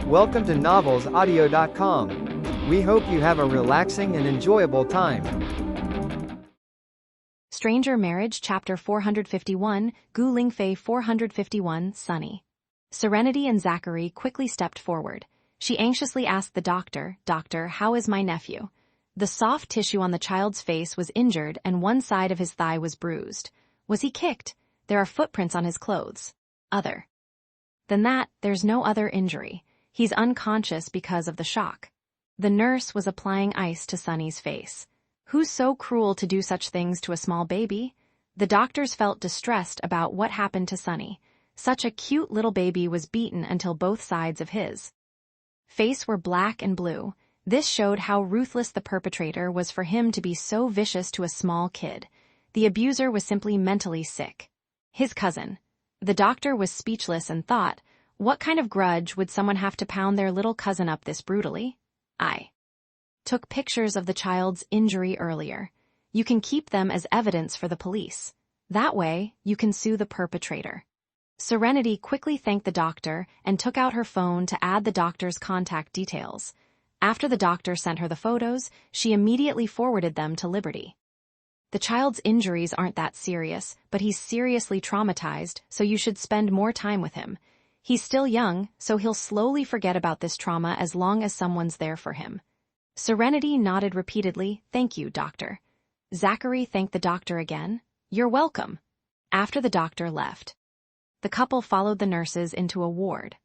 Welcome to novelsaudio.com. We hope you have a relaxing and enjoyable time. Stranger Marriage Chapter 451, Gu Lingfei 451, Sunny. Serenity and Zachary quickly stepped forward. She anxiously asked the doctor, "Doctor, how is my nephew?" The soft tissue on the child's face was injured and one side of his thigh was bruised. Was he kicked? There are footprints on his clothes. Other than that, there's no other injury. He's unconscious because of the shock. The nurse was applying ice to Sunny's face. Who's so cruel to do such things to a small baby? The doctors felt distressed about what happened to Sunny. Such a cute little baby was beaten until both sides of his face were black and blue. This showed how ruthless the perpetrator was for him to be so vicious to a small kid. The abuser was simply mentally sick. His cousin. The doctor was speechless and thought, what kind of grudge would someone have to pound their little cousin up this brutally? I took pictures of the child's injury earlier. You can keep them as evidence for the police. That way, you can sue the perpetrator. Serenity quickly thanked the doctor and took out her phone to add the doctor's contact details. After the doctor sent her the photos, she immediately forwarded them to Liberty. The child's injuries aren't that serious, but he's seriously traumatized, so you should spend more time with him. He's still young, so he'll slowly forget about this trauma as long as someone's there for him. Serenity nodded repeatedly, "Thank you, doctor." Zachary thanked the doctor again. "You're welcome." After the doctor left, the couple followed the nurses into a ward.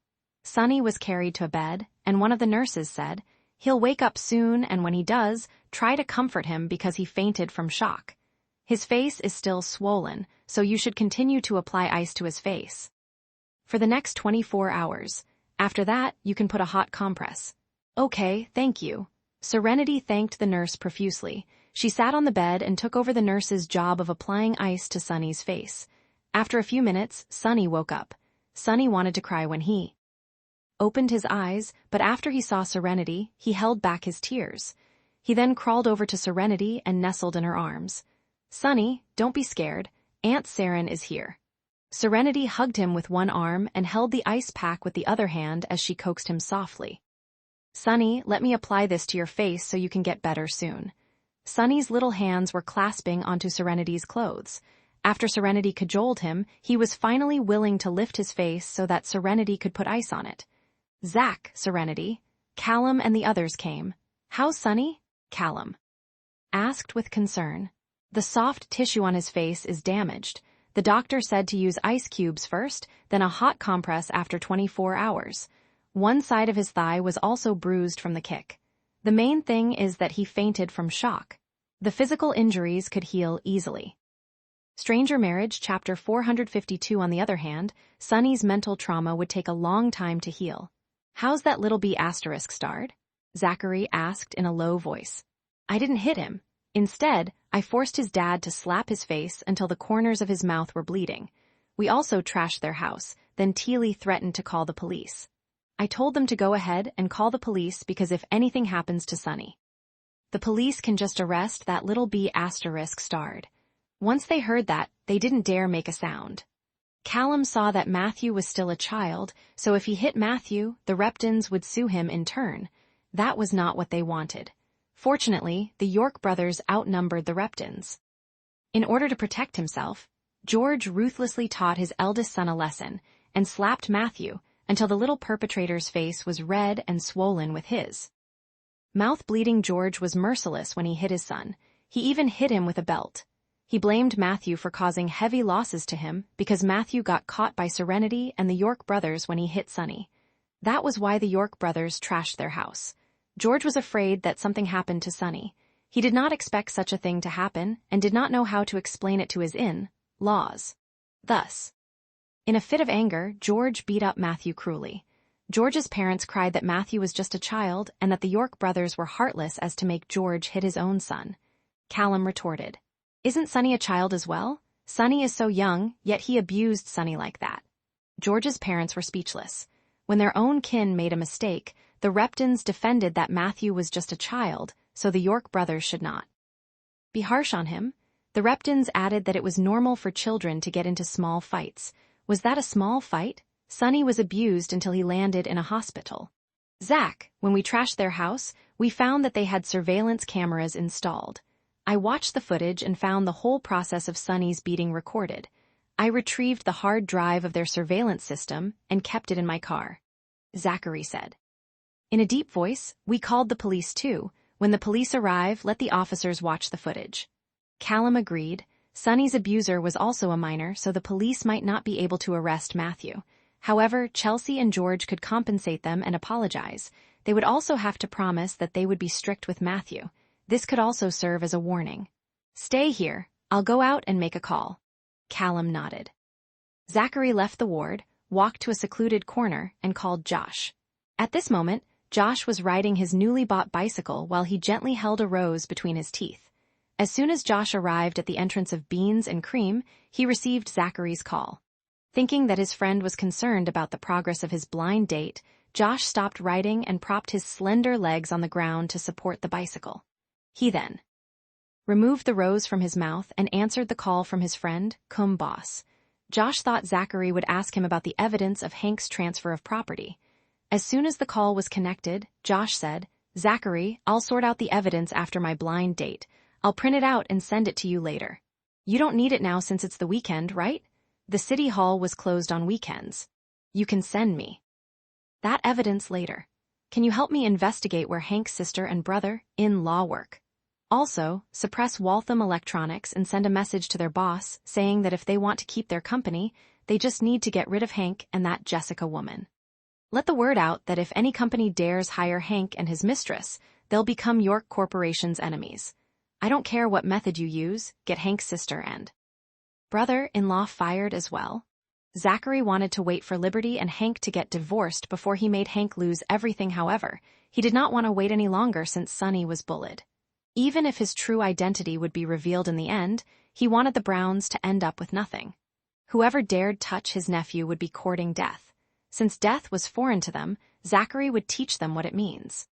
Sunny was carried to a bed, and one of the nurses said, "He'll wake up soon, and when he does, try to comfort him because he fainted from shock. His face is still swollen, so you should continue to apply ice to his face for the next 24 hours. After that, you can put a hot compress." "Okay, thank you." Serenity thanked the nurse profusely. She sat on the bed and took over the nurse's job of applying ice to Sunny's face. After a few minutes, Sunny woke up. Sunny wanted to cry when he opened his eyes, but after he saw Serenity, he held back his tears. He then crawled over to Serenity and nestled in her arms. "Sunny, don't be scared. Aunt Saren is here." Serenity hugged him with one arm and held the ice pack with the other hand as she coaxed him softly. "Sunny, let me apply this to your face so you can get better soon." Sunny's little hands were clasping onto Serenity's clothes. After Serenity cajoled him, he was finally willing to lift his face so that Serenity could put ice on it. "Zach, Serenity." Callum and the others came. "How's Sunny?" Callum asked with concern. "The soft tissue on his face is damaged. The doctor said to use ice cubes first, then a hot compress after 24 hours. One side of his thigh was also bruised from the kick. The main thing is that he fainted from shock. The physical injuries could heal easily." Stranger Marriage Chapter 452 on the other hand, Sunny's mental trauma would take a long time to heal. "How's that little bee asterisk starred?" Zachary asked in a low voice. "I didn't hit him. Instead, I forced his dad to slap his face until the corners of his mouth were bleeding. We also trashed their house, then Teely threatened to call the police. I told them to go ahead and call the police because if anything happens to Sunny, the police can just arrest that little bee asterisk starred." Once they heard that, they didn't dare make a sound. Callum saw that Matthew was still a child, so if he hit Matthew, the Reptons would sue him in turn. That was not what they wanted. Fortunately, the York brothers outnumbered the Reptons. In order to protect himself, George ruthlessly taught his eldest son a lesson and slapped Matthew until the little perpetrator's face was red and swollen with his mouth bleeding. George was merciless when he hit his son. He even hit him with a belt. He blamed Matthew for causing heavy losses to him because Matthew got caught by Serenity and the York brothers when he hit Sunny. That was why the York brothers trashed their house. George was afraid that something happened to Sunny. He did not expect such a thing to happen and did not know how to explain it to his in-laws. Thus, in a fit of anger, George beat up Matthew cruelly. George's parents cried that Matthew was just a child and that the York brothers were heartless as to make George hit his own son. Callum retorted, "Isn't Sunny a child as well? Sunny is so young, yet he abused Sunny like that." George's parents were speechless. When their own kin made a mistake, the Reptons defended that Matthew was just a child, so the York brothers should not be harsh on him. The Reptons added that it was normal for children to get into small fights. Was that a small fight? Sunny was abused until he landed in a hospital. Zach, when we trashed their house, we found that they had surveillance cameras installed. I watched the footage and found the whole process of Sunny's beating recorded. I retrieved the hard drive of their surveillance system and kept it in my car. Zachary said. In a deep voice, we called the police too. When the police arrive, let the officers watch the footage. Callum agreed. Sunny's abuser was also a minor, so the police might not be able to arrest Matthew. However, Chelsea and George could compensate them and apologize. They would also have to promise that they would be strict with Matthew. This could also serve as a warning. Stay here. I'll go out and make a call. Callum nodded. Zachary left the ward, walked to a secluded corner, and called Josh. At this moment, Josh was riding his newly bought bicycle while he gently held a rose between his teeth. As soon as Josh arrived at the entrance of Beans and Cream, he received Zachary's call. Thinking that his friend was concerned about the progress of his blind date, Josh stopped riding and propped his slender legs on the ground to support the bicycle. He then removed the rose from his mouth and answered the call from his friend, Cum Boss. Josh thought Zachary would ask him about the evidence of Hank's transfer of property. As soon as the call was connected, Josh said, Zachary, I'll sort out the evidence after my blind date. I'll print it out and send it to you later. You don't need it now since it's the weekend, right? The city hall was closed on weekends. You can send me that evidence later. Can you help me investigate where Hank's sister and brother-in-law work? Also, suppress Waltham Electronics and send a message to their boss saying that if they want to keep their company, they just need to get rid of Hank and that Jessica woman. Let the word out that if any company dares hire Hank and his mistress, they'll become York Corporation's enemies. I don't care what method you use, get Hank's sister and brother-in-law fired as well. Zachary wanted to wait for Liberty and Hank to get divorced before he made Hank lose everything. However, he did not want to wait any longer since Sunny was bullied. Even if his true identity would be revealed in the end, he wanted the Browns to end up with nothing. Whoever dared touch his nephew would be courting death. Since death was foreign to them, Zachary would teach them what it means.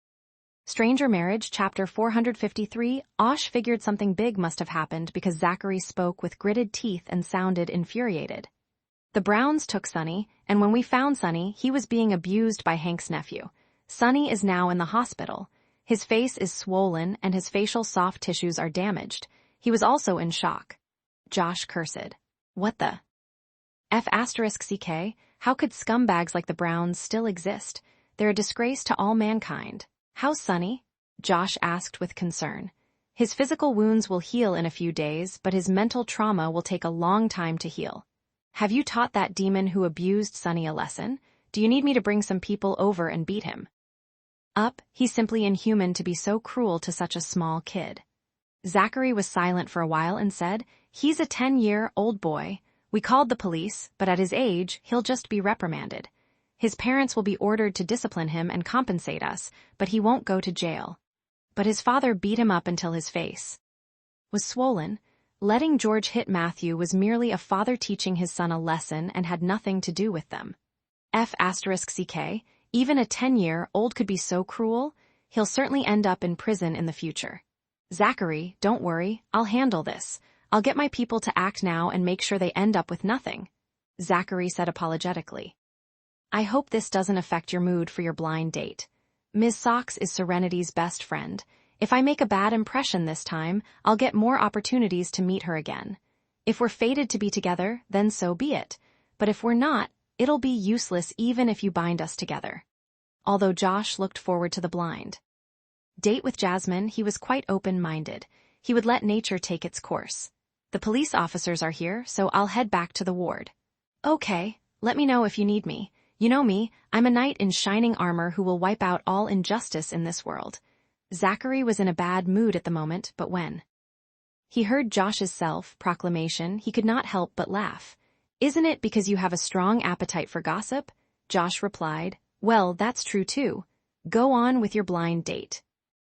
Stranger Marriage, Chapter 453. Osh figured something big must have happened because Zachary spoke with gritted teeth and sounded infuriated. The Browns took Sunny, and when we found Sunny, he was being abused by Hank's nephew. Sunny is now in the hospital. His face is swollen and his facial soft tissues are damaged. He was also in shock. Josh cursed. What the F***ck? How could scumbags like the Browns still exist? They're a disgrace to all mankind. How's Sunny? Josh asked with concern. His physical wounds will heal in a few days, but his mental trauma will take a long time to heal. Have you taught that demon who abused Sunny a lesson? Do you need me to bring some people over and beat him up? He's simply inhuman to be so cruel to such a small kid. Zachary was silent for a while and said, he's a 10-year-old boy. We called the police, but at his age, he'll just be reprimanded. His parents will be ordered to discipline him and compensate us, but he won't go to jail. But his father beat him up until his face was swollen. Letting George hit Matthew was merely a father teaching his son a lesson and had nothing to do with them. F***ck, even a 10-year-old could be so cruel? He'll certainly end up in prison in the future. Zachary, don't worry, I'll handle this. I'll get my people to act now and make sure they end up with nothing. Zachary said apologetically. I hope this doesn't affect your mood for your blind date. Ms. Socks is Serenity's best friend. If I make a bad impression this time, I'll get more opportunities to meet her again. If we're fated to be together, then so be it. But if we're not, it'll be useless even if you bind us together. Although Josh looked forward to the blind date with Jasmine, he was quite open-minded. He would let nature take its course. The police officers are here, so I'll head back to the ward. Okay, let me know if you need me. You know me, I'm a knight in shining armor who will wipe out all injustice in this world. Zachary was in a bad mood at the moment, but when he heard Josh's self-proclamation, he could not help but laugh. Isn't it because you have a strong appetite for gossip? Josh replied. Well, that's true too. Go on with your blind date.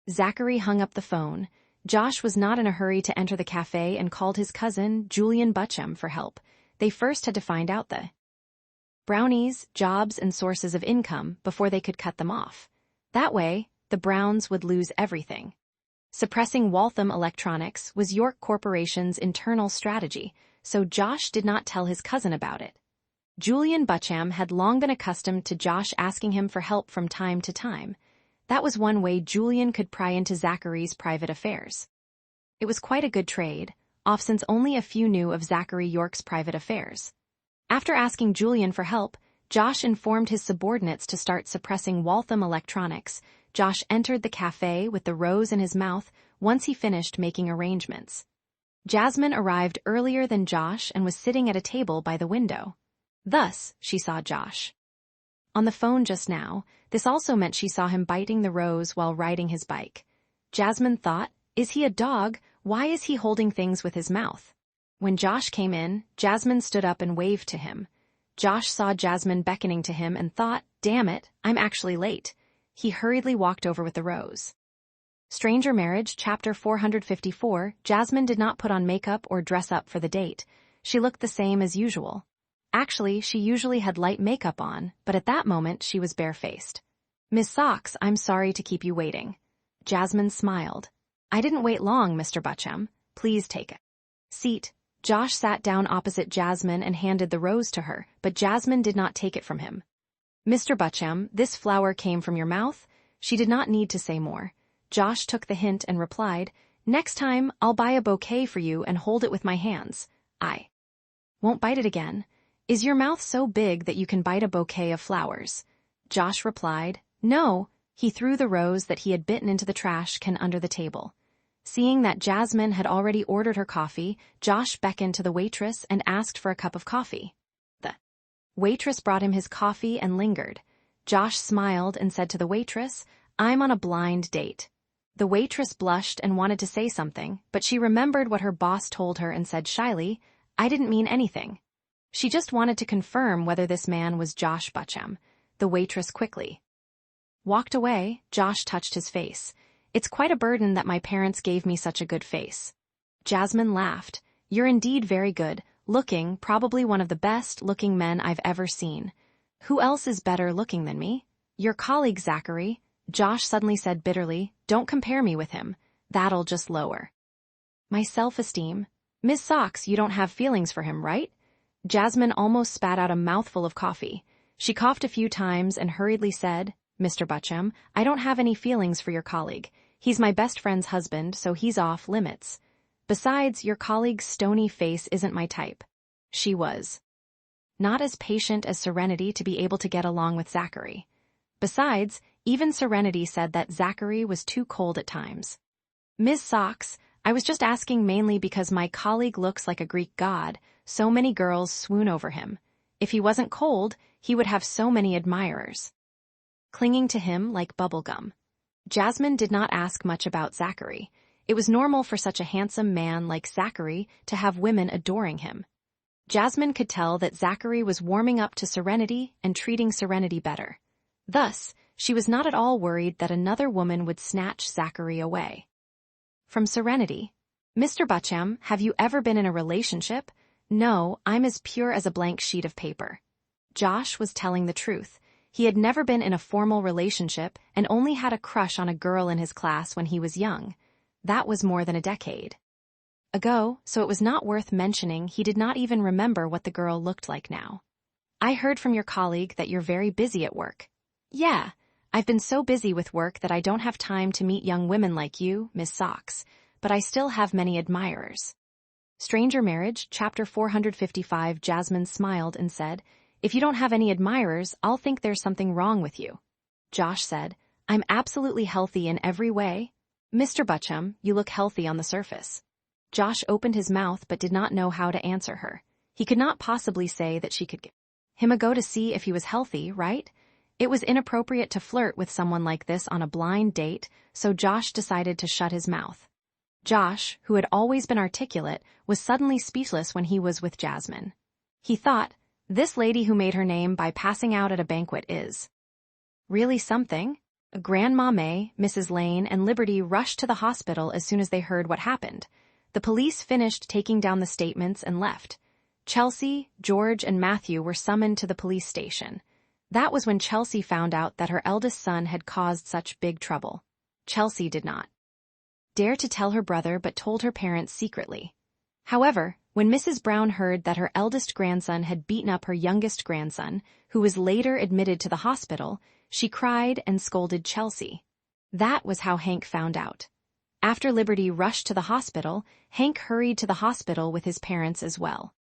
Zachary hung up the phone. Josh was not in a hurry to enter the cafe and called his cousin, Julian Butcham, for help. They first had to find out the Brownies, jobs, and sources of income before they could cut them off. That way, the Browns would lose everything. Suppressing Waltham Electronics was York Corporation's internal strategy, so Josh did not tell his cousin about it. Julian Bucham had long been accustomed to Josh asking him for help from time to time. That was one way Julian could pry into Zachary's private affairs. It was quite a good trade, off since only a few knew of Zachary York's private affairs. After asking Julian for help, Josh informed his subordinates to start suppressing Waltham Electronics. Josh entered the cafe with the rose in his mouth once he finished making arrangements. Jasmine arrived earlier than Josh and was sitting at a table by the window. Thus, she saw Josh. On the phone just now, this also meant she saw him biting the rose while riding his bike. Jasmine thought, is he a dog? Why is he holding things with his mouth? When Josh came in, Jasmine stood up and waved to him. Josh saw Jasmine beckoning to him and thought, damn it, I'm actually late. He hurriedly walked over with the rose. Stranger Marriage, Chapter 454. Jasmine did not put on makeup or dress up for the date. She looked the same as usual. Actually, she usually had light makeup on, but at that moment she was barefaced. Miss Socks, I'm sorry to keep you waiting. Jasmine smiled. I didn't wait long, Mr. Bucham. Please take a seat. Josh sat down opposite Jasmine and handed the rose to her, but Jasmine did not take it from him. Mr. Bucham, this flower came from your mouth? She did not need to say more. Josh took the hint and replied, next time, I'll buy a bouquet for you and hold it with my hands. I won't bite it again. Is your mouth so big that you can bite a bouquet of flowers? Josh replied, no. He threw the rose that he had bitten into the trash can under the table. Seeing that Jasmine had already ordered her coffee, Josh beckoned to the waitress and asked for a cup of coffee. The waitress brought him his coffee and lingered. Josh smiled and said to the waitress, I'm on a blind date. The waitress blushed and wanted to say something, but she remembered what her boss told her and said shyly, I didn't mean anything. She just wanted to confirm whether this man was Josh Bucham. The waitress quickly walked away. Josh touched his face. It's quite a burden that my parents gave me such a good face. Jasmine laughed. You're indeed very good, looking, probably one of the best-looking men I've ever seen. Who else is better looking than me? Your colleague Zachary. Josh suddenly said bitterly, don't compare me with him. That'll just lower my self-esteem. Miss Socks, you don't have feelings for him, right? Jasmine almost spat out a mouthful of coffee. She coughed a few times and hurriedly said, Mr. Bucham, I don't have any feelings for your colleague. He's my best friend's husband, so he's off limits. Besides, your colleague's stony face isn't my type. She was not as patient as Serenity to be able to get along with Zachary. Besides, even Serenity said that Zachary was too cold at times. Miss Socks, I was just asking mainly because my colleague looks like a Greek god. So many girls swoon over him. If he wasn't cold, he would have so many admirers clinging to him like bubblegum. Jasmine did not ask much about Zachary. It was normal for such a handsome man like Zachary to have women adoring him. Jasmine could tell that Zachary was warming up to Serenity and treating Serenity better. Thus, she was not at all worried that another woman would snatch Zachary away from Serenity. Mr. Bucham, have you ever been in a relationship? No, I'm as pure as a blank sheet of paper. Josh was telling the truth. He had never been in a formal relationship and only had a crush on a girl in his class when he was young. That was more than a decade ago, so it was not worth mentioning. He did not even remember what the girl looked like now. I heard from your colleague that you're very busy at work. Yeah, I've been so busy with work that I don't have time to meet young women like you, Miss Socks, but I still have many admirers. Stranger Marriage, Chapter 455. Jasmine smiled and said, if you don't have any admirers, I'll think there's something wrong with you. Josh said, I'm absolutely healthy in every way. Mr. Bucham, you look healthy on the surface. Josh opened his mouth but did not know how to answer her. He could not possibly say that she could give him a go to see if he was healthy, right? It was inappropriate to flirt with someone like this on a blind date, so Josh decided to shut his mouth. Josh, who had always been articulate, was suddenly speechless when he was with Jasmine. He thought, this lady who made her name by passing out at a banquet is really something. Grandma May, Mrs. Lane, and Liberty rushed to the hospital as soon as they heard what happened. The police finished taking down the statements and left. Chelsea, George, and Matthew were summoned to the police station. That was when Chelsea found out that her eldest son had caused such big trouble. Chelsea did not dare to tell her brother but told her parents secretly. However, When Mrs. Brown heard that her eldest grandson had beaten up her youngest grandson, who was later admitted to the hospital, she cried and scolded Chelsea. That was how Hank found out. After Liberty rushed to the hospital, Hank hurried to the hospital with his parents as well.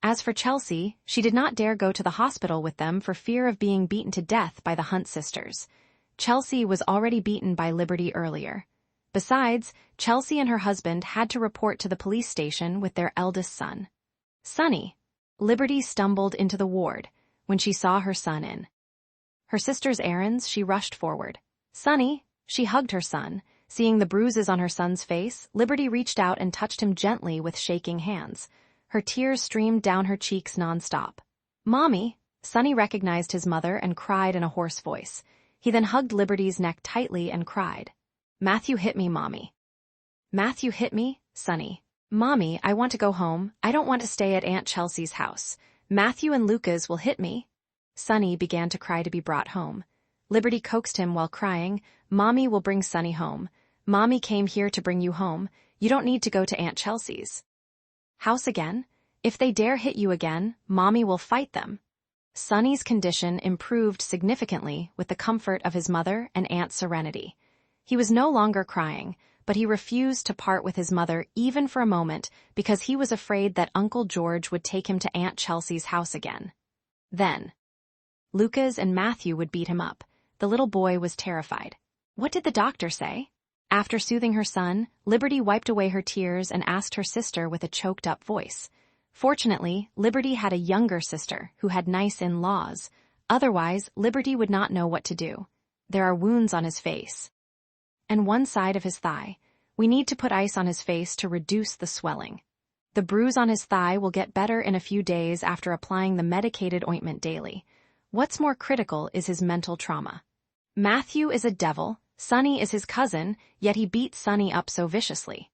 As for Chelsea, she did not dare go to the hospital with them for fear of being beaten to death by the Hunt sisters. Chelsea was already beaten by Liberty earlier. Besides, Chelsea and her husband had to report to the police station with their eldest son. Sonny. Liberty stumbled into the ward when she saw her son in her sister's errands. She rushed forward. Sonny, she hugged her son. Seeing the bruises on her son's face, Liberty reached out and touched him gently with shaking hands. Her tears streamed down her cheeks nonstop. Mommy. Sonny recognized his mother and cried in a hoarse voice. He then hugged Liberty's neck tightly and cried. Matthew hit me, Mommy. Matthew hit me, Sonny. Mommy, I want to go home. I don't want to stay at Aunt Chelsea's house. Matthew and Lucas will hit me. Sonny began to cry to be brought home. Liberty coaxed him while crying, Mommy will bring Sonny home. Mommy came here to bring you home. You don't need to go to Aunt Chelsea's house again. If they dare hit you again, Mommy will fight them. Sonny's condition improved significantly with the comfort of his mother and Aunt Serenity. He was no longer crying, but he refused to part with his mother even for a moment because he was afraid that Uncle George would take him to Aunt Chelsea's house again. Then, Lucas and Matthew would beat him up. The little boy was terrified. What did the doctor say? After soothing her son, Liberty wiped away her tears and asked her sister with a choked-up voice. Fortunately, Liberty had a younger sister who had nice in-laws. Otherwise, Liberty would not know what to do. There are wounds on his face and one side of his thigh. We need to put ice on his face to reduce the swelling. The bruise on his thigh will get better in a few days after applying the medicated ointment daily. What's more critical is his mental trauma. Matthew is a devil, Sonny is his cousin, yet he beat Sonny up so viciously.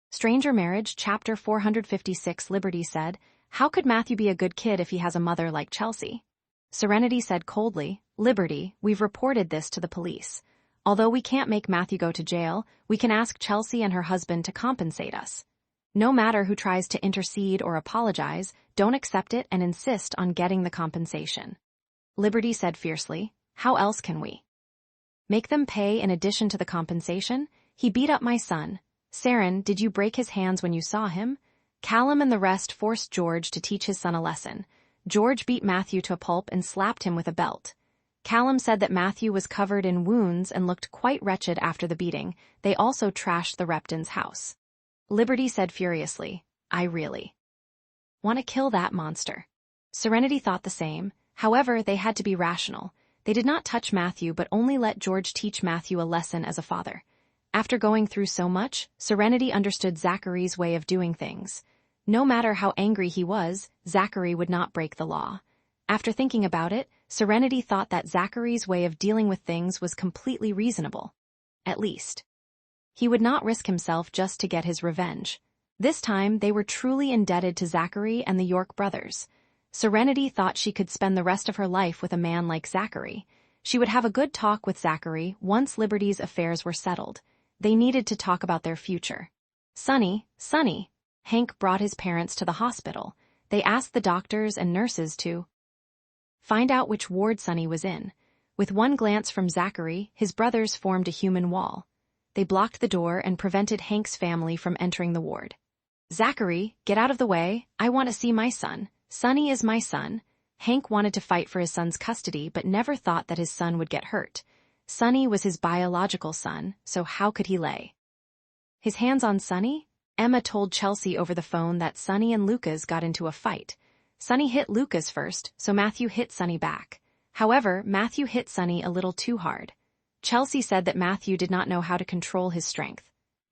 Stranger Marriage, Chapter 456. Liberty said, How could Matthew be a good kid if he has a mother like Chelsea? Serenity said coldly, Liberty, we've reported this to the police. Although we can't make Matthew go to jail, we can ask Chelsea and her husband to compensate us. No matter who tries to intercede or apologize, don't accept it and insist on getting the compensation. Liberty said fiercely, How else can we make them pay in addition to the compensation? He beat up my son. Saren, did you break his hands when you saw him? Callum and the rest forced George to teach his son a lesson. George beat Matthew to a pulp and slapped him with a belt. Callum said that Matthew was covered in wounds and looked quite wretched after the beating. They also trashed the Reptons' house. Liberty said furiously, I really want to kill that monster. Serenity thought the same. However, they had to be rational. They did not touch Matthew but only let George teach Matthew a lesson as a father. After going through so much, Serenity understood Zachary's way of doing things. No matter how angry he was, Zachary would not break the law. After thinking about it, Serenity thought that Zachary's way of dealing with things was completely reasonable. At least, he would not risk himself just to get his revenge. This time, they were truly indebted to Zachary and the York brothers. Serenity thought she could spend the rest of her life with a man like Zachary. She would have a good talk with Zachary once Liberty's affairs were settled. They needed to talk about their future. Sonny. Hank brought his parents to the hospital. They asked the doctors and nurses to find out which ward Sonny was in. With one glance from Zachary, his brothers formed a human wall. They blocked the door and prevented Hank's family from entering the ward. Zachary, get out of the way. I want to see my son. Sonny is my son. Hank wanted to fight for his son's custody but never thought that his son would get hurt. Sonny was his biological son, so how could he lay his hands on Sonny? Emma told Chelsea over the phone that Sonny and Lucas got into a fight. Sonny hit Lucas first, so Matthew hit Sonny back. However, Matthew hit Sonny a little too hard. Chelsea said that Matthew did not know how to control his strength.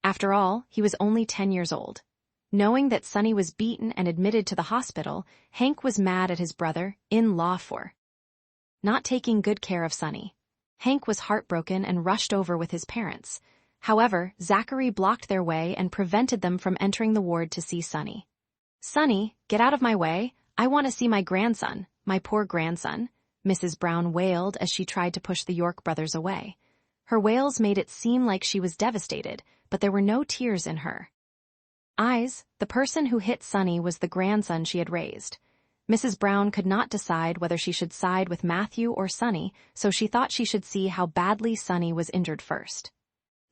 After all, he was only 10 years old. Knowing that Sonny was beaten and admitted to the hospital, Hank was mad at his brother-in-law for not taking good care of Sonny. Hank was heartbroken and rushed over with his parents. However, Zachary blocked their way and prevented them from entering the ward to see Sonny. Sonny, get out of my way. I want to see my grandson, my poor grandson, Mrs. Brown wailed as she tried to push the York brothers away. Her wails made it seem like she was devastated, but there were no tears in her Eyes, the person who hit Sonny was the grandson she had raised. Mrs. Brown could not decide whether she should side with Matthew or Sonny, so she thought she should see how badly Sonny was injured first.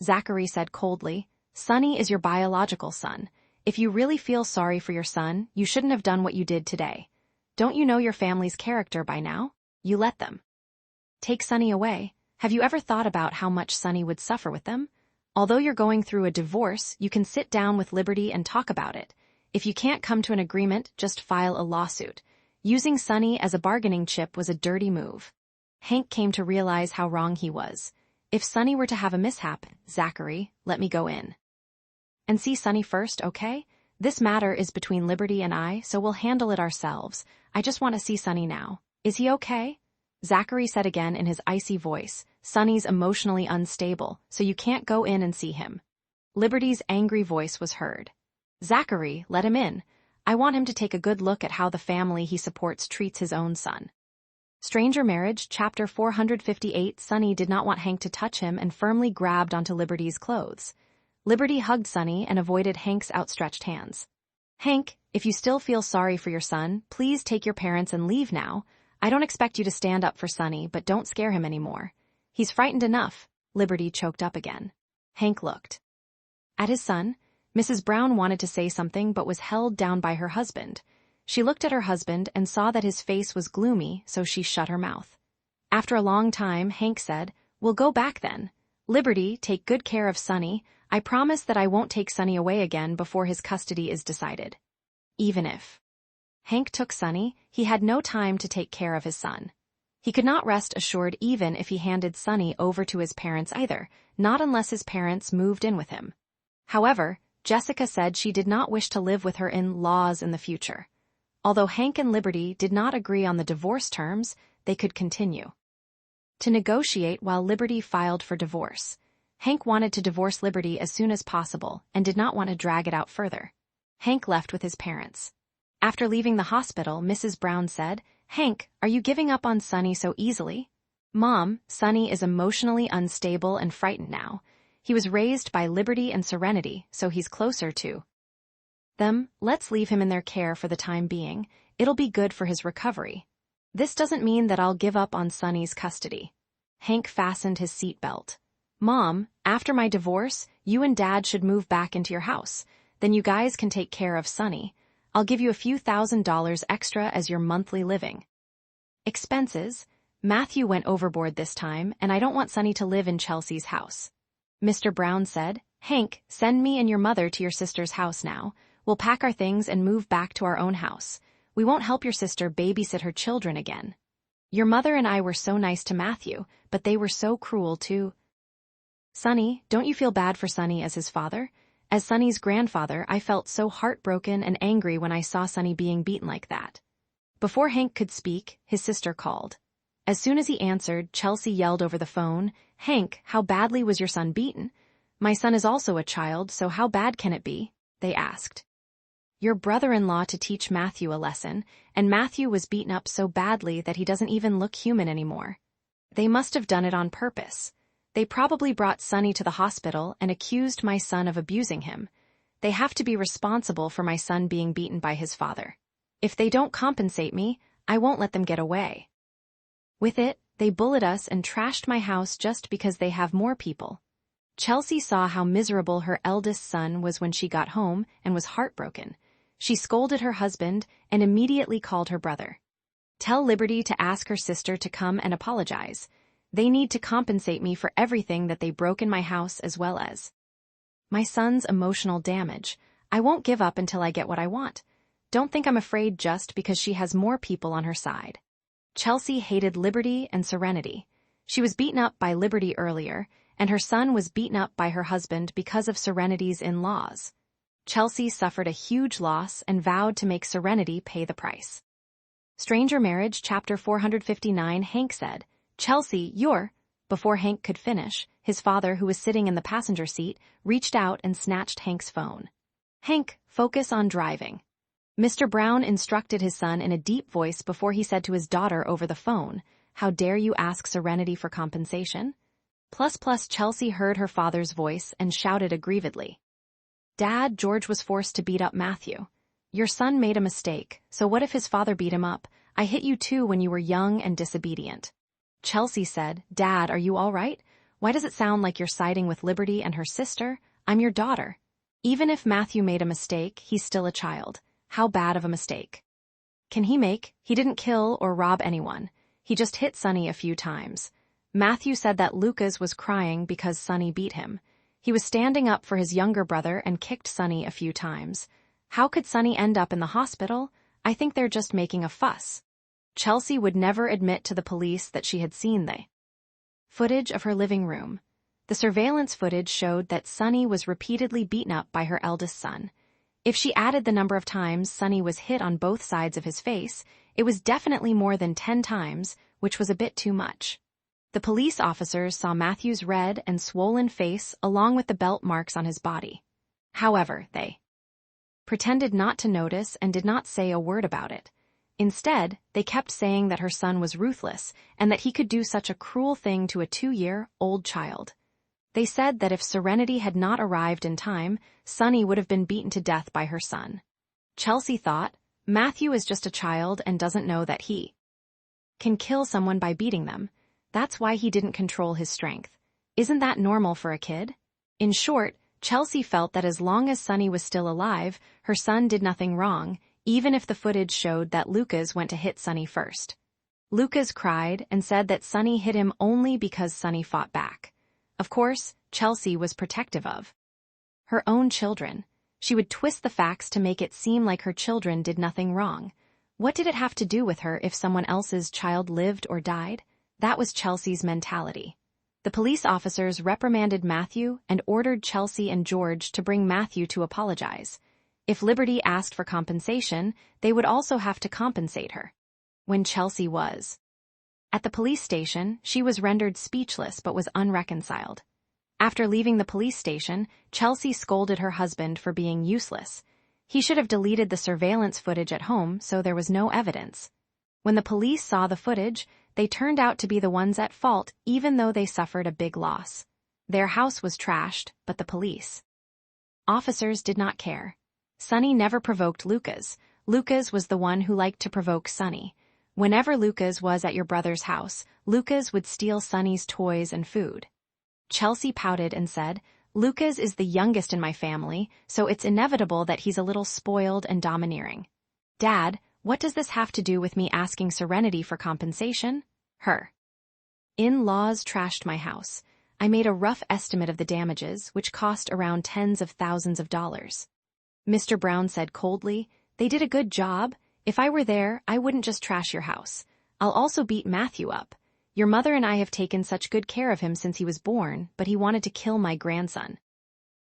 Zachary said coldly, "Sonny is your biological son. If you really feel sorry for your son, you shouldn't have done what you did today. Don't you know your family's character by now? You let them take Sonny away. Have you ever thought about how much Sonny would suffer with them? Although you're going through a divorce, you can sit down with Liberty and talk about it. If you can't come to an agreement, just file a lawsuit. Using Sonny as a bargaining chip was a dirty move." Hank came to realize how wrong he was. If Sonny were to have a mishap, "Zachary, let me go in and see Sonny first, okay? This matter is between Liberty and I, so we'll handle it ourselves. I just want to see Sonny now. Is he okay?" Zachary said again in his icy voice, "Sonny's emotionally unstable, so you can't go in and see him." Liberty's angry voice was heard. "Zachary, let him in. I want him to take a good look at how the family he supports treats his own son." Stranger Marriage, Chapter 458. Sonny did not want Hank to touch him and firmly grabbed onto Liberty's clothes. Liberty hugged Sonny and avoided Hank's outstretched hands. "Hank, if you still feel sorry for your son, please take your parents and leave now. I don't expect you to stand up for Sonny, but don't scare him anymore. He's frightened enough." Liberty choked up again. Hank looked at his son. Mrs. Brown wanted to say something but was held down by her husband. She looked at her husband and saw that his face was gloomy, so she shut her mouth. After a long time, Hank said, "We'll go back then. Liberty, take good care of Sonny. I promise that I won't take Sonny away again before his custody is decided." Even if Hank took Sonny, he had no time to take care of his son. He could not rest assured even if he handed Sonny over to his parents either, not unless his parents moved in with him. However, Jessica said she did not wish to live with her in-laws in the future. Although Hank and Liberty did not agree on the divorce terms, they could continue to negotiate while Liberty filed for divorce. Hank wanted to divorce Liberty as soon as possible and did not want to drag it out further. Hank left with his parents. After leaving the hospital, Mrs. Brown said, "Hank, are you giving up on Sonny so easily?" "Mom, Sonny is emotionally unstable and frightened now. He was raised by Liberty and Serenity, so he's closer to them. Let's leave him in their care for the time being. It'll be good for his recovery. This doesn't mean that I'll give up on Sonny's custody." Hank fastened his seatbelt. "Mom, after my divorce, you and Dad should move back into your house. Then you guys can take care of Sonny. I'll give you a few $1,000s extra as your monthly living expenses. Matthew went overboard this time, and I don't want Sonny to live in Chelsea's house." Mr. Brown said, "Hank, send me and your mother to your sister's house now. We'll pack our things and move back to our own house. We won't help your sister babysit her children again. Your mother and I were so nice to Matthew, but they were so cruel to Sonny. Don't you feel bad for Sonny as his father? As Sonny's grandfather, I felt so heartbroken and angry when I saw Sonny being beaten like that." Before Hank could speak, his sister called. As soon as he answered, Chelsea yelled over the phone, "Hank, how badly was your son beaten?" "My son is also a child, so how bad can it be?" they asked. "Your brother-in-law to teach Matthew a lesson, and Matthew was beaten up so badly that he doesn't even look human anymore. They must have done it on purpose. They probably brought Sonny to the hospital and accused my son of abusing him. They have to be responsible for my son being beaten by his father. If they don't compensate me, I won't let them get away with it. They bullied us and trashed my house just because they have more people." Chelsea saw how miserable her eldest son was when she got home and was heartbroken. She scolded her husband and immediately called her brother. "Tell Liberty to ask her sister to come and apologize. They need to compensate me for everything that they broke in my house as well as my son's emotional damage. I won't give up until I get what I want. Don't think I'm afraid just because she has more people on her side." Chelsea hated Liberty and Serenity. She was beaten up by Liberty earlier, and her son was beaten up by her husband because of Serenity's in-laws. Chelsea suffered a huge loss and vowed to make Serenity pay the price. Stranger Marriage, Chapter 459. Hank said, "Chelsea, you're—" Before Hank could finish, his father, who was sitting in the passenger seat, reached out and snatched Hank's phone. "Hank, focus on driving." Mr. Brown instructed his son in a deep voice before he said to his daughter over the phone, "How dare you ask Serenity for compensation?" Chelsea heard her father's voice and shouted aggrievedly, Dad, George was forced to beat up Matthew. Your son made a mistake, so what if his father beat him up? I hit you too when you were young and disobedient. Chelsea said, Dad, are you all right? Why does it sound like you're siding with Liberty and her sister? I'm your daughter. Even if Matthew made a mistake, he's still a child. How bad of a mistake? He didn't kill or rob anyone. He just hit Sonny a few times. Matthew said that Lucas was crying because Sonny beat him. He was standing up for his younger brother and kicked Sonny a few times. How could Sonny end up in the hospital? I think they're just making a fuss. Chelsea would never admit to the police that she had seen the footage of her living room. The surveillance footage showed that Sonny was repeatedly beaten up by her eldest son. If she added the number of times Sonny was hit on both sides of his face, it was definitely more than 10 times, which was a bit too much. The police officers saw Matthew's red and swollen face along with the belt marks on his body. However, they pretended not to notice and did not say a word about it. Instead, they kept saying that her son was ruthless and that he could do such a cruel thing to a 2-year-old child. They said that if Serenity had not arrived in time, Sonny would have been beaten to death by her son. Chelsea thought, Matthew is just a child and doesn't know that he can kill someone by beating them. That's why he didn't control his strength. Isn't that normal for a kid? In short, Chelsea felt that as long as Sonny was still alive, her son did nothing wrong, even if the footage showed that Lucas went to hit Sonny first. Lucas cried and said that Sonny hit him only because Sonny fought back. Of course, Chelsea was protective of her own children. She would twist the facts to make it seem like her children did nothing wrong. What did it have to do with her if someone else's child lived or died? That was Chelsea's mentality. The police officers reprimanded Matthew and ordered Chelsea and George to bring Matthew to apologize. If Liberty asked for compensation, they would also have to compensate her. When Chelsea was at the police station, she was rendered speechless but was unreconciled. After leaving the police station, Chelsea scolded her husband for being useless. He should have deleted the surveillance footage at home so there was no evidence. When the police saw the footage, they turned out to be the ones at fault even though they suffered a big loss. Their house was trashed, but the police officers did not care. Sonny never provoked Lucas. Lucas was the one who liked to provoke Sonny. Whenever Lucas was at your brother's house, Lucas would steal Sonny's toys and food. Chelsea pouted and said, Lucas is the youngest in my family, so it's inevitable that he's a little spoiled and domineering. Dad, what does this have to do with me asking Serenity for compensation? Her in-laws trashed my house. I made a rough estimate of the damages, which cost around tens of thousands of dollars. Mr. Brown said coldly, they did a good job. If I were there, I wouldn't just trash your house. I'll also beat Matthew up. Your mother and I have taken such good care of him since he was born, but he wanted to kill my grandson.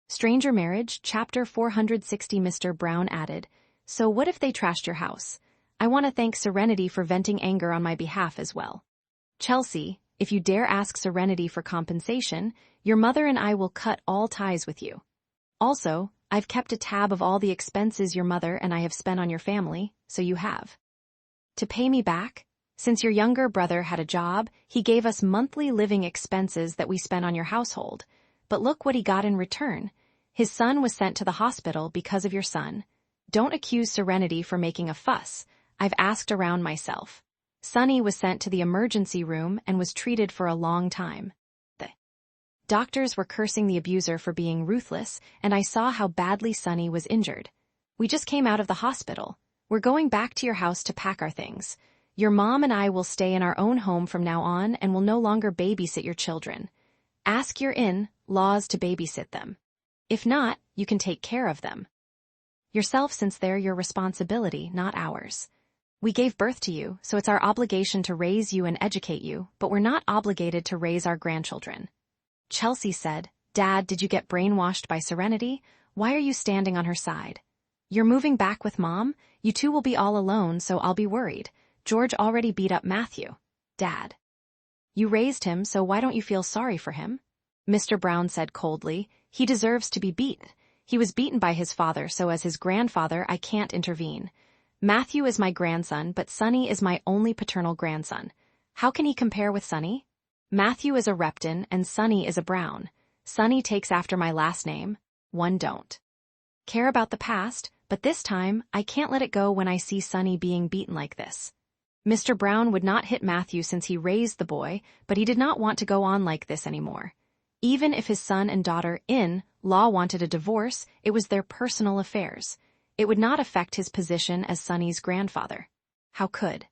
Stranger Marriage, Chapter 460. Mr. Brown added, so what if they trashed your house? I want to thank Serenity for venting anger on my behalf as well. Chelsea, if you dare ask Serenity for compensation, your mother and I will cut all ties with you. Also, I've kept a tab of all the expenses your mother and I have spent on your family, so you have to pay me back. Since your younger brother had a job, he gave us monthly living expenses that we spent on your household. But look what he got in return. His son was sent to the hospital because of your son. Don't accuse Serenity for making a fuss. I've asked around myself. Sonny was sent to the emergency room and was treated for a long time. The doctors were cursing the abuser for being ruthless, and I saw how badly Sonny was injured. We just came out of the hospital. We're going back to your house to pack our things. Your mom and I will stay in our own home from now on and will no longer babysit your children. Ask your in-laws to babysit them. If not, you can take care of them yourself since they're your responsibility, not ours. We gave birth to you, so it's our obligation to raise you and educate you, but we're not obligated to raise our grandchildren. Chelsea said, Dad, did you get brainwashed by Serenity? Why are you standing on her side? You're moving back with Mom? You two will be all alone, so I'll be worried. George already beat up Matthew. Dad. You raised him, so why don't you feel sorry for him? Mr. Brown said coldly, he deserves to be beaten. He was beaten by his father, so as his grandfather, I can't intervene. Matthew is my grandson, but Sonny is my only paternal grandson. How can he compare with Sonny? Matthew is a Repton and Sonny is a Brown. Sonny takes after my last name. One don't. Care about the past, but this time, I can't let it go when I see Sonny being beaten like this. Mr. Brown would not hit Matthew since he raised the boy, but he did not want to go on like this anymore. Even if his son and daughter-in-law wanted a divorce, it was their personal affairs. It would not affect his position as Sonny's grandfather. How could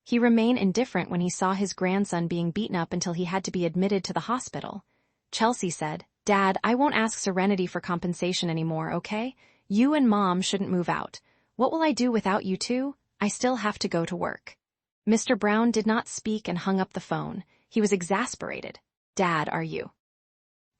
he remain indifferent when he saw his grandson being beaten up until he had to be admitted to the hospital? Chelsea said, "Dad, I won't ask Serenity for compensation anymore, okay? You and Mom shouldn't move out. What will I do without you two? I still have to go to work." Mr. Brown did not speak and hung up the phone. He was exasperated. "Dad, are you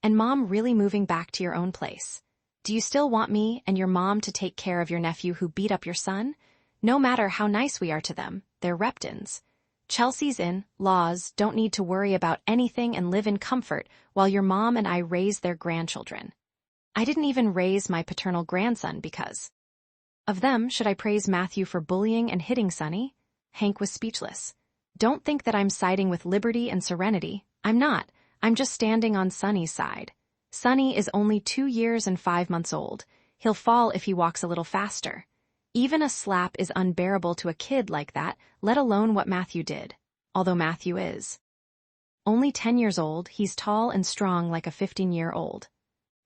and Mom really moving back to your own place? Do you still want me and your mom to take care of your nephew who beat up your son? No matter how nice we are to them, they're reptins. Chelsea's in-laws don't need to worry about anything and live in comfort while your mom and I raise their grandchildren. I didn't even raise my paternal grandson because of them. Should I praise Matthew for bullying and hitting Sonny?" Hank was speechless. "Don't think that I'm siding with Liberty and Serenity. I'm not. I'm just standing on Sonny's side. Sonny is only 2 years and 5 months old. He'll fall if he walks a little faster. Even a slap is unbearable to a kid like that, let alone what Matthew did. Although Matthew is only 10 years old, he's tall and strong like a 15-year-old.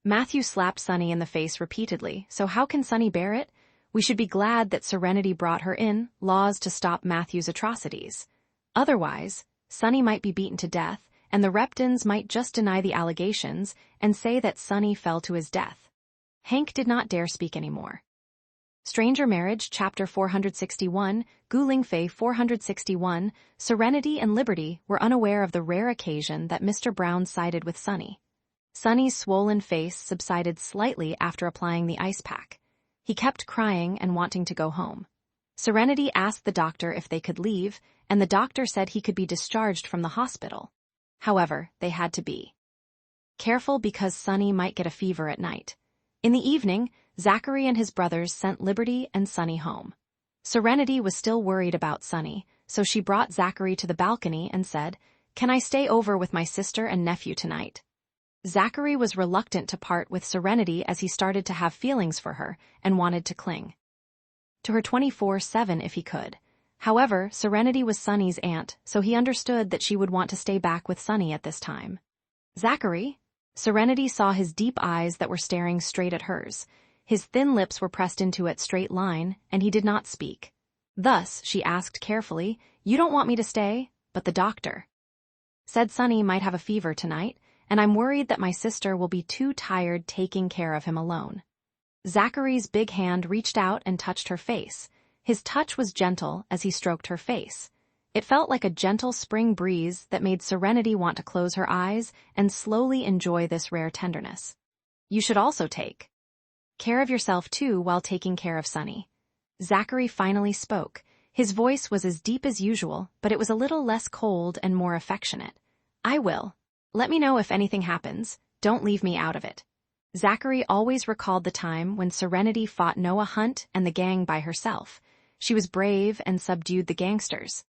Matthew slapped Sonny in the face repeatedly, so how can Sonny bear it? We should be glad that Serenity brought her in-laws to stop Matthew's atrocities. Otherwise, Sonny might be beaten to death, and the Reptins might just deny the allegations and say that Sonny fell to his death." Hank did not dare speak anymore. Stranger Marriage, Chapter 461, Gu Lingfei 461, Serenity and Liberty were unaware of the rare occasion that Mr. Brown sided with Sonny. Sonny's swollen face subsided slightly after applying the ice pack. He kept crying and wanting to go home. Serenity asked the doctor if they could leave, and the doctor said he could be discharged from the hospital. However, they had to be careful because Sonny might get a fever at night. In the evening, Zachary and his brothers sent Liberty and Sonny home. Serenity was still worried about Sonny, so she brought Zachary to the balcony and said, "Can I stay over with my sister and nephew tonight?" Zachary was reluctant to part with Serenity as he started to have feelings for her and wanted to cling to her 24/7 if he could. However, Serenity was Sonny's aunt, so he understood that she would want to stay back with Sonny at this time. "Zachary?" Serenity saw his deep eyes that were staring straight at hers. His thin lips were pressed into a straight line, and he did not speak. Thus, she asked carefully, "You don't want me to stay, but the doctor said Sonny might have a fever tonight, and I'm worried that my sister will be too tired taking care of him alone." Zachary's big hand reached out and touched her face. His touch was gentle as he stroked her face. It felt like a gentle spring breeze that made Serenity want to close her eyes and slowly enjoy this rare tenderness. "You should also take care of yourself too while taking care of Sonny." Zachary finally spoke. His voice was as deep as usual, but it was a little less cold and more affectionate. "I will. Let me know if anything happens. Don't leave me out of it." Zachary always recalled the time when Serenity fought Noah Hunt and the gang by herself. She was brave and subdued the gangsters,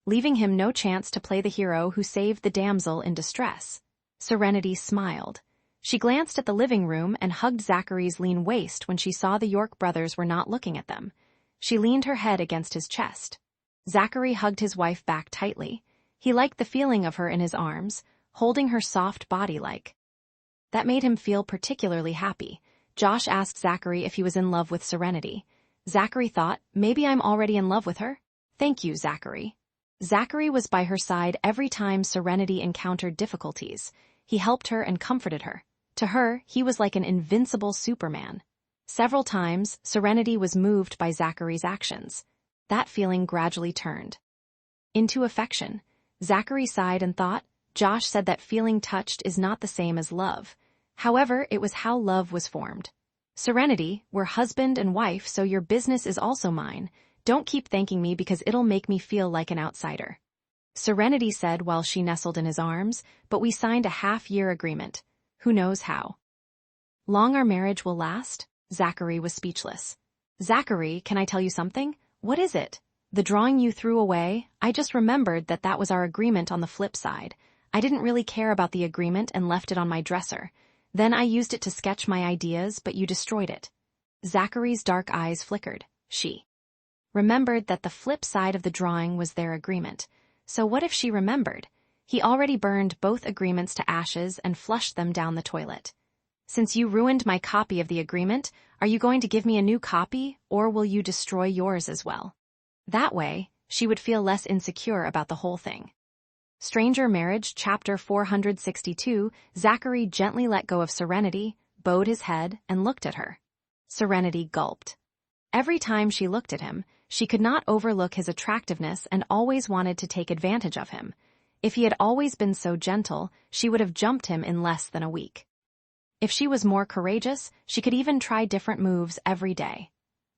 leaving him no chance to play the hero who saved the damsel in distress. Serenity smiled. She glanced at the living room and hugged Zachary's lean waist when she saw the York brothers were not looking at them. She leaned her head against his chest. Zachary hugged his wife back tightly. He liked the feeling of her in his arms, holding her soft body like that made him feel particularly happy. Josh asked Zachary if he was in love with Serenity. Zachary thought, maybe I'm already in love with her? "Thank you, Zachary." Zachary was by her side every time Serenity encountered difficulties. He helped her and comforted her. To her, he was like an invincible Superman. Several times, Serenity was moved by Zachary's actions. That feeling gradually turned into affection. Zachary sighed and thought, Josh said that feeling touched is not the same as love. However, it was how love was formed. "Serenity, we're husband and wife, so your business is also mine. Don't keep thanking me because it'll make me feel like an outsider." Serenity said while she nestled in his arms, "But we signed a half-year agreement. Who knows how long our marriage will last?" Zachary was speechless. "Zachary, can I tell you something?" "What is it?" "The drawing you threw away, I just remembered that was our agreement on the flip side. I didn't really care about the agreement and left it on my dresser. Then I used it to sketch my ideas, but you destroyed it." Zachary's dark eyes flickered. She remembered that the flip side of the drawing was their agreement. So what if she remembered? He already burned both agreements to ashes and flushed them down the toilet. Since you ruined my copy of the agreement, are you going to give me a new copy, or will you destroy yours as well? That way, she would feel less insecure about the whole thing. Stranger Marriage, Chapter 462, Zachary gently let go of Serenity, bowed his head, and looked at her. Serenity gulped. Every time she looked at him, she could not overlook his attractiveness and always wanted to take advantage of him. If he had always been so gentle, she would have jumped him in less than a week. If she was more courageous, she could even try different moves every day.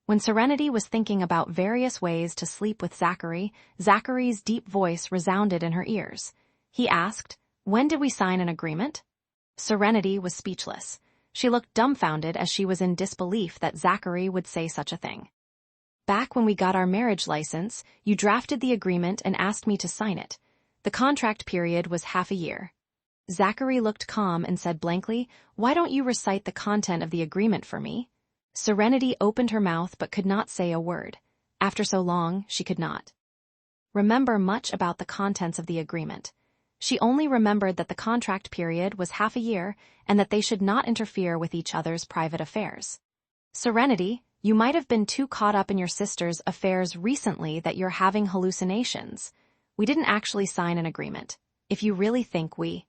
When Serenity was thinking about various ways to sleep with Zachary, Zachary's deep voice resounded in her ears. He asked, "When did we sign an agreement?" Serenity was speechless. She looked dumbfounded as she was in disbelief that Zachary would say such a thing. "Back when we got our marriage license, you drafted the agreement and asked me to sign it. The contract period was half a year." Zachary looked calm and said blankly, "Why don't you recite the content of the agreement for me?" Serenity opened her mouth but could not say a word. After so long, she could not remember much about the contents of the agreement. She only remembered that the contract period was half a year and that they should not interfere with each other's private affairs. "Serenity, you might have been too caught up in your sister's affairs recently that you're having hallucinations. We didn't actually sign an agreement. If you really think we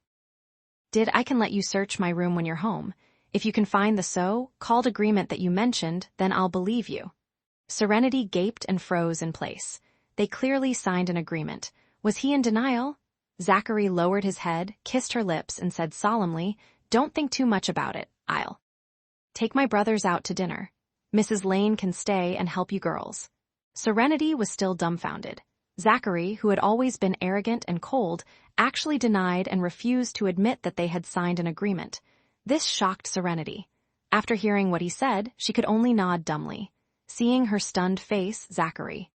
did, I can let you search my room when you're home. If you can find the so-called agreement that you mentioned, then I'll believe you." Serenity gaped and froze in place. They clearly signed an agreement. Was he in denial? Zachary lowered his head, kissed her lips, and said solemnly, "Don't think too much about it. I'll take my brothers out to dinner. Mrs. Lane can stay and help you girls." Serenity was still dumbfounded. Zachary, who had always been arrogant and cold, actually denied and refused to admit that they had signed an agreement. This shocked Serenity. After hearing what he said, she could only nod dumbly. Seeing her stunned face, Zachary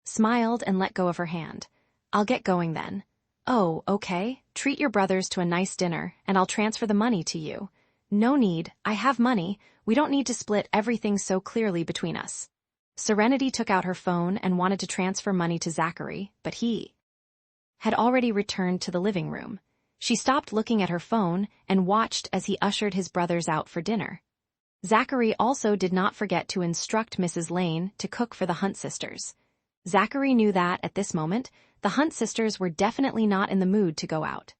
smiled and let go of her hand. "I'll get going then." "Oh, okay. Treat your brothers to a nice dinner, and I'll transfer the money to you." "No need. I have money. We don't need to split everything so clearly between us." Serenity took out her phone and wanted to transfer money to Zachary, but he had already returned to the living room. She stopped looking at her phone and watched as he ushered his brothers out for dinner. Zachary also did not forget to instruct Mrs. Lane to cook for the Hunt sisters. Zachary knew that, at this moment, the Hunt sisters were definitely not in the mood to go out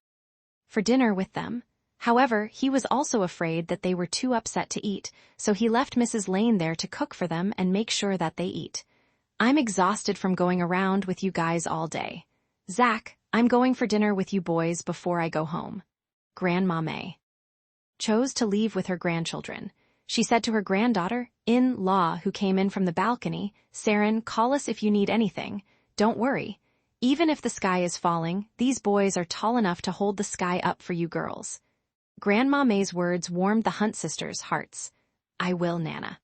for dinner with them. However, he was also afraid that they were too upset to eat, so he left Mrs. Lane there to cook for them and make sure that they eat. "I'm exhausted from going around with you guys all day. Zach, I'm going for dinner with you boys before I go home." Grandma May chose to leave with her grandchildren. She said to her granddaughter-in-law who came in from the balcony, "Saren, call us if you need anything. Don't worry. Even if the sky is falling, these boys are tall enough to hold the sky up for you girls." Grandma May's words warmed the Hunt sisters' hearts. "I will, Nana."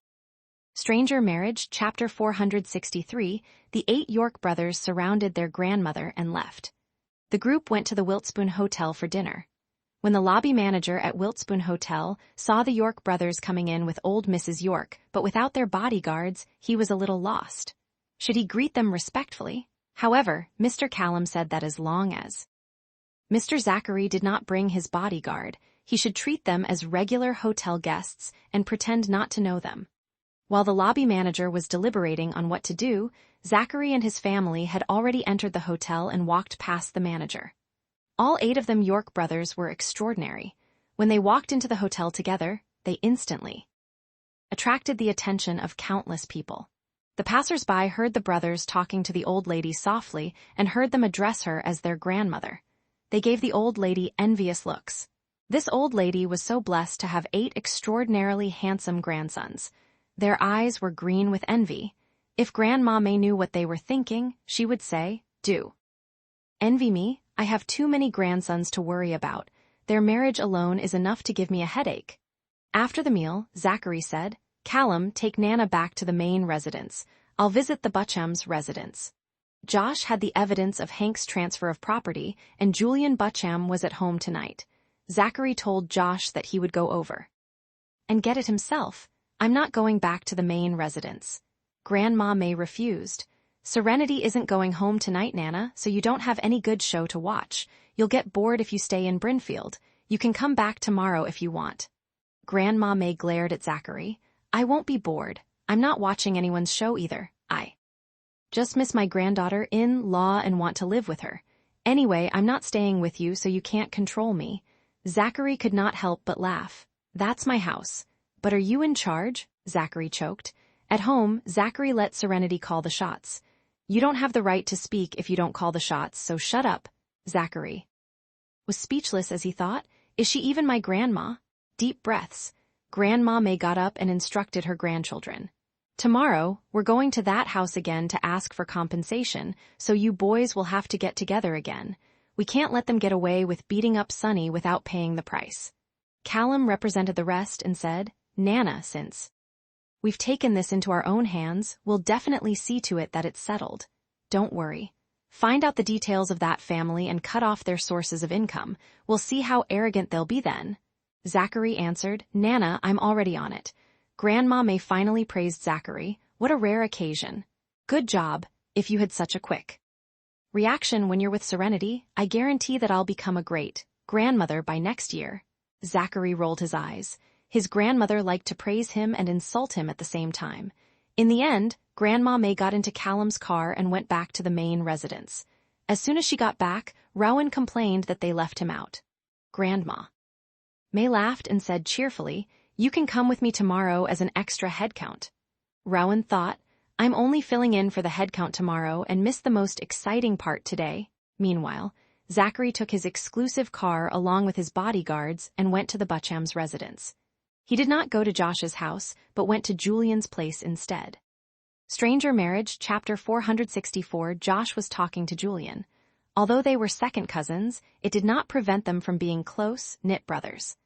Stranger Marriage, Chapter 463, the 8 York brothers surrounded their grandmother and left. The group went to the Wiltspoon Hotel for dinner. When the lobby manager at Wiltspoon Hotel saw the York brothers coming in with old Mrs. York, but without their bodyguards, he was a little lost. Should he greet them respectfully? However, Mr. Callum said that as long as Mr. Zachary did not bring his bodyguard, he should treat them as regular hotel guests and pretend not to know them. While the lobby manager was deliberating on what to do, Zachary and his family had already entered the hotel and walked past the manager. All 8 of them York brothers were extraordinary. When they walked into the hotel together, they instantly attracted the attention of countless people. The passers-by heard the brothers talking to the old lady softly and heard them address her as their grandmother. They gave the old lady envious looks. This old lady was so blessed to have 8 extraordinarily handsome grandsons. Their eyes were green with envy. If Grandma May knew what they were thinking, she would say, "Do envy me? I have too many grandsons to worry about. Their marriage alone is enough to give me a headache." After the meal, Zachary said, "Callum, take Nana back to the main residence. I'll visit the Bucham's residence." Josh had the evidence of Hank's transfer of property, and Julian Bucham was at home tonight. Zachary told Josh that he would go over and get it himself. I'm not going back to the main residence. Grandma May refused. Serenity isn't going home tonight, Nana, so you don't have any good show to watch. You'll get bored if you stay in Brinfield. You can come back tomorrow if you want. Grandma May glared at Zachary. I won't be bored. I'm not watching anyone's show either. I just miss my granddaughter-in-law and want to live with her. Anyway, I'm not staying with you, so you can't control me. Zachary could not help but laugh. That's my house. But are you in charge? Zachary choked. At home, Zachary let Serenity call the shots. You don't have the right to speak if you don't call the shots, so shut up. Zachary was speechless as he thought, is she even my grandma? Deep breaths. Grandma May got up and instructed her grandchildren. Tomorrow, we're going to that house again to ask for compensation, so you boys will have to get together again. We can't let them get away with beating up Sonny without paying the price. Callum represented the rest and said, Nana, since we've taken this into our own hands, we'll definitely see to it that it's settled. Don't worry. Find out the details of that family and cut off their sources of income. We'll see how arrogant they'll be then. Zachary answered, Nana, I'm already on it. Grandma May finally praised Zachary. What a rare occasion. Good job, if you had such a quick reaction when you're with Serenity. I guarantee that I'll become a great grandmother by next year. Zachary rolled his eyes. His grandmother liked to praise him and insult him at the same time. In the end, Grandma May got into Callum's car and went back to the main residence. As soon as she got back, Rowan complained that they left him out. Grandma May laughed and said cheerfully, You can come with me tomorrow as an extra head count. Rowan thought, I'm only filling in for the head count tomorrow and missed the most exciting part today. Meanwhile, Zachary took his exclusive car along with his bodyguards and went to the Butchams' residence. He did not go to Josh's house, but went to Julian's place instead. Stranger Marriage, Chapter 464. Josh was talking to Julian. Although they were second cousins, it did not prevent them from being close-knit brothers.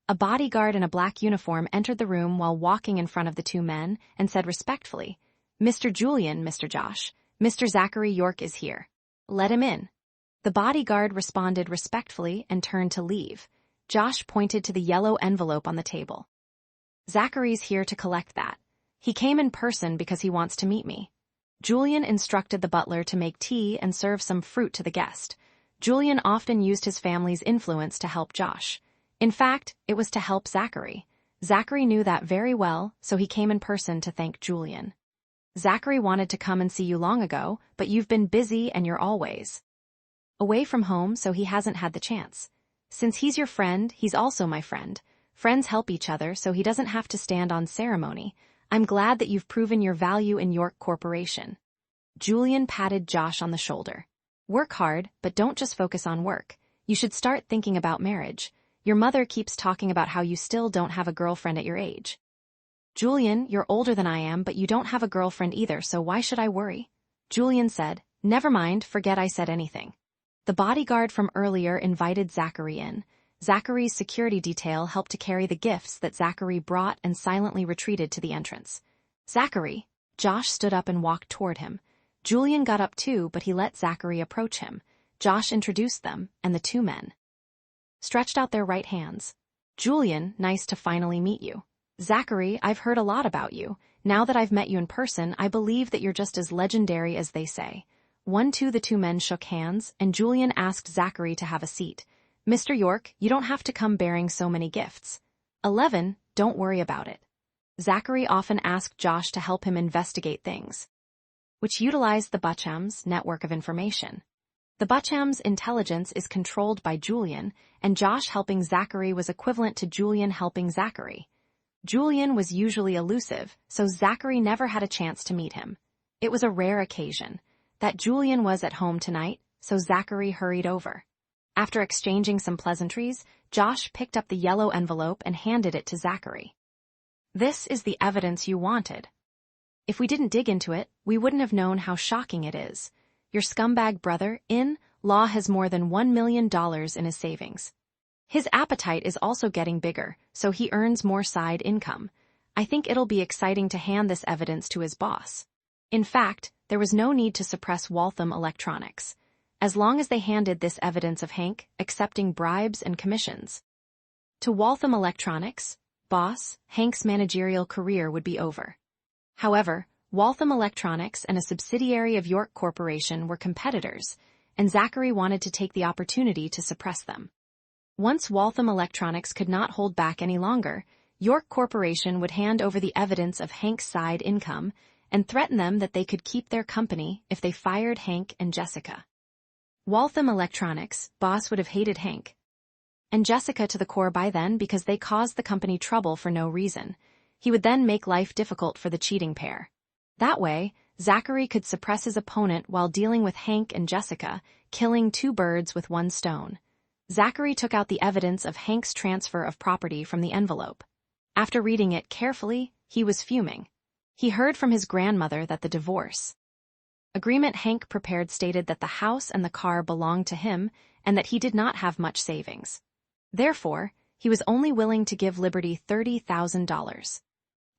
A bodyguard in a black uniform entered the room while walking in front of the two men and said respectfully, Mr. Julian, Mr. Josh, Mr. Zachary York is here. Let him in. The bodyguard responded respectfully and turned to leave. Josh pointed to the yellow envelope on the table. Zachary's here to collect that. He came in person because he wants to meet me. Julian instructed the butler to make tea and serve some fruit to the guest. Julian often used his family's influence to help Josh. In fact, it was to help Zachary. Zachary knew that very well, so he came in person to thank Julian. Zachary wanted to come and see you long ago, but you've been busy and you're always away from home, so he hasn't had the chance. Since he's your friend, he's also my friend. Friends help each other, so he doesn't have to stand on ceremony. I'm glad that you've proven your value in York Corporation. Julian patted Josh on the shoulder. Work hard, but don't just focus on work. You should start thinking about marriage. Your mother keeps talking about how you still don't have a girlfriend at your age. Julian, you're older than I am, but you don't have a girlfriend either, so why should I worry? Julian said, Never mind, forget I said anything. The bodyguard from earlier invited Zachary in. Zachary's security detail helped to carry the gifts that Zachary brought and silently retreated to the entrance. Zachary! Josh stood up and walked toward him. Julian got up too, but he let Zachary approach him. Josh introduced them, and the two men stretched out their right hands. Julian, nice to finally meet you. Zachary, I've heard a lot about you. Now that I've met you in person, I believe that you're just as legendary as they say. The two men shook hands, and Julian asked Zachary to have a seat. Mr. York, you don't have to come bearing so many gifts. 11, don't worry about it. Zachary often asked Josh to help him investigate things, which utilized the Butchams' network of information. The Butchams' intelligence is controlled by Julian, and Josh helping Zachary was equivalent to Julian helping Zachary. Julian was usually elusive, so Zachary never had a chance to meet him. It was a rare occasion that Julian was at home tonight, so Zachary hurried over. After exchanging some pleasantries, Josh picked up the yellow envelope and handed it to Zachary. This is the evidence you wanted. If we didn't dig into it, we wouldn't have known how shocking it is. Your scumbag brother-in-law has more than $1 million in his savings. His appetite is also getting bigger, so he earns more side income. I think it'll be exciting to hand this evidence to his boss. In fact, there was no need to suppress Waltham Electronics, as long as they handed this evidence of Hank accepting bribes and commissions to Waltham Electronics. boss, Hank's managerial career would be over. However, Waltham Electronics and a subsidiary of York Corporation were competitors, and Zachary wanted to take the opportunity to suppress them. Once Waltham Electronics could not hold back any longer, York Corporation would hand over the evidence of Hank's side income and threaten them that they could keep their company if they fired Hank and Jessica. Waltham Electronics' boss would have hated Hank and Jessica to the core by then because they caused the company trouble for no reason. He would then make life difficult for the cheating pair. That way, Zachary could suppress his opponent while dealing with Hank and Jessica, killing two birds with one stone. Zachary took out the evidence of Hank's transfer of property from the envelope. After reading it carefully, he was fuming. He heard from his grandmother that the divorce agreement Hank prepared stated that the house and the car belonged to him and that he did not have much savings. Therefore, he was only willing to give Liberty $30,000.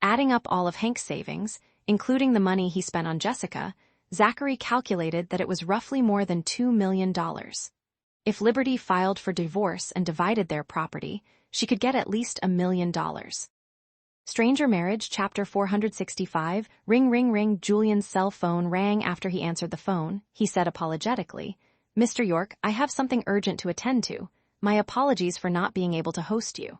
Adding up all of Hank's savings, including the money he spent on Jessica, Zachary calculated that it was roughly more than $2 million. If Liberty filed for divorce and divided their property, she could get at least $1 million. Stranger Marriage, Chapter 465, Ring, ring, ring. Julian's cell phone rang after he answered the phone. He said apologetically, "Mr. York, I have something urgent to attend to. My apologies for not being able to host you."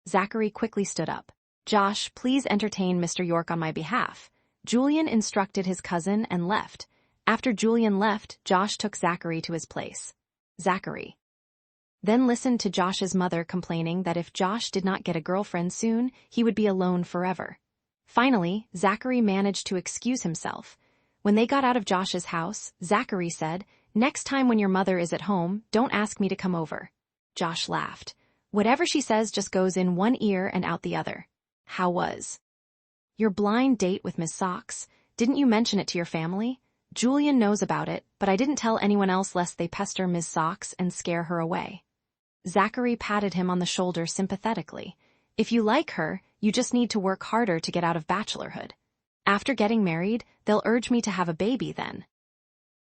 Zachary quickly stood up. "Josh, please entertain Mr. York on my behalf." Julian instructed his cousin and left. After Julian left, Josh took Zachary to his place. Zachary then listened to Josh's mother complaining that if Josh did not get a girlfriend soon, he would be alone forever. Finally, Zachary managed to excuse himself. When they got out of Josh's house, Zachary said, "Next time when your mother is at home, don't ask me to come over." Josh laughed. "Whatever she says just goes in one ear and out the other." "How was your blind date with Miss Socks? Didn't you mention it to your family?" "Julian knows about it, but I didn't tell anyone else lest they pester Miss Socks and scare her away." Zachary patted him on the shoulder sympathetically. "If you like her, you just need to work harder to get out of bachelorhood. After getting married, they'll urge me to have a baby then.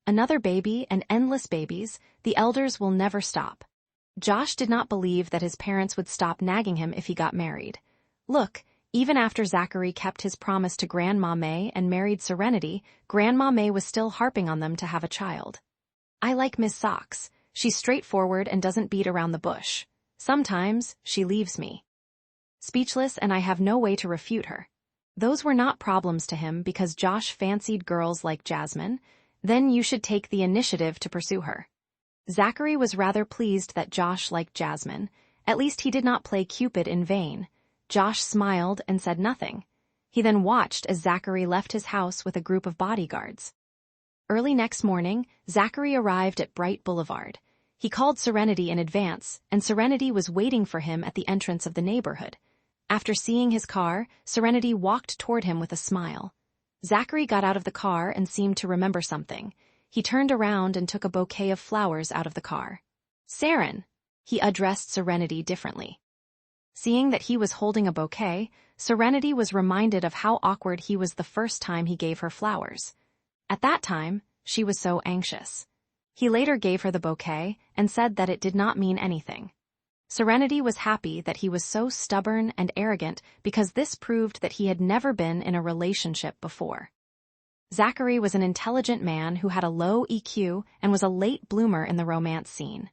Another baby and endless babies, the elders will never stop." Josh did not believe that his parents would stop nagging him if he got married. Look, even after Zachary kept his promise to Grandma May and married Serenity, Grandma May was still harping on them to have a child. "I like Miss Socks. She's straightforward and doesn't beat around the bush. Sometimes, she leaves me speechless and I have no way to refute her." Those were not problems to him because Josh fancied girls like Jasmine. Then you should take the initiative to pursue her. Zachary was rather pleased that Josh liked Jasmine. At least he did not play Cupid in vain. Josh smiled and said nothing. He then watched as Zachary left his house with a group of bodyguards. Early next morning, Zachary arrived at Bright Boulevard. He called Serenity in advance, and Serenity was waiting for him at the entrance of the neighborhood. After seeing his car, Serenity walked toward him with a smile. Zachary got out of the car and seemed to remember something. He turned around and took a bouquet of flowers out of the car. "Seren," he addressed Serenity differently. Seeing that he was holding a bouquet, Serenity was reminded of how awkward he was the first time he gave her flowers. At that time, she was so anxious. He later gave her the bouquet and said that it did not mean anything. Serenity was happy that he was so stubborn and arrogant because this proved that he had never been in a relationship before. Zachary was an intelligent man who had a low EQ and was a late bloomer in the romance scene.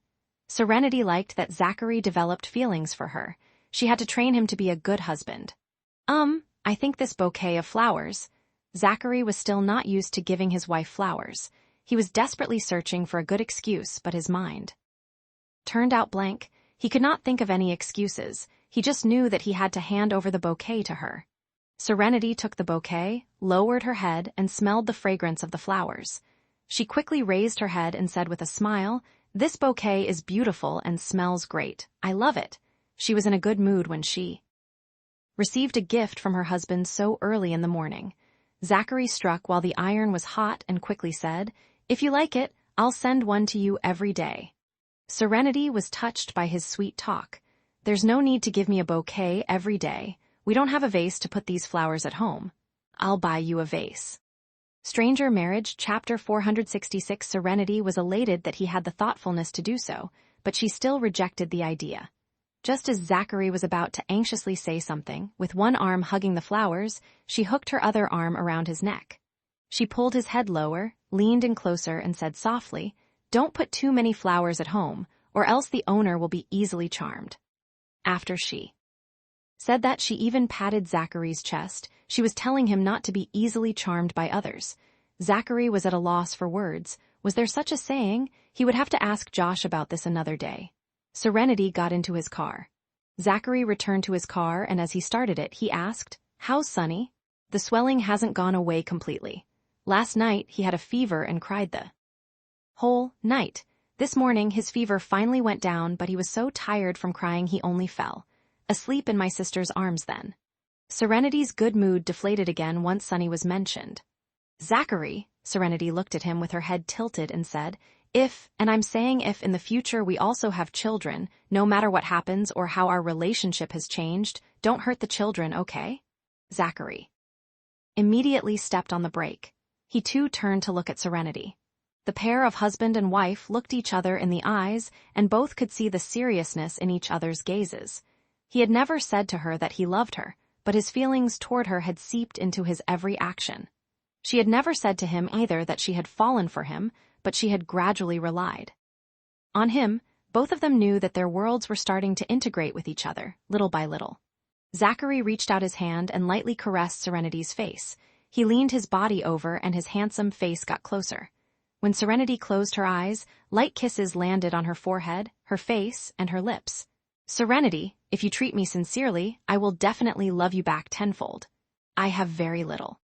Serenity liked that Zachary developed feelings for her. She had to train him to be a good husband. I think this bouquet of flowers." Zachary was still not used to giving his wife flowers. He was desperately searching for a good excuse, but his mind turned out blank. He could not think of any excuses. He just knew that he had to hand over the bouquet to her. Serenity took the bouquet, lowered her head, and smelled the fragrance of the flowers. She quickly raised her head and said with a smile, "This bouquet is beautiful and smells great. I love it." She was in a good mood when she received a gift from her husband so early in the morning. Zachary struck while the iron was hot and quickly said, "If you like it, I'll send one to you every day." Serenity was touched by his sweet talk. "There's no need to give me a bouquet every day. We don't have a vase to put these flowers at home. I'll buy you a vase." Stranger Marriage, Chapter 466. Serenity was elated that he had the thoughtfulness to do so, but she still rejected the idea. Just as Zachary was about to anxiously say something, with one arm hugging the flowers, she hooked her other arm around his neck. She pulled his head lower, leaned in closer, and said softly, "Don't put too many flowers at home, or else the owner will be easily charmed." After she said that, she even patted Zachary's chest. She was telling him not to be easily charmed by others. Zachary was at a loss for words. Was there such a saying? He would have to ask Josh about this another day. Serenity got into his car. Zachary returned to his car, and as he started it, he asked, "How's Sonny?" "The swelling hasn't gone away completely. Last night he had a fever and cried the whole night. This morning his fever finally went down, but he was so tired from crying he only fell asleep in my sister's arms then." Serenity's good mood deflated again once Sonny was mentioned. "Zachary," Serenity looked at him with her head tilted and said, "If, and I'm saying if, in the future we also have children, no matter what happens or how our relationship has changed, don't hurt the children, okay?" Zachary immediately stepped on the brake. He too turned to look at Serenity. The pair of husband and wife looked each other in the eyes, and both could see the seriousness in each other's gazes. He had never said to her that he loved her, but his feelings toward her had seeped into his every action. She had never said to him either that she had fallen for him, but she had gradually relied on him. Both of them knew that their worlds were starting to integrate with each other, little by little. Zachary reached out his hand and lightly caressed Serenity's face. He leaned his body over and his handsome face got closer. When Serenity closed her eyes, light kisses landed on her forehead, her face, and her lips. "Serenity, if you treat me sincerely, I will definitely love you back tenfold. I have very little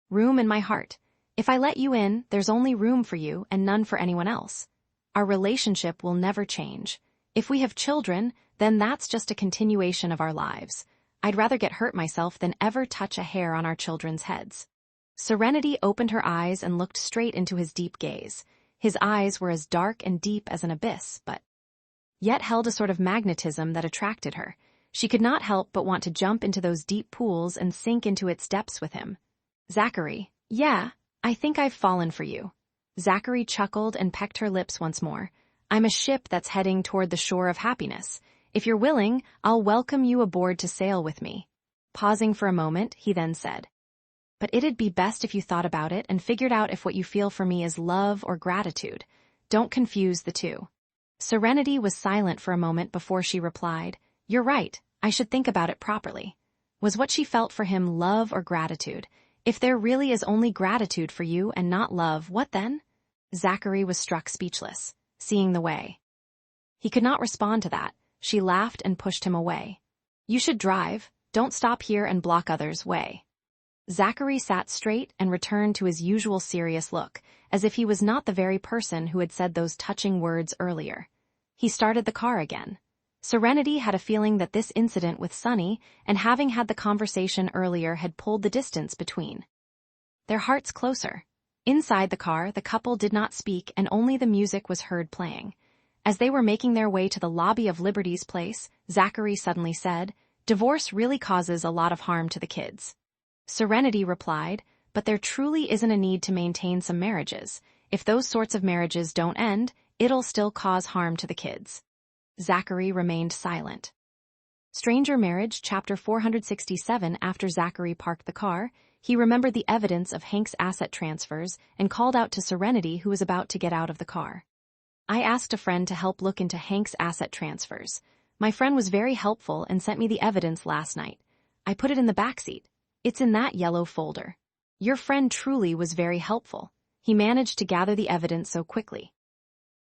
room in my heart. If I let you in, there's only room for you and none for anyone else. Our relationship will never change. If we have children, then that's just a continuation of our lives. I'd rather get hurt myself than ever touch a hair on our children's heads." Serenity opened her eyes and looked straight into his deep gaze. His eyes were as dark and deep as an abyss, but yet held a sort of magnetism that attracted her. She could not help but want to jump into those deep pools and sink into its depths with him. "Zachary, yeah, I think I've fallen for you." Zachary chuckled and pecked her lips once more. "I'm a ship that's heading toward the shore of happiness. If you're willing, I'll welcome you aboard to sail with me." Pausing for a moment, he then said, "But it'd be best if you thought about it and figured out if what you feel for me is love or gratitude. Don't confuse the two." Serenity was silent for a moment before she replied, "You're right, I should think about it properly. Was what she felt for him love or gratitude? If there really is only gratitude for you and not love, what then?" Zachary was struck speechless, seeing the way he could not respond to that. She laughed and pushed him away. "You should drive. Don't stop here and block others' way." Zachary sat straight and returned to his usual serious look, as if he was not the very person who had said those touching words earlier. He started the car again. Serenity had a feeling that this incident with Sonny and having had the conversation earlier had pulled the distance between their hearts closer. Inside the car, the couple did not speak and only the music was heard playing. As they were making their way to the lobby of Liberty's place, Zachary suddenly said, "Divorce really causes a lot of harm to the kids." Serenity replied, "But there truly isn't a need to maintain some marriages. If those sorts of marriages don't end, it'll still cause harm to the kids." Zachary remained silent. Stranger Marriage, Chapter 467. After Zachary parked the car, he remembered the evidence of Hank's asset transfers and called out to Serenity, who was about to get out of the car. "I asked a friend to help look into Hank's asset transfers. My friend was very helpful and sent me the evidence last night. I put it in the backseat. It's in that yellow folder. Your friend truly was very helpful. He managed to gather the evidence so quickly."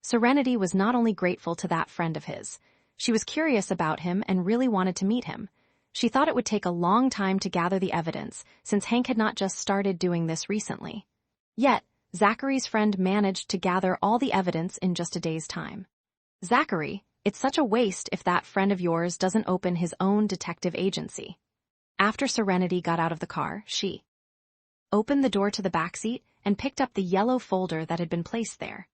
Serenity was not only grateful to that friend of his. She was curious about him and really wanted to meet him. She thought it would take a long time to gather the evidence, since Hank had not just started doing this recently. Yet, Zachary's friend managed to gather all the evidence in just a day's time. "Zachary, it's such a waste if that friend of yours doesn't open his own detective agency." After Serenity got out of the car, she opened the door to the backseat and picked up the yellow folder that had been placed there.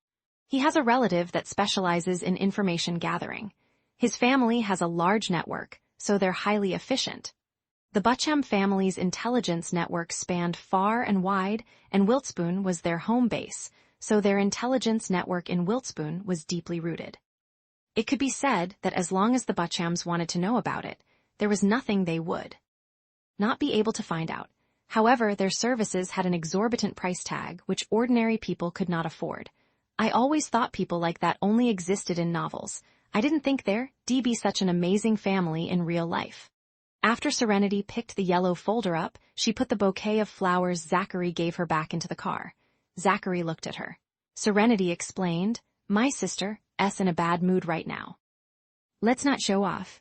"He has a relative that specializes in information gathering. His family has a large network, so they're highly efficient. The Bucham family's intelligence network spanned far and wide, and Wiltspoon was their home base, so their intelligence network in Wiltspoon was deeply rooted. It could be said that as long as the Butchams wanted to know about it, there was nothing they would not be able to find out. However, their services had an exorbitant price tag which ordinary people could not afford. I always thought people like that only existed in novels. I didn't think there'd be such an amazing family in real life. After Serenity picked the yellow folder up, she put the bouquet of flowers Zachary gave her back into the car. Zachary looked at her. Serenity explained, "My sister's in a bad mood right now. Let's not show off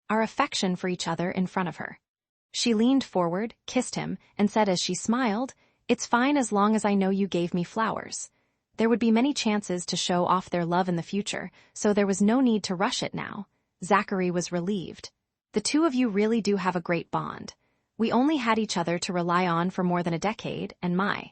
our affection for each other in front of her." She leaned forward, kissed him, and said as she smiled, "It's fine as long as I know you gave me flowers." There would be many chances to show off their love in the future, so there was no need to rush it now. Zachary was relieved. "The two of you really do have a great bond. We only had each other to rely on for more than a decade, and my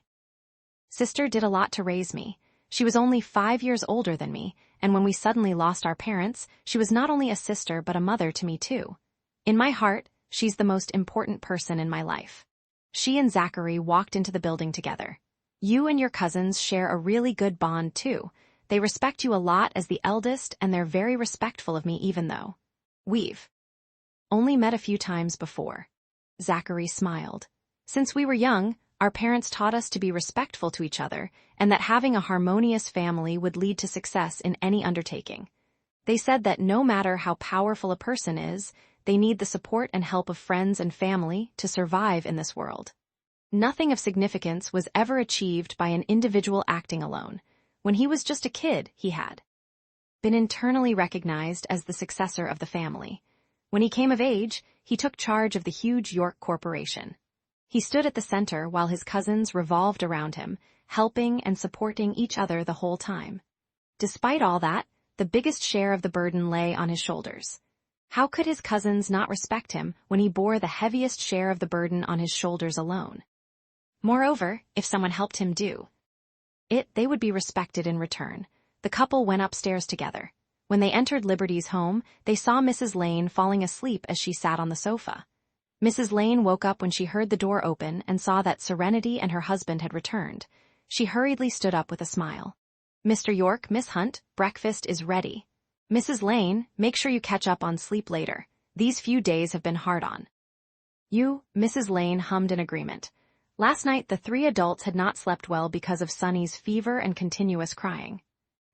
sister did a lot to raise me. She was only 5 years older than me, and when we suddenly lost our parents, she was not only a sister but a mother to me too. In my heart, she's the most important person in my life." She and Zachary walked into the building together. "You and your cousins share a really good bond too. They respect you a lot as the eldest, and they're very respectful of me even though we've only met a few times before." Zachary smiled. "Since we were young, our parents taught us to be respectful to each other, and that having a harmonious family would lead to success in any undertaking. They said that no matter how powerful a person is, they need the support and help of friends and family to survive in this world. Nothing of significance was ever achieved by an individual acting alone. When he was just a kid, he had been internally recognized as the successor of the family. When he came of age, he took charge of the huge York corporation. He stood at the center while his cousins revolved around him, helping and supporting each other the whole time. Despite all that, the biggest share of the burden lay on his shoulders. How could his cousins not respect him when he bore the heaviest share of the burden on his shoulders alone? Moreover, if someone helped him do it, they would be respected in return. The couple went upstairs together. When they entered Liberty's home, they saw Mrs. Lane falling asleep as she sat on the sofa. Mrs. Lane woke up when she heard the door open and saw that Serenity and her husband had returned. She hurriedly stood up with a smile. "Mr. York, Miss Hunt, breakfast is ready. Mrs. Lane, make sure you catch up on sleep later. These few days have been hard on you." Mrs. Lane hummed in agreement. Last night the three adults had not slept well because of Sunny's fever and continuous crying.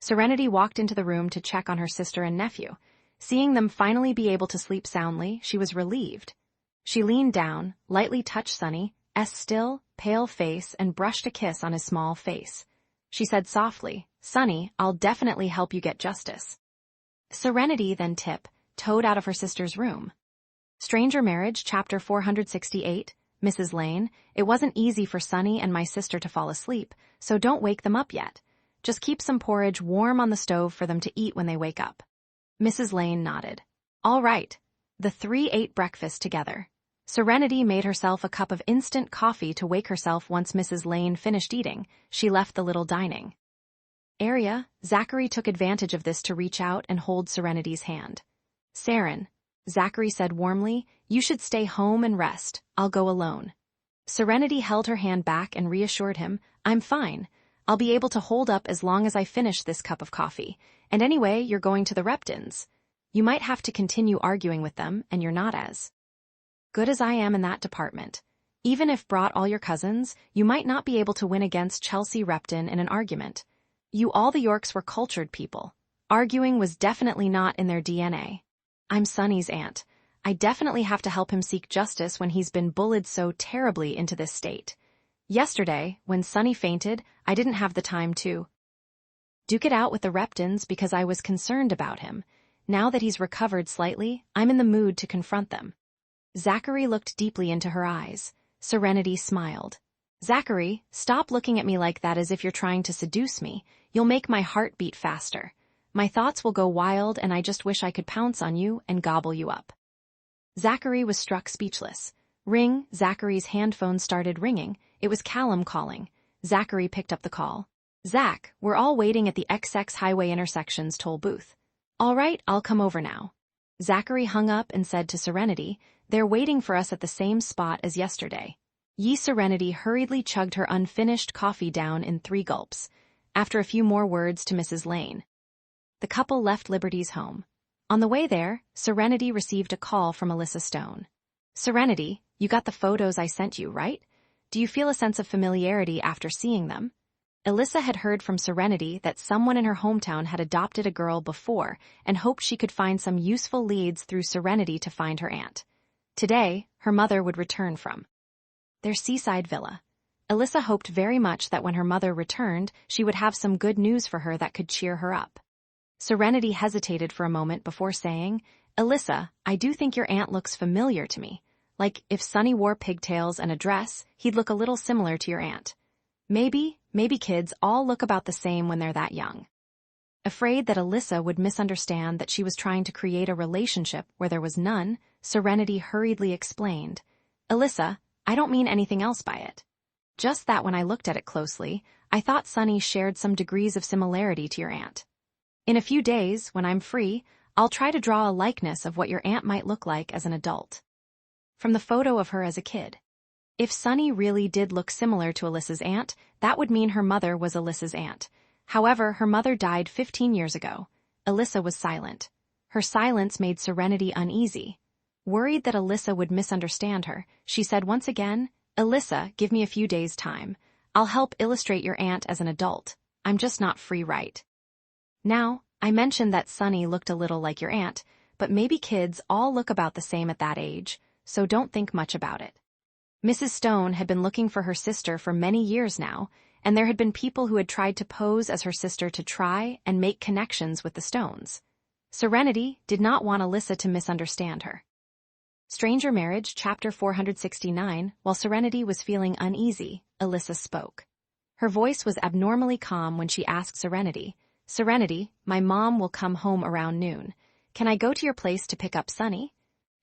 Serenity walked into the room to check on her sister and nephew. Seeing them finally be able to sleep soundly, she was relieved. She leaned down, lightly touched Sunny's still, pale face and brushed a kiss on his small face. She said softly, "Sunny, I'll definitely help you get justice." Serenity then tiptoed out of her sister's room. Stranger Marriage, Chapter 468, Mrs. Lane, "It wasn't easy for Sunny and my sister to fall asleep, so don't wake them up yet. Just keep some porridge warm on the stove for them to eat when they wake up." Mrs. Lane nodded. All right. The three ate breakfast together. Serenity made herself a cup of instant coffee to wake herself once Mrs. Lane finished eating. She left the little dining area. Zachary took advantage of this to reach out and hold Serenity's hand. "Seren," Zachary said warmly, "you should stay home and rest. I'll go alone." Serenity held her hand back and reassured him, "I'm fine. I'll be able to hold up as long as I finish this cup of coffee. And anyway, you're going to the Reptons. You might have to continue arguing with them, and you're not as good as I am in that department. Even if brought all your cousins, you might not be able to win against Chelsea Repton in an argument. All the Yorks were cultured people. Arguing was definitely not in their DNA. I'm Sunny's aunt. I definitely have to help him seek justice when he's been bullied so terribly into this state. Yesterday, when Sunny fainted, I didn't have the time to duke it out with the Reptons because I was concerned about him. Now that he's recovered slightly, I'm in the mood to confront them." Zachary looked deeply into her eyes. Serenity smiled. "Zachary, stop looking at me like that as if you're trying to seduce me. You'll make my heart beat faster. My thoughts will go wild and I just wish I could pounce on you and gobble you up." Zachary was struck speechless. Ring, Zachary's handphone started ringing. It was Callum calling. Zachary picked up the call. "Zach, we're all waiting at the XX Highway Intersections toll booth." "All right, I'll come over now." Zachary hung up and said to Serenity, "They're waiting for us at the same spot as yesterday." Serenity hurriedly chugged her unfinished coffee down in 3 gulps. After a few more words to Mrs. Lane, the couple left Liberty's home. On the way there, Serenity received a call from Alyssa Stone. "Serenity, you got the photos I sent you, right? Do you feel a sense of familiarity after seeing them?" Alyssa had heard from Serenity that someone in her hometown had adopted a girl before and hoped she could find some useful leads through Serenity to find her aunt. Today, her mother would return from their seaside villa. Alyssa hoped very much that when her mother returned, she would have some good news for her that could cheer her up. Serenity hesitated for a moment before saying, "Alyssa, I do think your aunt looks familiar to me. Like, if Sonny wore pigtails and a dress, he'd look a little similar to your aunt. Maybe kids all look about the same when they're that young." Afraid that Alyssa would misunderstand that she was trying to create a relationship where there was none, Serenity hurriedly explained, "Alyssa, I don't mean anything else by it. Just that when I looked at it closely, I thought Sonny shared some degrees of similarity to your aunt. In a few days, when I'm free, I'll try to draw a likeness of what your aunt might look like as an adult from the photo of her as a kid. If Sonny really did look similar to Alyssa's aunt, that would mean her mother was Alyssa's aunt. However, her mother died 15 years ago. Alyssa was silent. Her silence made Serenity uneasy. Worried that Alyssa would misunderstand her, she said once again, "Alyssa, give me a few days' time. I'll help illustrate your aunt as an adult. I'm just not free right now. I mentioned that Sonny looked a little like your aunt, but maybe kids all look about the same at that age, so don't think much about it." Mrs. Stone had been looking for her sister for many years now, and there had been people who had tried to pose as her sister to try and make connections with the Stones. Serenity did not want Alyssa to misunderstand her. Stranger Marriage, Chapter 469. While Serenity was feeling uneasy, Alyssa spoke. Her voice was abnormally calm when she asked Serenity, "Serenity, my mom will come home around noon. Can I go to your place to pick up Sonny?"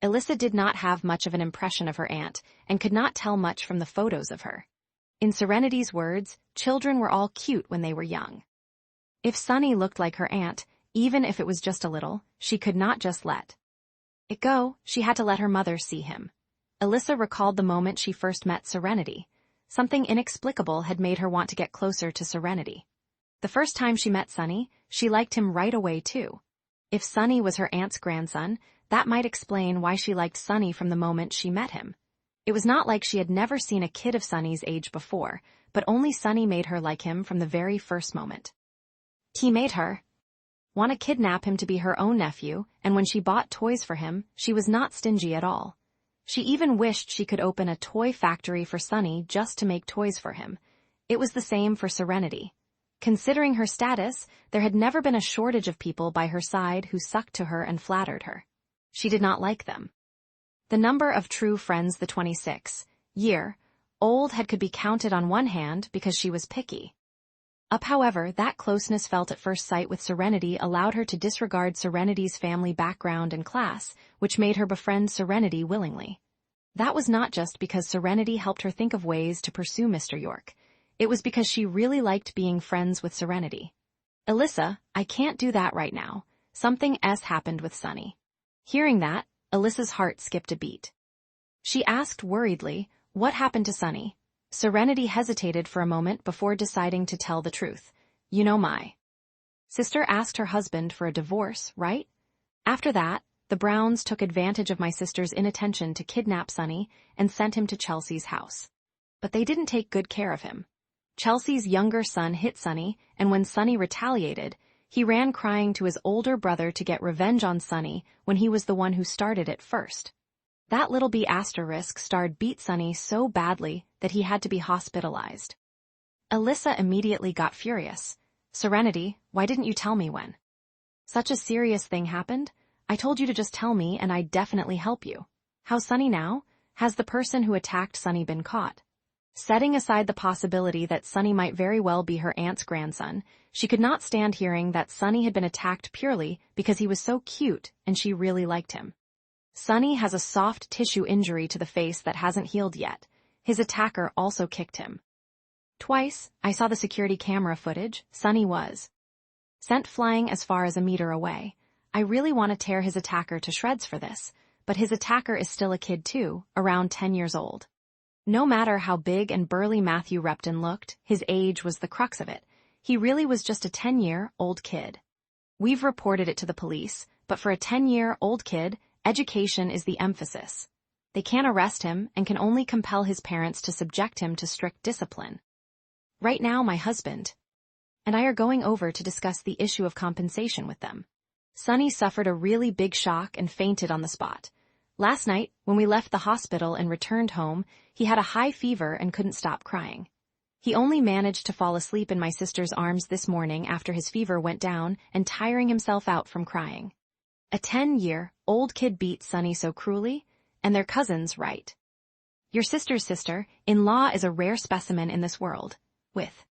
Alyssa did not have much of an impression of her aunt and could not tell much from the photos of her. In Serenity's words, children were all cute when they were young. If Sonny looked like her aunt, even if it was just a little, she could not just let it go. She had to let her mother see him. Alyssa recalled the moment she first met Serenity. Something inexplicable had made her want to get closer to Serenity. The first time she met Sonny, she liked him right away too. If Sonny was her aunt's grandson, that might explain why she liked Sonny from the moment she met him. It was not like she had never seen a kid of Sonny's age before, but only Sonny made her like him from the very first moment. He made her want to kidnap him to be her own nephew, and when she bought toys for him, she was not stingy at all. She even wished she could open a toy factory for Sonny just to make toys for him. It was the same for Serenity. Considering her status, there had never been a shortage of people by her side who sucked to her and flattered her. She did not like them. The number of true friends the 26-year-old had could be counted on one hand because she was picky. However, that closeness felt at first sight with Serenity allowed her to disregard Serenity's family background and class, which made her befriend Serenity willingly. That was not just because Serenity helped her think of ways to pursue Mr. York. It was because she really liked being friends with Serenity. "Alyssa, I can't do that right now. Something else happened with Sonny." Hearing that, Alyssa's heart skipped a beat. She asked worriedly, "What happened to Sonny?" Serenity hesitated for a moment before deciding to tell the truth. "You know, my sister asked her husband for a divorce, right? After that, the Browns took advantage of my sister's inattention to kidnap Sonny and sent him to Chelsea's house. But they didn't take good care of him. Chelsea's younger son hit Sonny, and when Sonny retaliated, he ran crying to his older brother to get revenge on Sonny when he was the one who started it first. That little B** starred beat Sonny so badly that he had to be hospitalized." Alyssa immediately got furious. "Serenity, why didn't you tell me when such a serious thing happened? I told you to just tell me and I'd definitely help you. How's Sonny now? Has the person who attacked Sonny been caught?" Setting aside the possibility that Sonny might very well be her aunt's grandson, she could not stand hearing that Sonny had been attacked purely because he was so cute and she really liked him. Sonny has a soft tissue injury to the face that hasn't healed yet. His attacker also kicked him twice. I saw the security camera footage. Sonny was sent flying as far as a meter away. I really want to tear his attacker to shreds for this, but his attacker is still a kid too, around 10 years old. No matter how big and burly Matthew Repton looked, his age was the crux of it. He really was just a 10-year-old kid. We've reported it to the police, but for a 10-year-old kid, education is the emphasis. They can't arrest him and can only compel his parents to subject him to strict discipline. Right now, my husband and I are going over to discuss the issue of compensation with them. Sonny suffered a really big shock and fainted on the spot. Last night, when we left the hospital and returned home, he had a high fever and couldn't stop crying. He only managed to fall asleep in my sister's arms this morning after his fever went down and tiring himself out from crying. A 10-year-old kid beat Sonny so cruelly, and their cousins right. Your sister's sister-in-law is a rare specimen in this world. With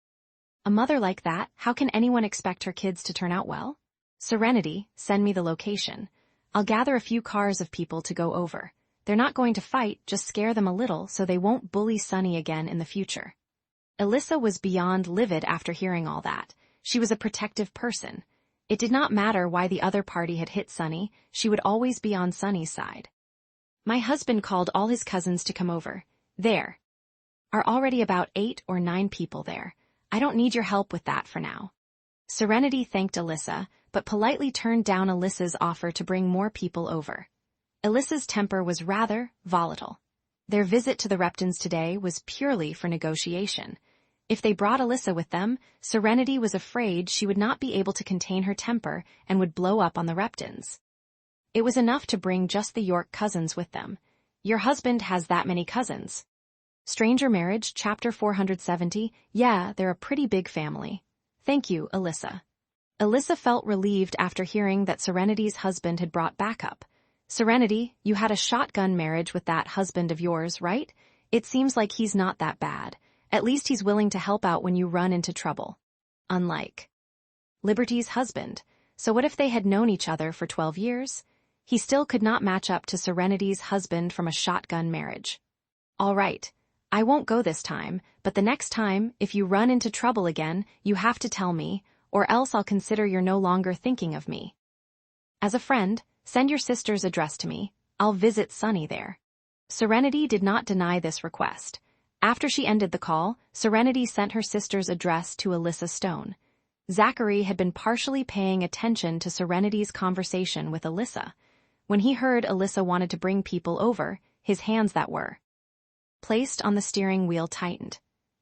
a mother like that, how can anyone expect her kids to turn out well? Serenity, send me the location. I'll gather a few cars of people to go over. They're not going to fight, just scare them a little so they won't bully Sonny again in the future. Alyssa was beyond livid after hearing all that. She was a protective person. It did not matter why the other party had hit Sonny, she would always be on Sonny's side. My husband called all his cousins to come over. There are already about 8 or 9 people there. I don't need your help with that for now. Serenity thanked Alyssa, but politely turned down Alyssa's offer to bring more people over. Alyssa's temper was rather volatile. Their visit to the Reptons today was purely for negotiation. If they brought Alyssa with them, Serenity was afraid she would not be able to contain her temper and would blow up on the Reptons. It was enough to bring just the York cousins with them. Your husband has that many cousins. Stranger Marriage, Chapter 470, yeah, they're a pretty big family. Thank you, Alyssa. Alyssa felt relieved after hearing that Serenity's husband had brought backup. Serenity, you had a shotgun marriage with that husband of yours, right? It seems like he's not that bad. At least he's willing to help out when you run into trouble. Unlike Liberty's husband. So what if they had known each other for 12 years? He still could not match up to Serenity's husband from a shotgun marriage. All right. I won't go this time, but the next time, if you run into trouble again, you have to tell me, or else I'll consider you're no longer thinking of me. As a friend, send your sister's address to me. I'll visit Sonny there. Serenity did not deny this request. After she ended the call, Serenity sent her sister's address to Alyssa Stone. Zachary had been partially paying attention to Serenity's conversation with Alyssa. When he heard Alyssa wanted to bring people over, his hands that were placed on the steering wheel tightened.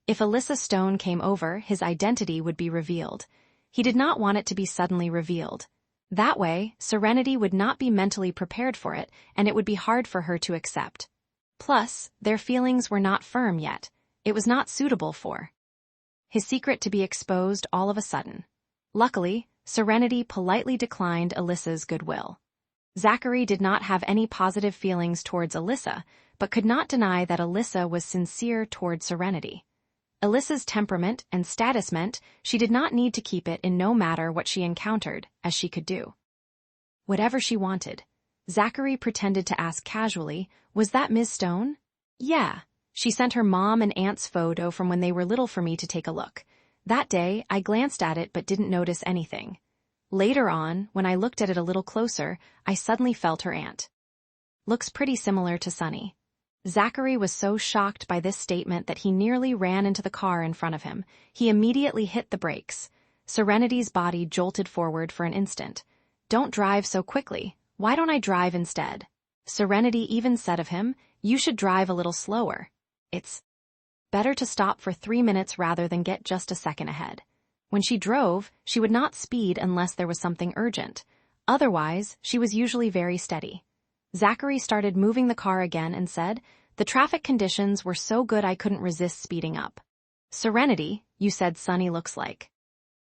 If Alyssa Stone came over, his identity would be revealed. He did not want it to be suddenly revealed. That way, Serenity would not be mentally prepared for it, and it would be hard for her to accept. Plus, their feelings were not firm yet. It was not suitable for his secret to be exposed all of a sudden. Luckily, Serenity politely declined Alyssa's goodwill. Zachary did not have any positive feelings towards Alyssa, but could not deny that Alyssa was sincere toward Serenity. Alyssa's temperament and status meant she did not need to keep it in no matter what she encountered, as she could do whatever she wanted. Zachary pretended to ask casually, was that Ms. Stone? Yeah. She sent her mom and aunt's photo from when they were little for me to take a look. That day, I glanced at it but didn't notice anything. Later on, when I looked at it a little closer, I suddenly felt her aunt looks pretty similar to Sonny. Zachary was so shocked by this statement that he nearly ran into the car in front of him. He immediately hit the brakes. Serenity's body jolted forward for an instant. Don't drive so quickly. Why don't I drive instead? Serenity even said of him, you should drive a little slower. It's better to stop for 3 minutes rather than get just a second ahead. When she drove, she would not speed unless there was something urgent. Otherwise, she was usually very steady. Zachary started moving the car again and said, the traffic conditions were so good I couldn't resist speeding up. Serenity, you said Sonny looks like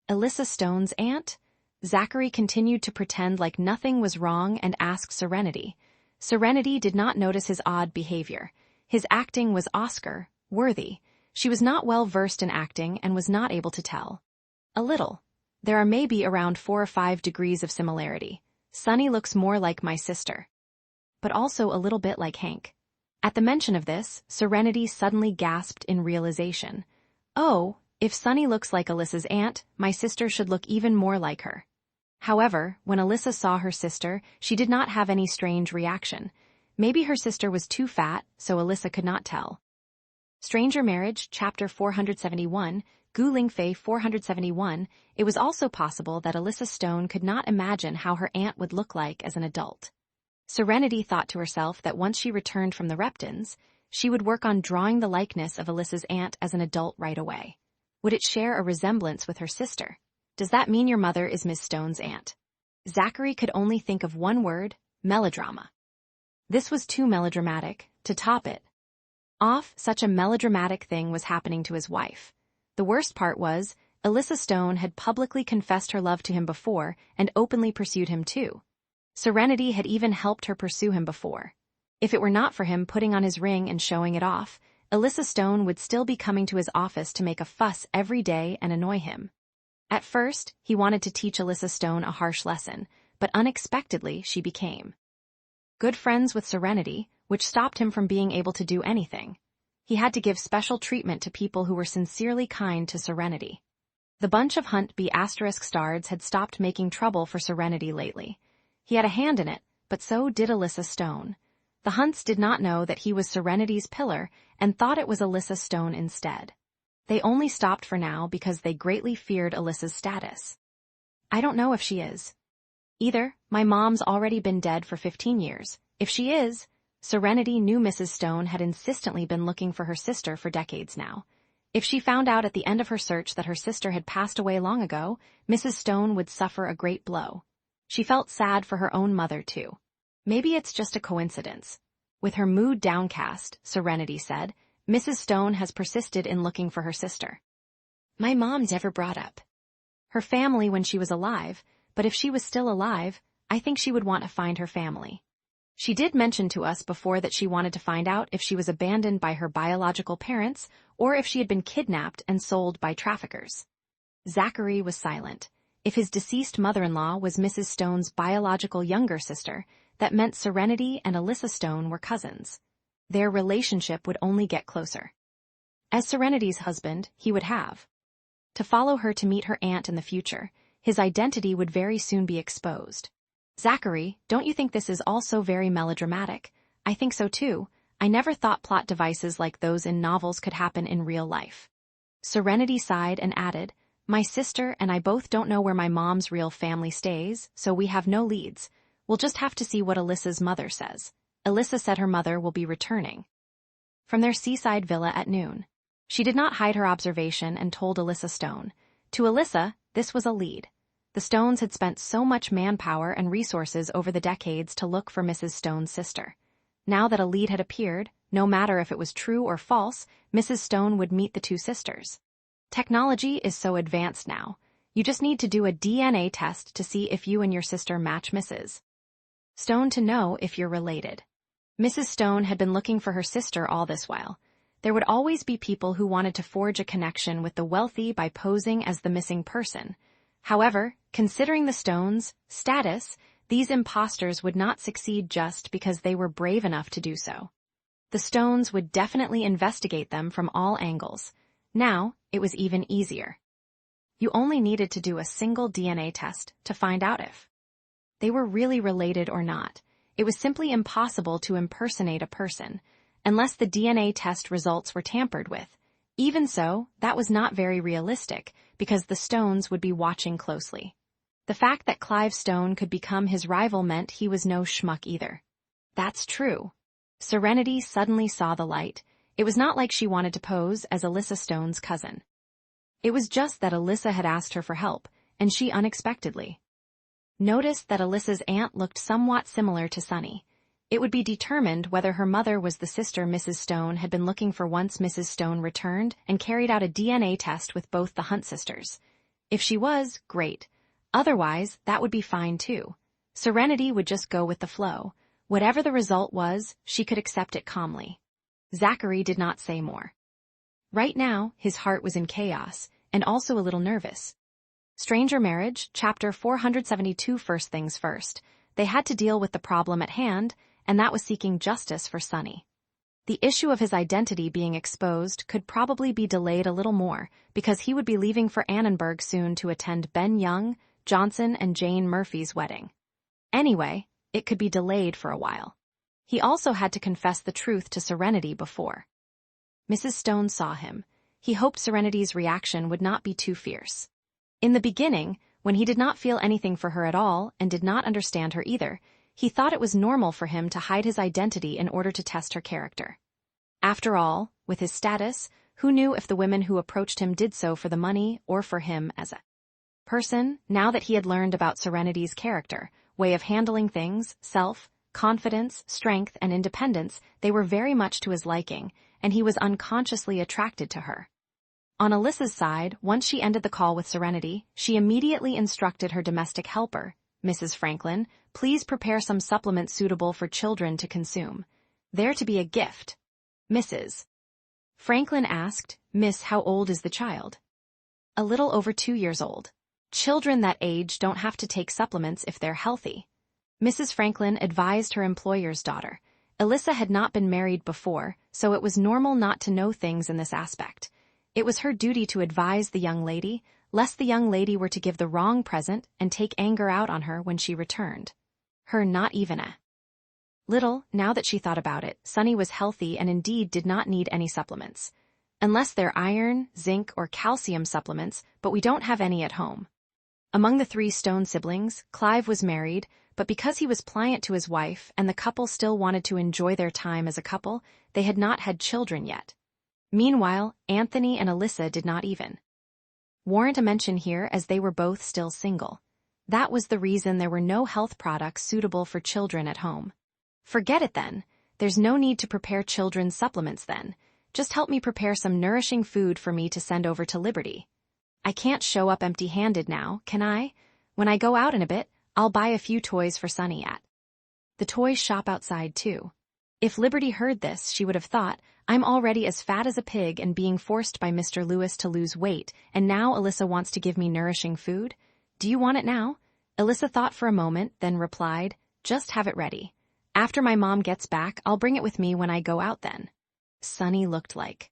Alyssa Stone's aunt? Zachary continued to pretend like nothing was wrong and asked Serenity. Serenity did not notice his odd behavior. His acting was Oscar-worthy. She was not well versed in acting and was not able to tell. A little. There are maybe around 4 or 5 degrees of similarity. Sonny looks more like my sister, but also a little bit like Hank. At the mention of this, Serenity suddenly gasped in realization. Oh, if Sonny looks like Alyssa's aunt, my sister should look even more like her. However, when Alyssa saw her sister, she did not have any strange reaction. Maybe her sister was too fat, so Alyssa could not tell. Stranger Marriage, Chapter 471, Gu Lingfei 471, it was also possible that Alyssa Stone could not imagine how her aunt would look like as an adult. Serenity thought to herself that once she returned from the Reptons, she would work on drawing the likeness of Alyssa's aunt as an adult right away. Would it share a resemblance with her sister? Does that mean your mother is Miss Stone's aunt? Zachary could only think of one word: melodrama. This was too melodramatic to top it. Such a melodramatic thing was happening to his wife. The worst part was, Alyssa Stone had publicly confessed her love to him before and openly pursued him too. Serenity had even helped her pursue him before. If it were not for him putting on his ring and showing it off, Alyssa Stone would still be coming to his office to make a fuss every day and annoy him. At first, he wanted to teach Alyssa Stone a harsh lesson, but unexpectedly she became good friends with Serenity, which stopped him from being able to do anything. He had to give special treatment to people who were sincerely kind to Serenity. The bunch of Hunt B** stards had stopped making trouble for Serenity lately. He had a hand in it, but so did Alyssa Stone. The Hunts did not know that he was Serenity's pillar and thought it was Alyssa Stone instead. They only stopped for now because they greatly feared Alyssa's status. I don't know if she is. Either, my mom's already been dead for 15 years. If she is, Serenity knew Mrs. Stone had insistently been looking for her sister for decades now. If she found out at the end of her search that her sister had passed away long ago, Mrs. Stone would suffer a great blow. She felt sad for her own mother too. Maybe it's just a coincidence. With her mood downcast, Serenity said, Mrs. Stone has persisted in looking for her sister. My mom never brought up her family when she was alive, but if she was still alive, I think she would want to find her family. She did mention to us before that she wanted to find out if she was abandoned by her biological parents or if she had been kidnapped and sold by traffickers. Zachary was silent. If his deceased mother-in-law was Mrs. Stone's biological younger sister, that meant Serenity and Alyssa Stone were cousins. Their relationship would only get closer. As Serenity's husband, he would have to follow her to meet her aunt in the future. His identity would very soon be exposed. Zachary, don't you think this is also very melodramatic? I think so too. I never thought plot devices like those in novels could happen in real life. Serenity sighed and added, my sister and I both don't know where my mom's real family stays, so we have no leads. We'll just have to see what Alyssa's mother says. Alyssa said her mother will be returning from their seaside villa at noon. She did not hide her observation and told Alyssa Stone. To Alyssa, this was a lead. The Stones had spent so much manpower and resources over the decades to look for Mrs. Stone's sister. Now that a lead had appeared, no matter if it was true or false, Mrs. Stone would meet the two sisters. Technology is so advanced now. You just need to do a DNA test to see if you and your sister match Mrs. Stone to know if you're related. Mrs. Stone had been looking for her sister all this while. There would always be people who wanted to forge a connection with the wealthy by posing as the missing person. However, considering the Stones' status, these imposters would not succeed just because they were brave enough to do so. The Stones would definitely investigate them from all angles. Now, it was even easier. You only needed to do a single DNA test to find out if they were really related or not. It was simply impossible to impersonate a person, unless the DNA test results were tampered with. Even so, that was not very realistic, because the Stones would be watching closely. The fact that Clive Stone could become his rival meant he was no schmuck either. That's true. Serenity suddenly saw the light. It was not like she wanted to pose as Alyssa Stone's cousin. It was just that Alyssa had asked her for help, and she unexpectedly noticed that Alyssa's aunt looked somewhat similar to Sunny. It would be determined whether her mother was the sister Mrs. Stone had been looking for once Mrs. Stone returned and carried out a DNA test with both the Hunt sisters. If she was, great. Otherwise, that would be fine too. Serenity would just go with the flow. Whatever the result was, she could accept it calmly. Zachary did not say more. Right now, his heart was in chaos, and also a little nervous. Stranger Marriage, Chapter 472. First things first. They had to deal with the problem at hand, and that was seeking justice for Sunny. The issue of his identity being exposed could probably be delayed a little more, because he would be leaving for Annenberg soon to attend Ben Young, Johnson and Jane Murphy's wedding. Anyway, it could be delayed for a while. He also had to confess the truth to Serenity before Mrs. Stone saw him. He hoped Serenity's reaction would not be too fierce. In the beginning, when he did not feel anything for her at all and did not understand her either, he thought it was normal for him to hide his identity in order to test her character. After all, with his status, who knew if the women who approached him did so for the money or for him as a person? Now that he had learned about Serenity's character, way of handling things, confidence, strength, and independence, they were very much to his liking, and he was unconsciously attracted to her. On Alyssa's side, once she ended the call with Serenity, she immediately instructed her domestic helper, Mrs. Franklin, please prepare some supplements suitable for children to consume. They're to be a gift. Mrs. Franklin asked, Miss, how old is the child? A little over 2 years old. Children that age don't have to take supplements if they're healthy. Mrs. Franklin advised her employer's daughter. Alyssa had not been married before, so it was normal not to know things in this aspect. It was her duty to advise the young lady, lest the young lady were to give the wrong present and take anger out on her when she returned. Her not even a little, now that she thought about it, Sunny was healthy and indeed did not need any supplements. Unless they're iron, zinc, or calcium supplements, but we don't have any at home. Among the 3 Stone siblings, Clive was married, but because he was pliant to his wife and the couple still wanted to enjoy their time as a couple, they had not had children yet. Meanwhile, Anthony and Alyssa did not even warrant a mention here as they were both still single. That was the reason there were no health products suitable for children at home. Forget it then. There's no need to prepare children's supplements then. Just help me prepare some nourishing food for me to send over to Liberty. I can't show up empty-handed now, can I? When I go out in a bit, I'll buy a few toys for Sunny at the toy shop outside too. If Liberty heard this, she would have thought, I'm already as fat as a pig and being forced by Mr. Lewis to lose weight, and now Alyssa wants to give me nourishing food? Do you want it now? Alyssa thought for a moment, then replied, just have it ready. After my mom gets back, I'll bring it with me when I go out then. Sunny looked like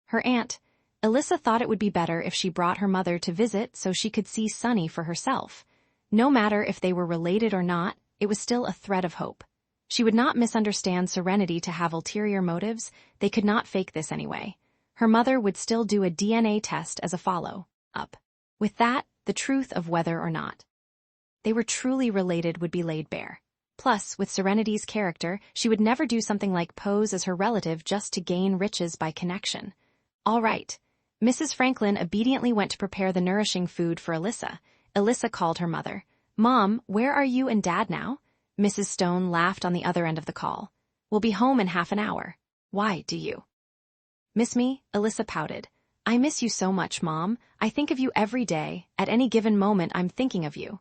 her aunt. Alyssa thought it would be better if she brought her mother to visit so she could see Sunny for herself. No matter if they were related or not, it was still a thread of hope. She would not misunderstand Serenity to have ulterior motives. They could not fake this anyway. Her mother would still do a DNA test as a follow-up. With that, the truth of whether or not they were truly related would be laid bare. Plus, with Serenity's character, she would never do something like pose as her relative just to gain riches by connection. All right. Mrs. Franklin obediently went to prepare the nourishing food for Alyssa. Alyssa called her mother. Mom, where are you and Dad now? Mrs. Stone laughed on the other end of the call. We'll be home in half an hour. Why, do you miss me? Alyssa pouted. I miss you so much, Mom. I think of you every day. At any given moment, I'm thinking of you.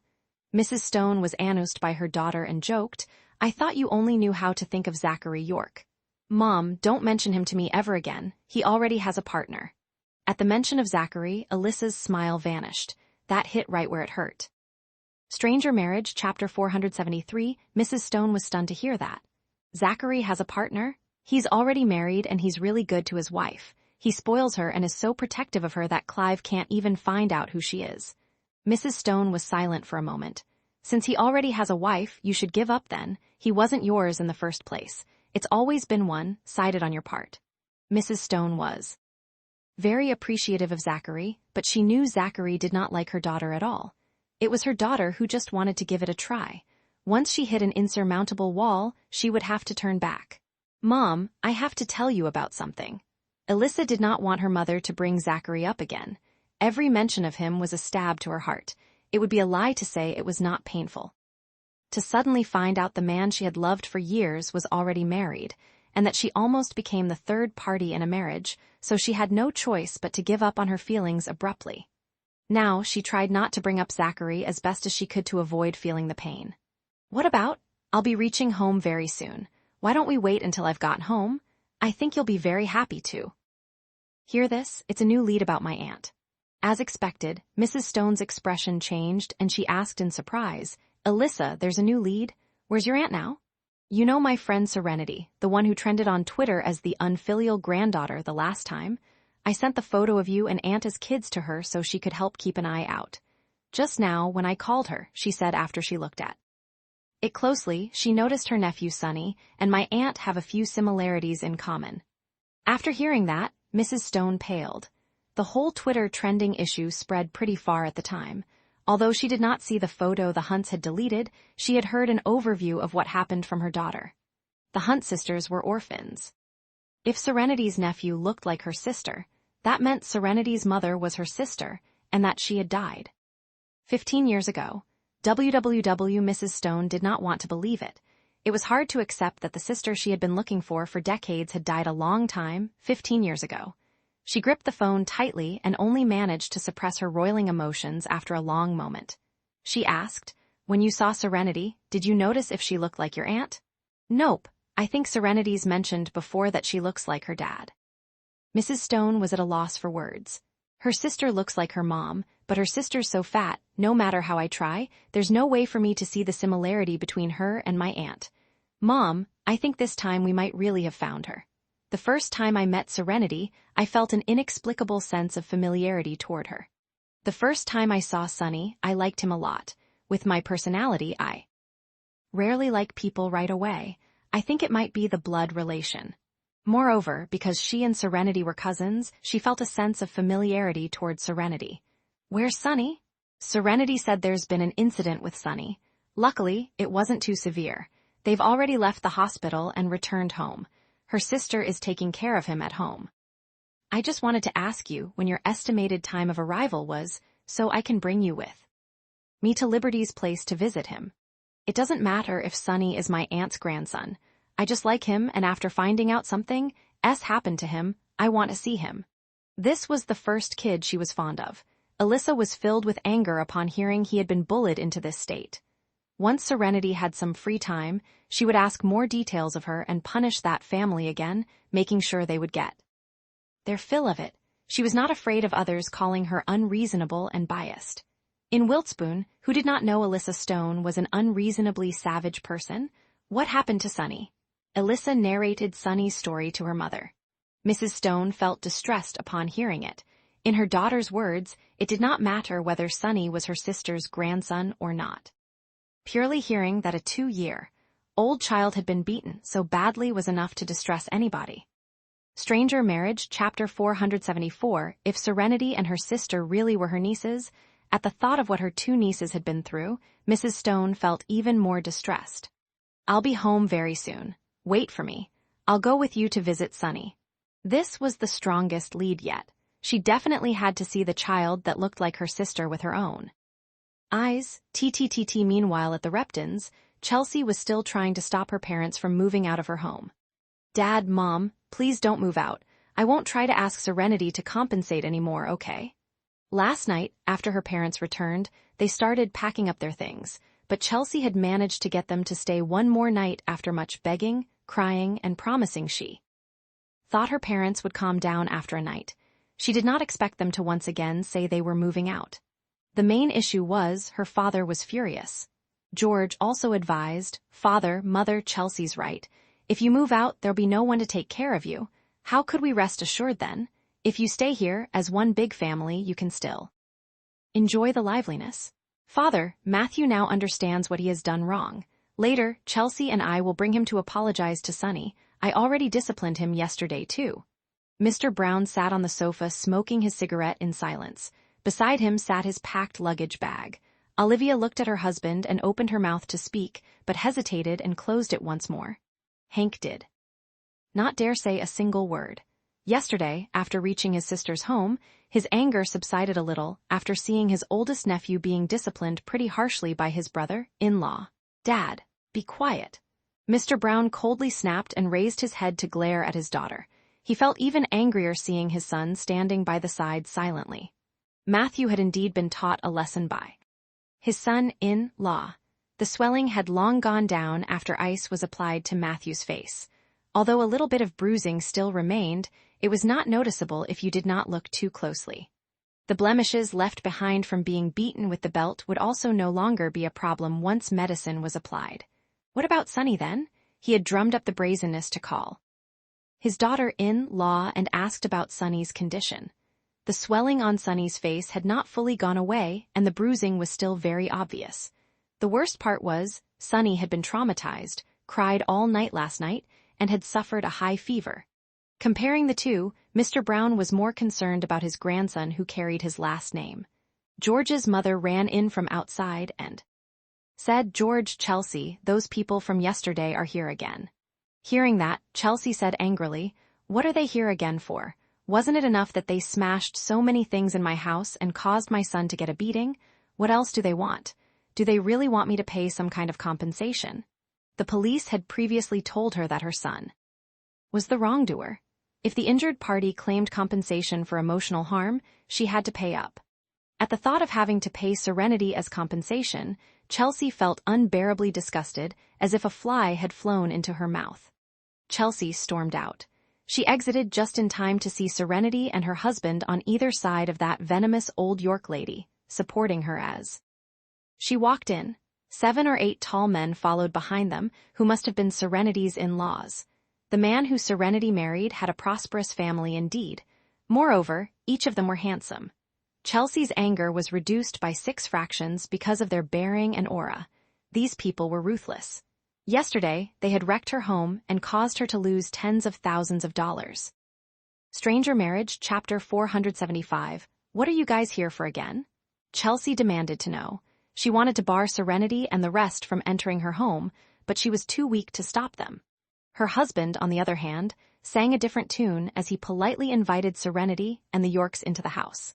Mrs. Stone was amused by her daughter and joked, I thought you only knew how to think of Zachary York. Mom, don't mention him to me ever again. He already has a partner. At the mention of Zachary, Alyssa's smile vanished. That hit right where it hurt. Stranger Marriage, Chapter 473, Mrs. Stone was stunned to hear that. Zachary has a partner? He's already married and he's really good to his wife. He spoils her and is so protective of her that Clive can't even find out who she is. Mrs. Stone was silent for a moment. Since he already has a wife, you should give up then. He wasn't yours in the first place. It's always been one-sided on your part. Mrs. Stone was very appreciative of Zachary, but she knew Zachary did not like her daughter at all. It was her daughter who just wanted to give it a try. Once she hit an insurmountable wall, she would have to turn back. Mom, I have to tell you about something. Alyssa did not want her mother to bring Zachary up again. Every mention of him was a stab to her heart. It would be a lie to say it was not painful. To suddenly find out the man she had loved for years was already married, and that she almost became the third party in a marriage, so she had no choice but to give up on her feelings abruptly. Now she tried not to bring up Zachary as best as she could to avoid feeling the pain. What about? I'll be reaching home very soon. Why don't we wait until I've gotten home? I think you'll be very happy to hear this. It's a new lead about my aunt. As expected, Mrs. Stone's expression changed and she asked in surprise, Alyssa, there's a new lead? Where's your aunt now? You know my friend Serenity, the one who trended on Twitter as the unfilial granddaughter the last time? I sent the photo of you and aunt as kids to her so she could help keep an eye out. Just now, when I called her, she said after she looked at it closely, she noticed her nephew Sonny and my aunt have a few similarities in common. After hearing that, Mrs. Stone paled. The whole Twitter trending issue spread pretty far at the time. Although she did not see the photo the Hunts had deleted, she had heard an overview of what happened from her daughter. The Hunt sisters were orphans. If Serenity's nephew looked like her sister, that meant Serenity's mother was her sister, and that she had died. 15 years ago, Mrs. Stone did not want to believe it. It was hard to accept that the sister she had been looking for decades had died a long time, 15 years ago. She gripped the phone tightly and only managed to suppress her roiling emotions after a long moment. She asked, "When you saw Serenity, did you notice if she looked like your aunt?" "Nope, I think Serenity's mentioned before that she looks like her dad." Mrs. Stone was at a loss for words. Her sister looks like her mom, but her sister's so fat, no matter how I try, there's no way for me to see the similarity between her and my aunt. Mom, I think this time we might really have found her. The first time I met Serenity, I felt an inexplicable sense of familiarity toward her. The first time I saw Sunny, I liked him a lot. With my personality, I rarely like people right away. I think it might be the blood relation. Moreover, because she and Serenity were cousins, she felt a sense of familiarity toward Serenity. "Where's Sunny?" Serenity said there's been an incident with Sunny. Luckily, it wasn't too severe. They've already left the hospital and returned home. Her sister is taking care of him at home. I just wanted to ask you when your estimated time of arrival was, so I can bring you with me to Liberty's place to visit him. It doesn't matter if Sunny is my aunt's grandson. I just like him, and after finding out something happened to him, I want to see him. This was the first kid she was fond of. Alyssa was filled with anger upon hearing he had been bullied into this state. Once Serenity had some free time, she would ask more details of her and punish that family again, making sure they would get their fill of it. She was not afraid of others calling her unreasonable and biased. In Wiltspoon, who did not know Alyssa Stone was an unreasonably savage person? What happened to Sunny? Alyssa narrated Sunny's story to her mother. Mrs. Stone felt distressed upon hearing it. In her daughter's words, it did not matter whether Sunny was her sister's grandson or not. Purely hearing that a 2-year-old child had been beaten so badly was enough to distress anybody. Stranger Marriage, Chapter 474. If Serenity and her sister really were her nieces, at the thought of what her 2 nieces had been through, Mrs. Stone felt even more distressed. "I'll be home very soon. Wait for me. I'll go with you to visit Sunny." This was the strongest lead yet. She definitely had to see the child that looked like her sister with her own eyes. Meanwhile at the Reptons, Chelsea was still trying to stop her parents from moving out of her home. "Dad, Mom, please don't move out. I won't try to ask Serenity to compensate anymore, okay?" Last night, after her parents returned, they started packing up their things, but Chelsea had managed to get them to stay one more night after much begging, crying, and promising. She thought her parents would calm down after a night. She did not expect them to once again say they were moving out. The main issue was her father was furious. George also advised, "Father, Mother, Chelsea's right. If you move out, there'll be no one to take care of you. How could we rest assured then? If you stay here, as one big family, you can still enjoy the liveliness. Father, Matthew now understands what he has done wrong. Later, Chelsea and I will bring him to apologize to Sunny. I already disciplined him yesterday, too." Mr. Brown sat on the sofa smoking his cigarette in silence. Beside him sat his packed luggage bag. Olivia looked at her husband and opened her mouth to speak, but hesitated and closed it once more. Hank did not dare say a single word. Yesterday, after reaching his sister's home, his anger subsided a little after seeing his oldest nephew being disciplined pretty harshly by his brother-in-law. "Dad, be quiet." Mr. Brown coldly snapped and raised his head to glare at his daughter. He felt even angrier seeing his son standing by the side silently. Matthew had indeed been taught a lesson by his son-in-law. The swelling had long gone down after ice was applied to Matthew's face. Although a little bit of bruising still remained, it was not noticeable if you did not look too closely. The blemishes left behind from being beaten with the belt would also no longer be a problem once medicine was applied. What about Sunny then? He had drummed up the brazenness to call his daughter-in-law and asked about Sunny's condition. The swelling on Sunny's face had not fully gone away, and the bruising was still very obvious. The worst part was, Sunny had been traumatized, cried all night last night, and had suffered a high fever. Comparing the two, Mr. Brown was more concerned about his grandson who carried his last name. George's mother ran in from outside and said, "George, Chelsea, those people from yesterday are here again." Hearing that, Chelsea said angrily, "What are they here again for? Wasn't it enough that they smashed so many things in my house and caused my son to get a beating? What else do they want? Do they really want me to pay some kind of compensation?" The police had previously told her that her son was the wrongdoer. If the injured party claimed compensation for emotional harm, she had to pay up. At the thought of having to pay Serenity as compensation, Chelsea felt unbearably disgusted, as if a fly had flown into her mouth. Chelsea stormed out. She exited just in time to see Serenity and her husband on either side of that venomous old York lady, supporting her as she walked in. 7 or 8 tall men followed behind them, who must have been Serenity's in-laws. The man who Serenity married had a prosperous family indeed. Moreover, each of them were handsome. Chelsea's anger was reduced by 6 fractions because of their bearing and aura. These people were ruthless. Yesterday, they had wrecked her home and caused her to lose tens of thousands of dollars. Stranger Marriage, Chapter 475. What are you guys here for again? Chelsea demanded to know. She wanted to bar Serenity and the rest from entering her home, but she was too weak to stop them. Her husband, on the other hand, sang a different tune as he politely invited Serenity and the Yorks into the house.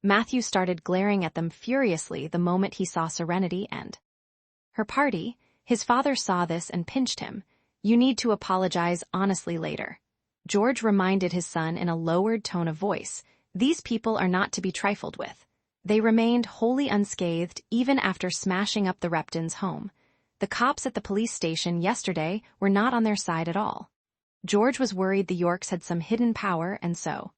Matthew started glaring at them furiously the moment he saw Serenity and her party. His father saw this and pinched him. "You need to apologize honestly later." George reminded his son in a lowered tone of voice. These people are not to be trifled with. They remained wholly unscathed even after smashing up the Reptons' home. The cops at the police station yesterday were not on their side at all. George was worried the Yorks had some hidden power and so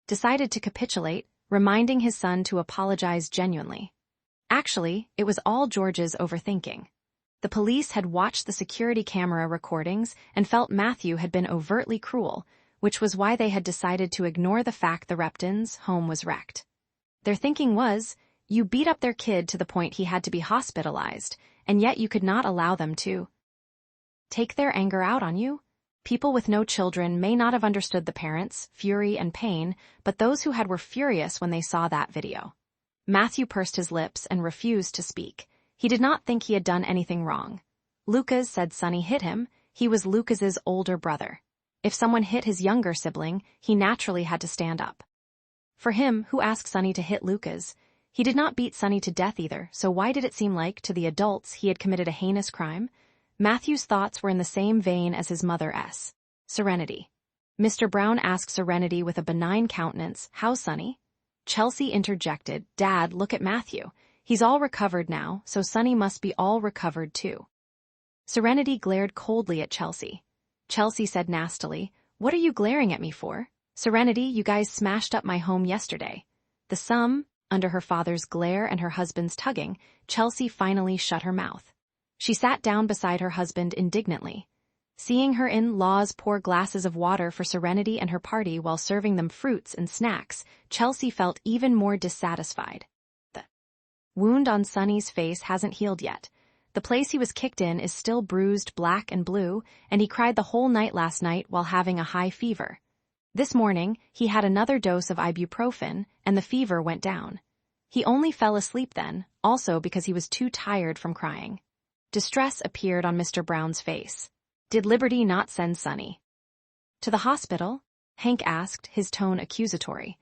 decided to capitulate, reminding his son to apologize genuinely. Actually, it was all George's overthinking. The police had watched the security camera recordings and felt Matthew had been overtly cruel, which was why they had decided to ignore the fact the Reptons' home was wrecked. Their thinking was, you beat up their kid to the point he had to be hospitalized, and yet you could not allow them to take their anger out on you? People with no children may not have understood the parents' fury and pain, but those who had were furious when they saw that video. Matthew pursed his lips and refused to speak. He did not think he had done anything wrong. Lucas said Sonny hit him. He was Lucas's older brother. If someone hit his younger sibling, he naturally had to stand up. For him, who asked Sonny to hit Lucas, he did not beat Sonny to death either, so why did it seem like, to the adults, he had committed a heinous crime? Matthew's thoughts were in the same vein as his mother's. Serenity. Mr. Brown asked Serenity with a benign countenance, "How's Sonny?" Chelsea interjected, "Dad, look at Matthew. He's all recovered now, so Sonny must be all recovered too." Serenity glared coldly at Chelsea. Chelsea said nastily, "What are you glaring at me for? Serenity, you guys smashed up my home yesterday." Under her father's glare and her husband's tugging, Chelsea finally shut her mouth. She sat down beside her husband indignantly. Seeing her in-laws pour glasses of water for Serenity and her party while serving them fruits and snacks, Chelsea felt even more dissatisfied. The wound on Sonny's face hasn't healed yet. The place he was kicked in is still bruised black and blue, and he cried the whole night last night while having a high fever. This morning, he had another dose of ibuprofen, and the fever went down. He only fell asleep then, also because he was too tired from crying. Distress appeared on Mr. Brown's face. Did Liberty not send Sonny to the hospital? Hank asked, his tone accusatory.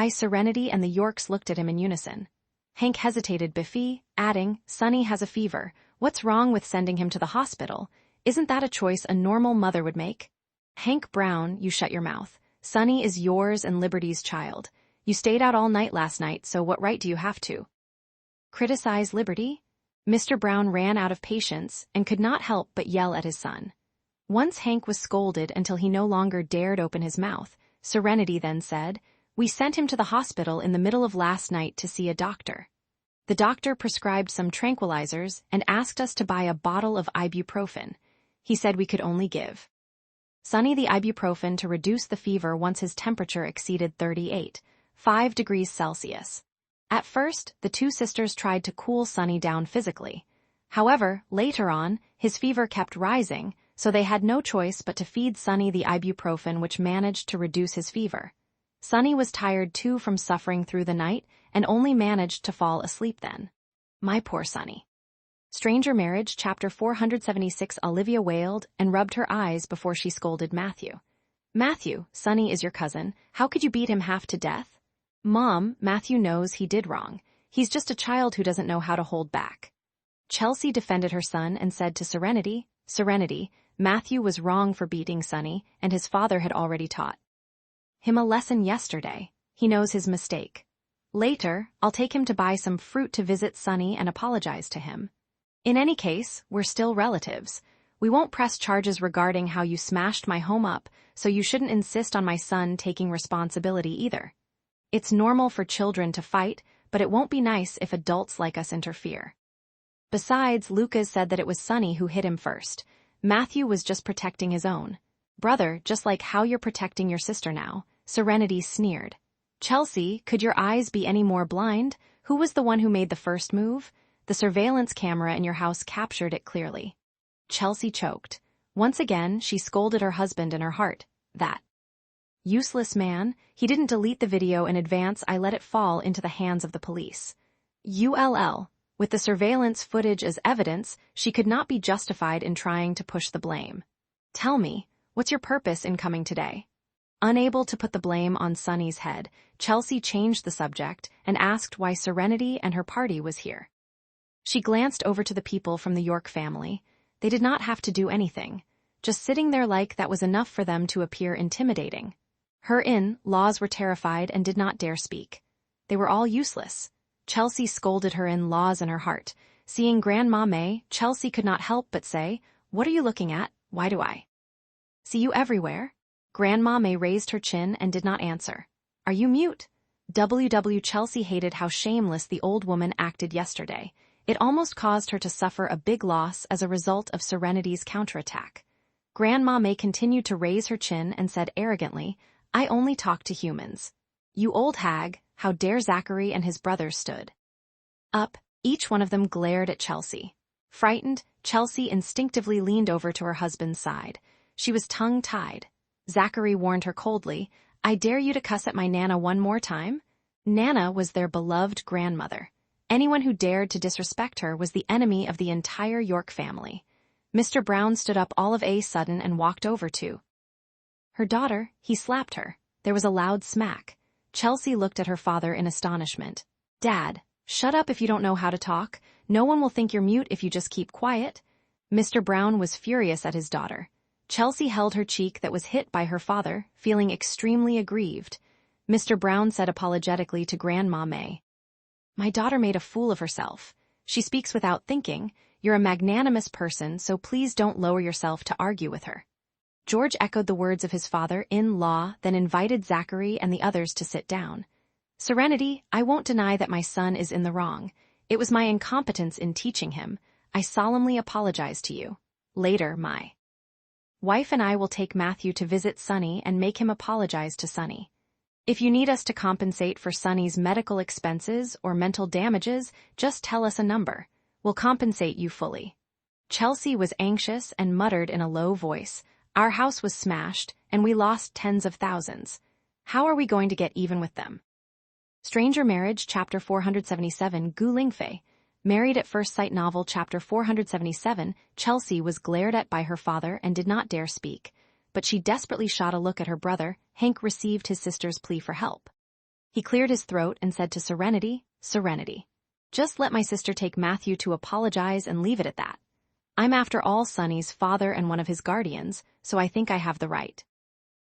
Serenity and the Yorks looked at him in unison. Hank hesitated Biffy, adding, "Sonny has a fever. What's wrong with sending him to the hospital? Isn't that a choice a normal mother would make?" Hank Brown, you shut your mouth. Sonny is yours and Liberty's child. You stayed out all night last night, so what right do you have to criticize Liberty? Mr. Brown ran out of patience and could not help but yell at his son. Once Hank was scolded until he no longer dared open his mouth. Serenity then said, "We sent him to the hospital in the middle of last night to see a doctor. The doctor prescribed some tranquilizers and asked us to buy a bottle of ibuprofen. He said we could only give Sonny the ibuprofen to reduce the fever once his temperature exceeded 38.5 degrees Celsius. At first, the two sisters tried to cool Sonny down physically. However, later on, his fever kept rising, so they had no choice but to feed Sunny the ibuprofen, which managed to reduce his fever. Sunny was tired too from suffering through the night and only managed to fall asleep then. My poor Sunny. Stranger Marriage, Chapter 476. Olivia wailed and rubbed her eyes before she scolded Matthew. Matthew, Sunny is your cousin. How could you beat him half to death? Mom, Matthew knows he did wrong. He's just a child who doesn't know how to hold back. Chelsea defended her son and said to Serenity, Serenity, Matthew was wrong for beating Sunny, and his father had already taught him a lesson yesterday. He knows his mistake. Later, I'll take him to buy some fruit to visit Sunny and apologize to him. In any case, we're still relatives. We won't press charges regarding how you smashed my home up, so you shouldn't insist on my son taking responsibility either. It's normal for children to fight, but it won't be nice if adults like us interfere. Besides, Lucas said that it was Sunny who hit him first. Matthew was just protecting his own brother, just like how you're protecting your sister now. Serenity sneered. Chelsea, could your eyes be any more blind? Who was the one who made the first move? The surveillance camera in your house captured it clearly. Chelsea choked. Once again, she scolded her husband in her heart. That useless man, he didn't delete the video in advance. I let it fall into the hands of the police. With the surveillance footage as evidence, she could not be justified in trying to push the blame. Tell me, what's your purpose in coming today? Unable to put the blame on Sunny's head, Chelsea changed the subject and asked why Serenity and her party was here. She glanced over to the people from the York family. They did not have to do anything. Just sitting there like that was enough for them to appear intimidating. Her in-laws were terrified and did not dare speak. They were all useless. Chelsea scolded her in-laws in her heart. Seeing Grandma May, Chelsea could not help but say, What are you looking at? Why do I see you everywhere? Grandma May raised her chin and did not answer. Are you mute? Chelsea hated how shameless the old woman acted yesterday. It almost caused her to suffer a big loss as a result of Serenity's counterattack. Grandma May continued to raise her chin and said arrogantly, I only talk to humans. You old hag, how dare Zachary and his brothers stood up. Each one of them glared at Chelsea. Frightened, Chelsea instinctively leaned over to her husband's side. She was tongue-tied. Zachary warned her coldly, I dare you to cuss at my Nana one more time? Nana was their beloved grandmother. Anyone who dared to disrespect her was the enemy of the entire York family. Mr. Brown stood up all of a sudden and walked over to her daughter. He slapped her. There was a loud smack. Chelsea looked at her father in astonishment. Dad, shut up if you don't know how to talk. No one will think you're mute if you just keep quiet. Mr. Brown was furious at his daughter. Chelsea held her cheek that was hit by her father, feeling extremely aggrieved. Mr. Brown said apologetically to Grandma May, My daughter made a fool of herself. She speaks without thinking. You're a magnanimous person, so please don't lower yourself to argue with her. George echoed the words of his father-in-law, then invited Zachary and the others to sit down. Serenity, I won't deny that my son is in the wrong. It was my incompetence in teaching him. I solemnly apologize to you. Later, my wife and I will take Matthew to visit Sunny and make him apologize to Sunny. If you need us to compensate for Sunny's medical expenses or mental damages, just tell us a number. We'll compensate you fully. Chelsea was anxious and muttered in a low voice, Our house was smashed, and we lost tens of thousands. How are we going to get even with them? Stranger Marriage, Chapter 477. Lingfei. Married at First Sight novel, Chapter 477. Chelsea was glared at by her father and did not dare speak, but she desperately shot a look at her brother. Hank received his sister's plea for help. He cleared his throat and said to Serenity, Serenity, just let my sister take Matthew to apologize and leave it at that. I'm after all Sunny's father and one of his guardians, so I think I have the right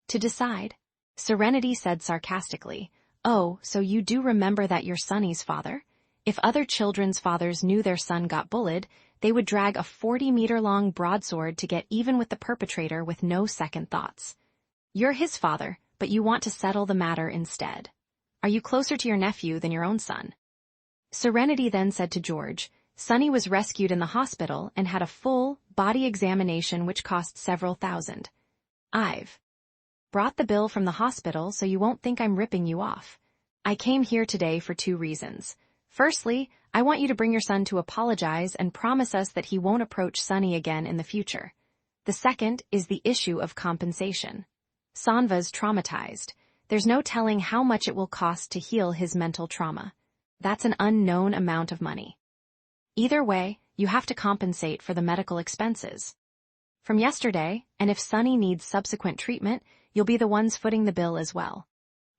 to decide. Serenity said sarcastically, Oh, so you do remember that you're Sunny's father? If other children's fathers knew their son got bullied, they would drag a 40-meter-long broadsword to get even with the perpetrator with no second thoughts. You're his father, but you want to settle the matter instead. Are you closer to your nephew than your own son? Serenity then said to George, Sunny was rescued in the hospital and had a full body examination which cost several thousand. I've brought the bill from the hospital so you won't think I'm ripping you off. I came here today for 2 reasons. Firstly, I want you to bring your son to apologize and promise us that he won't approach Sunny again in the future. The second is the issue of compensation. Sanva's traumatized. There's no telling how much it will cost to heal his mental trauma. That's an unknown amount of money. Either way, you have to compensate for the medical expenses. From yesterday, and if Sunny needs subsequent treatment, you'll be the ones footing the bill as well.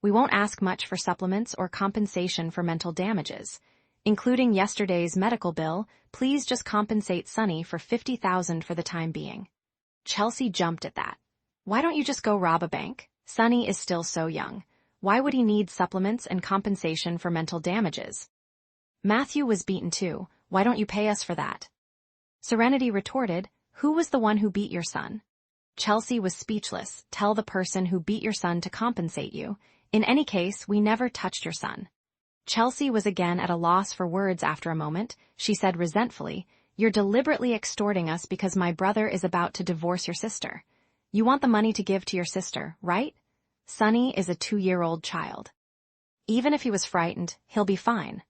We won't ask much for supplements or compensation for mental damages. Including yesterday's medical bill, please just compensate Sunny for $50,000 for the time being. Chelsea jumped at that. Why don't you just go rob a bank? Sunny is still so young. Why would he need supplements and compensation for mental damages? Matthew was beaten too. Why don't you pay us for that? Serenity retorted, who was the one who beat your son? Chelsea was speechless. Tell the person who beat your son to compensate you. In any case, we never touched your son. Chelsea was again at a loss for words after a moment. She said resentfully, you're deliberately extorting us because my brother is about to divorce your sister. You want the money to give to your sister, right? Sunny is a 2-year-old child. Even if he was frightened, he'll be fine.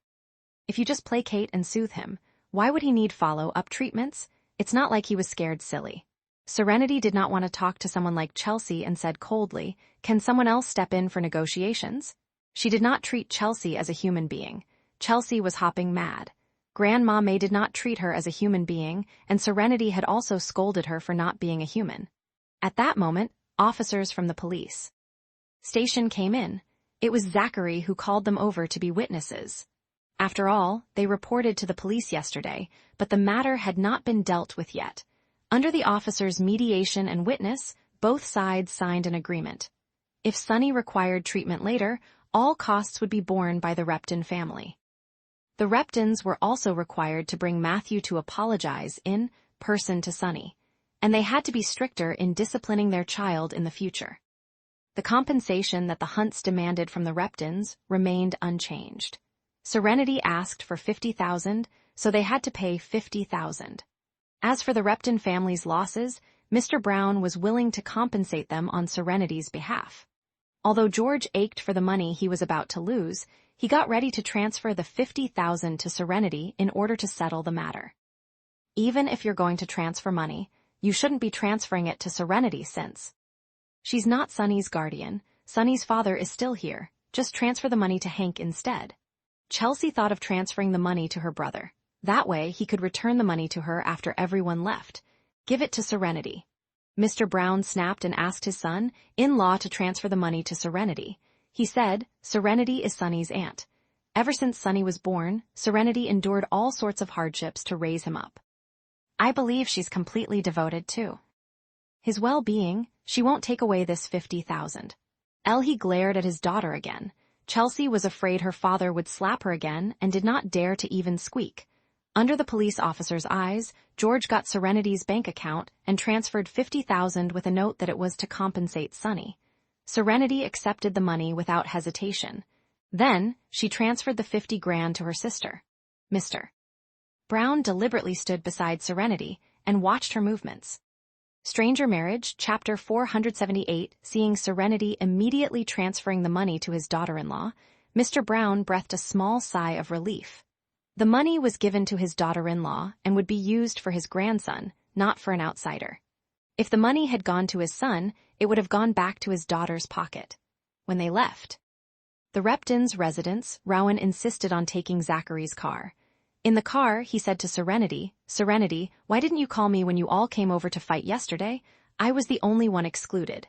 If you just placate and soothe him, why would he need follow-up treatments? It's not like he was scared silly. Serenity did not want to talk to someone like Chelsea and said coldly, can someone else step in for negotiations? She did not treat Chelsea as a human being. Chelsea was hopping mad. Grandma May did not treat her as a human being, and Serenity had also scolded her for not being a human. At that moment, officers from the police station came in. It was Zachary who called them over to be witnesses. After all, they reported to the police yesterday, but the matter had not been dealt with yet. Under the officers' mediation and witness, both sides signed an agreement. If Sunny required treatment later, all costs would be borne by the Repton family. The Reptons were also required to bring Matthew to apologize in person to Sunny, and they had to be stricter in disciplining their child in the future. The compensation that the Hunts demanded from the Reptons remained unchanged. Serenity asked for $50,000, so they had to pay $50,000. As for the Repton family's losses, Mr. Brown was willing to compensate them on Serenity's behalf. Although George ached for the money he was about to lose, he got ready to transfer the $50,000 to Serenity in order to settle the matter. Even if you're going to transfer money, you shouldn't be transferring it to Serenity since she's not Sunny's guardian. Sunny's father is still here. Just transfer the money to Hank instead. Chelsea thought of transferring the money to her brother. That way, he could return the money to her after everyone left. Give it to Serenity. Mr. Brown snapped and asked his son-in-law to transfer the money to Serenity. He said, Serenity is Sunny's aunt. Ever since Sunny was born, Serenity endured all sorts of hardships to raise him up. I believe she's completely devoted to his well-being. She won't take away this $50,000. He glared at his daughter again. Chelsea was afraid her father would slap her again and did not dare to even squeak. Under the police officer's eyes, George got Serenity's bank account and transferred $50,000 with a note that it was to compensate Sunny. Serenity accepted the money without hesitation. Then, she transferred the $50,000 to her sister. Mr. Brown deliberately stood beside Serenity and watched her movements. Stranger Marriage, Chapter 478, seeing Serenity immediately transferring the money to his daughter-in-law, Mr. Brown breathed a small sigh of relief. The money was given to his daughter-in-law and would be used for his grandson, not for an outsider. If the money had gone to his son, it would have gone back to his daughter's pocket. When they left the Reptons' residence, Rowan insisted on taking Zachary's car. In the car, he said to Serenity, Serenity, why didn't you call me when you all came over to fight yesterday? I was the only one excluded.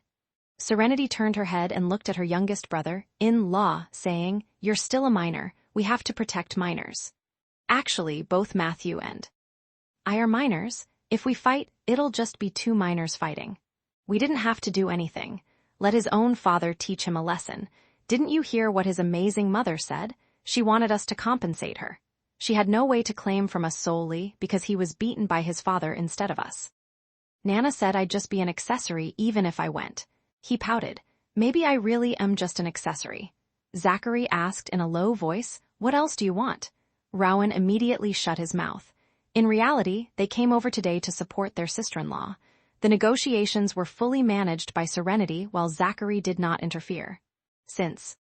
Serenity turned her head and looked at her youngest brother-in-law, saying, you're still a minor. We have to protect minors. Actually, both Matthew and I are minors. If we fight, it'll just be 2 minors fighting. We didn't have to do anything. Let his own father teach him a lesson. Didn't you hear what his amazing mother said? She wanted us to compensate her. She had no way to claim from us solely because he was beaten by his father instead of us. Nana said I'd just be an accessory even if I went. He pouted. Maybe I really am just an accessory. Zachary asked in a low voice, what else do you want? Rowan immediately shut his mouth. In reality, they came over today to support their sister-in-law. The negotiations were fully managed by Serenity while Zachary did not interfere. Since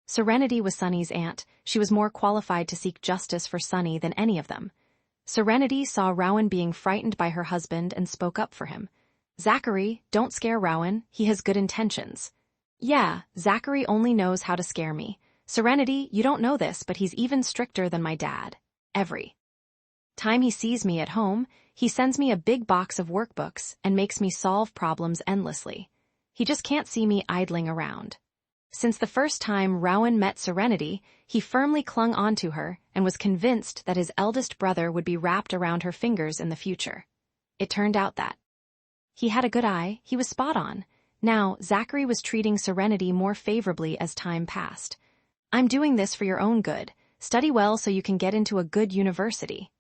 Serenity was Sunny's aunt, she was more qualified to seek justice for Sunny than any of them. Serenity saw Rowan being frightened by her husband and spoke up for him. Zachary, don't scare Rowan, he has good intentions. Yeah, Zachary only knows how to scare me. Serenity, you don't know this, but he's even stricter than my dad. Every time he sees me at home, he sends me a big box of workbooks and makes me solve problems endlessly. He just can't see me idling around. Since the first time Rowan met Serenity, he firmly clung onto her and was convinced that his eldest brother would be wrapped around her fingers in the future. It turned out that he had a good eye, he was spot on. Now, Zachary was treating Serenity more favorably as time passed. I'm doing this for your own good. Study well so you can get into a good university.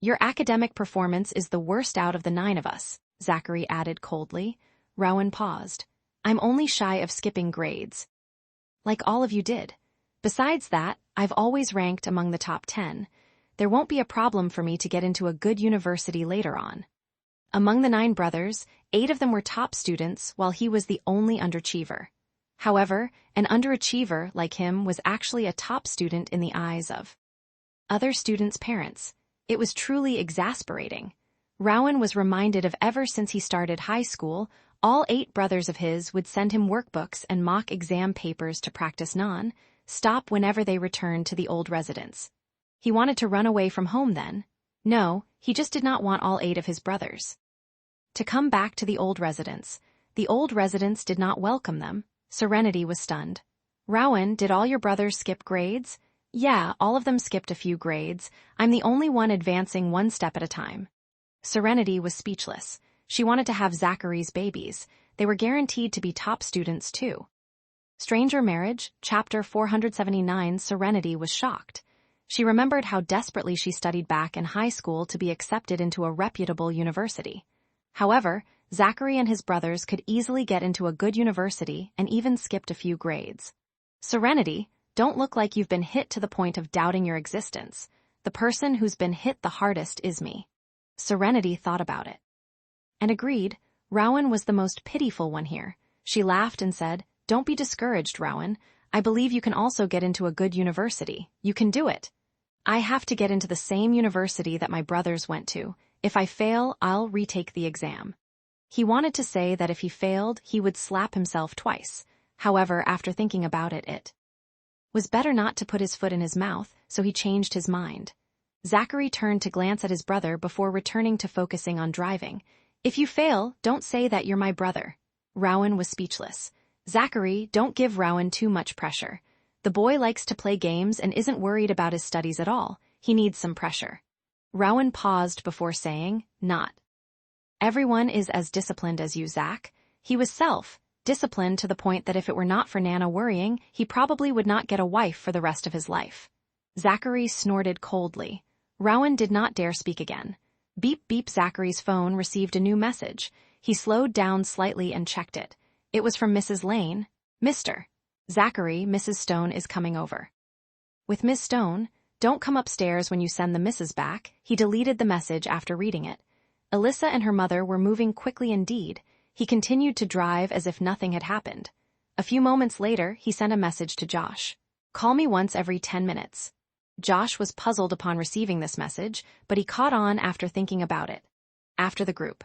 Your academic performance is the worst out of the 9 of us, Zachary added coldly. Rowan paused. I'm only shy of skipping grades. Like all of you did. Besides that, I've always ranked among the top 10. There won't be a problem for me to get into a good university later on. Among the 9 brothers, 8 of them were top students while he was the only underachiever. However, an underachiever like him was actually a top student in the eyes of other students' parents. It was truly exasperating. Rowan was reminded of ever since he started high school, all 8 brothers of his would send him workbooks and mock exam papers to practice non-stop whenever they returned to the old residence. He wanted to run away from home then. No, he just did not want all 8 of his brothers to come back to the old residence. The old residence did not welcome them. Serenity was stunned. Rowan, did all your brothers skip grades? Yeah, all of them skipped a few grades. I'm the only one advancing one step at a time. Serenity was speechless. She wanted to have Zachary's babies. They were guaranteed to be top students too. Stranger Marriage, Chapter 479. Serenity was shocked. She remembered how desperately she studied back in high school to be accepted into a reputable university. However, Zachary and his brothers could easily get into a good university and even skipped a few grades. Serenity, don't look like you've been hit to the point of doubting your existence. The person who's been hit the hardest is me. Serenity thought about it and agreed. Rowan was the most pitiful one here. She laughed and said, Don't be discouraged, Rowan. I believe you can also get into a good university. You can do it. I have to get into the same university that my brothers went to. If I fail, I'll retake the exam. He wanted to say that if he failed, he would slap himself twice. However, after thinking about it, it was better not to put his foot in his mouth, so he changed his mind. Zachary turned to glance at his brother before returning to focusing on driving. If you fail, don't say that you're my brother. Rowan was speechless. Zachary, don't give Rowan too much pressure. The boy likes to play games and isn't worried about his studies at all. He needs some pressure. Rowan paused before saying, Not everyone is as disciplined as you, Zach. He was disciplined to the point that if it were not for Nana worrying, he probably would not get a wife for the rest of his life. Zachary snorted coldly. Rowan did not dare speak again. Beep beep. Zachary's phone received a new message. He slowed down slightly and checked it. It was from Mrs. Lane. Mr. Zachary, Mrs. Stone is coming over. With Miss Stone, don't come upstairs when you send the missus back. He deleted the message after reading it. Alyssa and her mother were moving quickly indeed. He continued to drive as if nothing had happened. A few moments later, he sent a message to Josh. Call me once every 10 minutes. Josh was puzzled upon receiving this message, but he caught on after thinking about it. After the group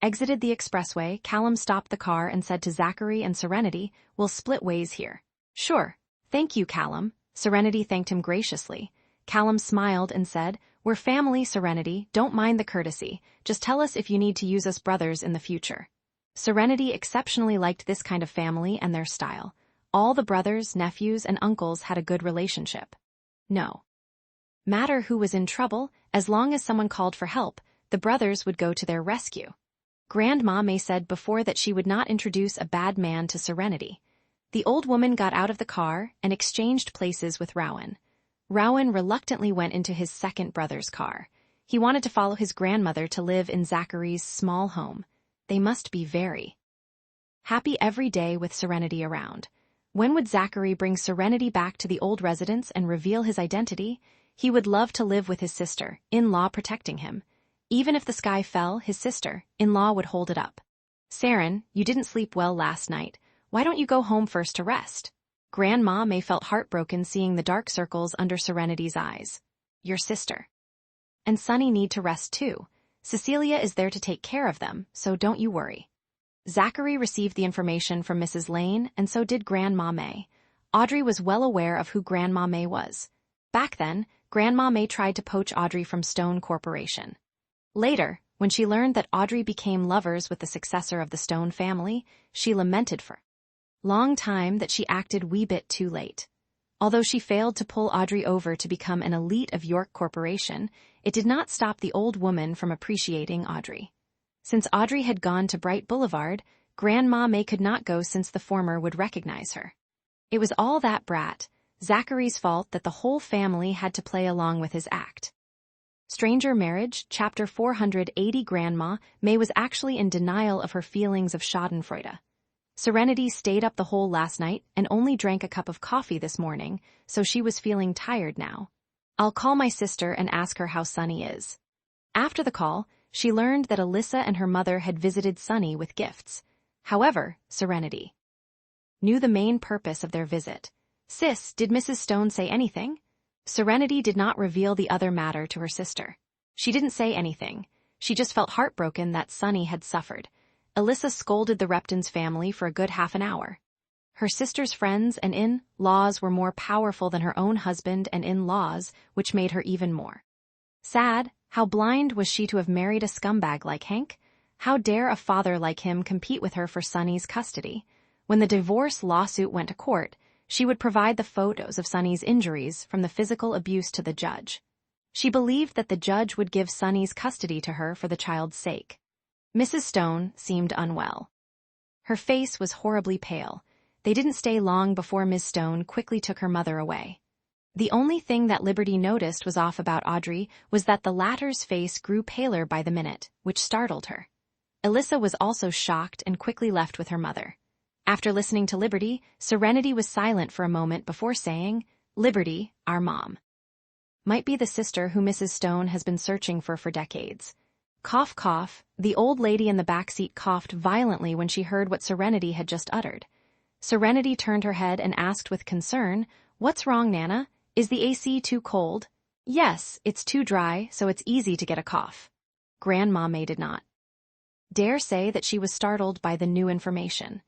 exited the expressway, Callum stopped the car and said to Zachary and Serenity, We'll split ways here. Sure. Thank you, Callum. Serenity thanked him graciously. Callum smiled and said, We're family, Serenity. Don't mind the courtesy. Just tell us if you need to use us brothers in the future. Serenity exceptionally liked this kind of family and their style. All the brothers, nephews, and uncles had a good relationship. No matter who was in trouble, as long as someone called for help, the brothers would go to their rescue. Grandma May said before that she would not introduce a bad man to Serenity. The old woman got out of the car and exchanged places with Rowan. Rowan reluctantly went into his second brother's car. He wanted to follow his grandmother to live in Zachary's small home. They must be very happy every day with Serenity around. When would Zachary bring Serenity back to the old residence and reveal his identity? He would love to live with his sister-in-law protecting him. Even if the sky fell, his sister-in-law would hold it up. Saren, you didn't sleep well last night. Why don't you go home first to rest? Grandma May felt heartbroken seeing the dark circles under Serenity's eyes. Your sister and Sonny need to rest too. Cecilia is there to take care of them, so don't you worry. Zachary received the information from Mrs. Lane, and so did Grandma May. Audrey was well aware of who Grandma May was. Back then, Grandma May tried to poach Audrey from Stone Corporation. Later, when she learned that Audrey became lovers with the successor of the Stone family, she lamented for a long time that she acted wee bit too late. Although she failed to pull Audrey over to become an elite of York Corporation, it did not stop the old woman from appreciating Audrey. Since Audrey had gone to Bright Boulevard, Grandma May could not go since the former would recognize her. It was all that brat, Zachary's fault, that the whole family had to play along with his act. Stranger Marriage, Chapter 480. Grandma May was actually in denial of her feelings of schadenfreude. Serenity stayed up the whole last night and only drank a cup of coffee this morning, so she was feeling tired now. I'll call my sister and ask her how Sunny is. After the call, she learned that Alyssa and her mother had visited Sunny with gifts. However, Serenity knew the main purpose of their visit. Sis, did Mrs. Stone say anything? Serenity did not reveal the other matter to her sister. She didn't say anything. She just felt heartbroken that Sunny had suffered. Alyssa scolded the Reptons family for a good half an hour. Her sister's friends and in-laws were more powerful than her own husband and in-laws, which made her even more sad. How blind was she to have married a scumbag like Hank? How dare a father like him compete with her for Sunny's custody? When the divorce lawsuit went to court, she would provide the photos of Sunny's injuries from the physical abuse to the judge. She believed that the judge would give Sunny's custody to her for the child's sake. Mrs. Stone seemed unwell. Her face was horribly pale. They didn't stay long before Miss Stone quickly took her mother away. The only thing that Liberty noticed was off about Audrey was that the latter's face grew paler by the minute, which startled her. Alyssa was also shocked and quickly left with her mother. After listening to Liberty, Serenity was silent for a moment before saying, "Liberty, our mom, might be the sister who Mrs. Stone has been searching for decades." Cough, cough. The old lady in the back seat coughed violently when she heard what Serenity had just uttered. Serenity turned her head and asked with concern, "What's wrong, Nana? Is the AC too cold?" "Yes, it's too dry, so it's easy to get a cough." Grandma May did not dare say that she was startled by the new information.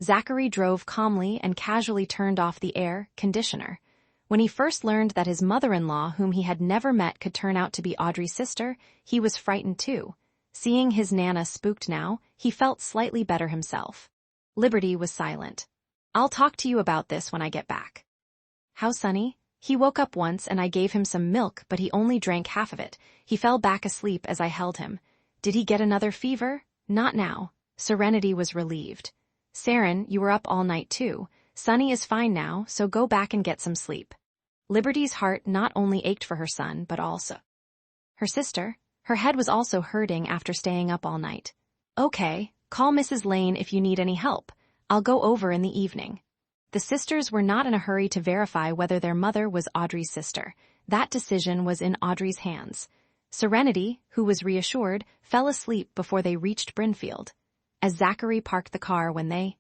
Zachary drove calmly and casually turned off the air conditioner. When he first learned that his mother-in-law, whom he had never met, could turn out to be Audrey's sister, he was frightened too. Seeing his Nana spooked now, he felt slightly better himself. Liberty was silent. "I'll talk to you about this when I get back." "How's Sunny?" "He woke up once and I gave him some milk, but he only drank half of it. He fell back asleep as I held him." "Did he get another fever?" "Not now." Serenity was relieved. "Saren, you were up all night too. Sunny is fine now, so go back and get some sleep." Liberty's heart not only ached for her son, but also her sister. Her head was also hurting after staying up all night. "Okay, call Mrs. Lane if you need any help. I'll go over in the evening." The sisters were not in a hurry to verify whether their mother was Audrey's sister. That decision was in Audrey's hands. Serenity, who was reassured, fell asleep before they reached Brinfield. As Zachary parked the car when they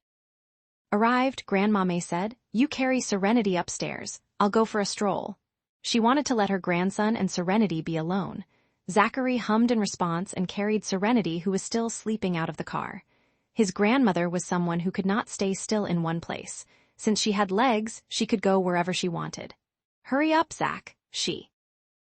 arrived, Grandma May said, "You carry Serenity upstairs. I'll go for a stroll." She wanted to let her grandson and Serenity be alone. Zachary hummed in response and carried Serenity, who was still sleeping, out of the car. His grandmother was someone who could not stay still in one place. Since she had legs, she could go wherever she wanted. "Hurry up, Zach," she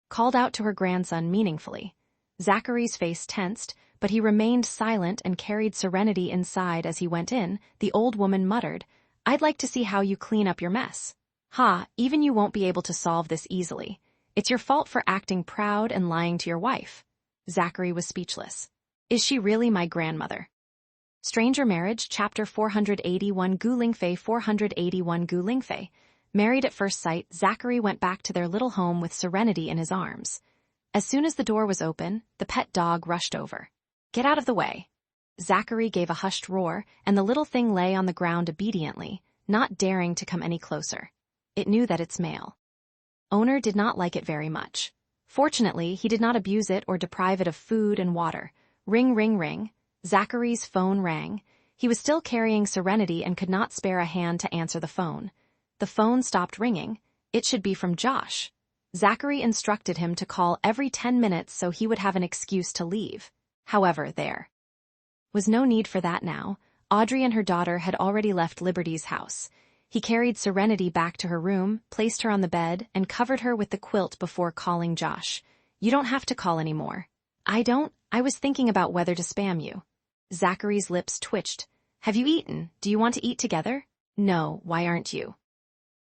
called out to her grandson meaningfully. Zachary's face tensed, but he remained silent and carried Serenity inside. As he went in, the old woman muttered, "I'd like to see how you clean up your mess. Ha, even you won't be able to solve this easily. It's your fault for acting proud and lying to your wife." Zachary was speechless. Is she really my grandmother? Stranger Marriage, Chapter 481. Lingfei 481. Lingfei. Married at first sight, Zachary went back to their little home with Serenity in his arms. As soon as the door was open, the pet dog rushed over. "Get out of the way." Zachary gave a hushed roar, and the little thing lay on the ground obediently, not daring to come any closer. It knew that its male owner did not like it very much. Fortunately, he did not abuse it or deprive it of food and water. Ring, ring, ring. Zachary's phone rang. He was still carrying Serenity and could not spare a hand to answer the phone. The phone stopped ringing. It should be from Josh. Zachary instructed him to call every 10 minutes so he would have an excuse to leave. However, there was no need for that now. Audrey and her daughter had already left Liberty's house. He carried Serenity back to her room, placed her on the bed, and covered her with the quilt before calling Josh. "You don't have to call anymore." "I don't? I was thinking about whether to spam you." Zachary's lips twitched. "Have you eaten? Do you want to eat together?" "No, why aren't you?"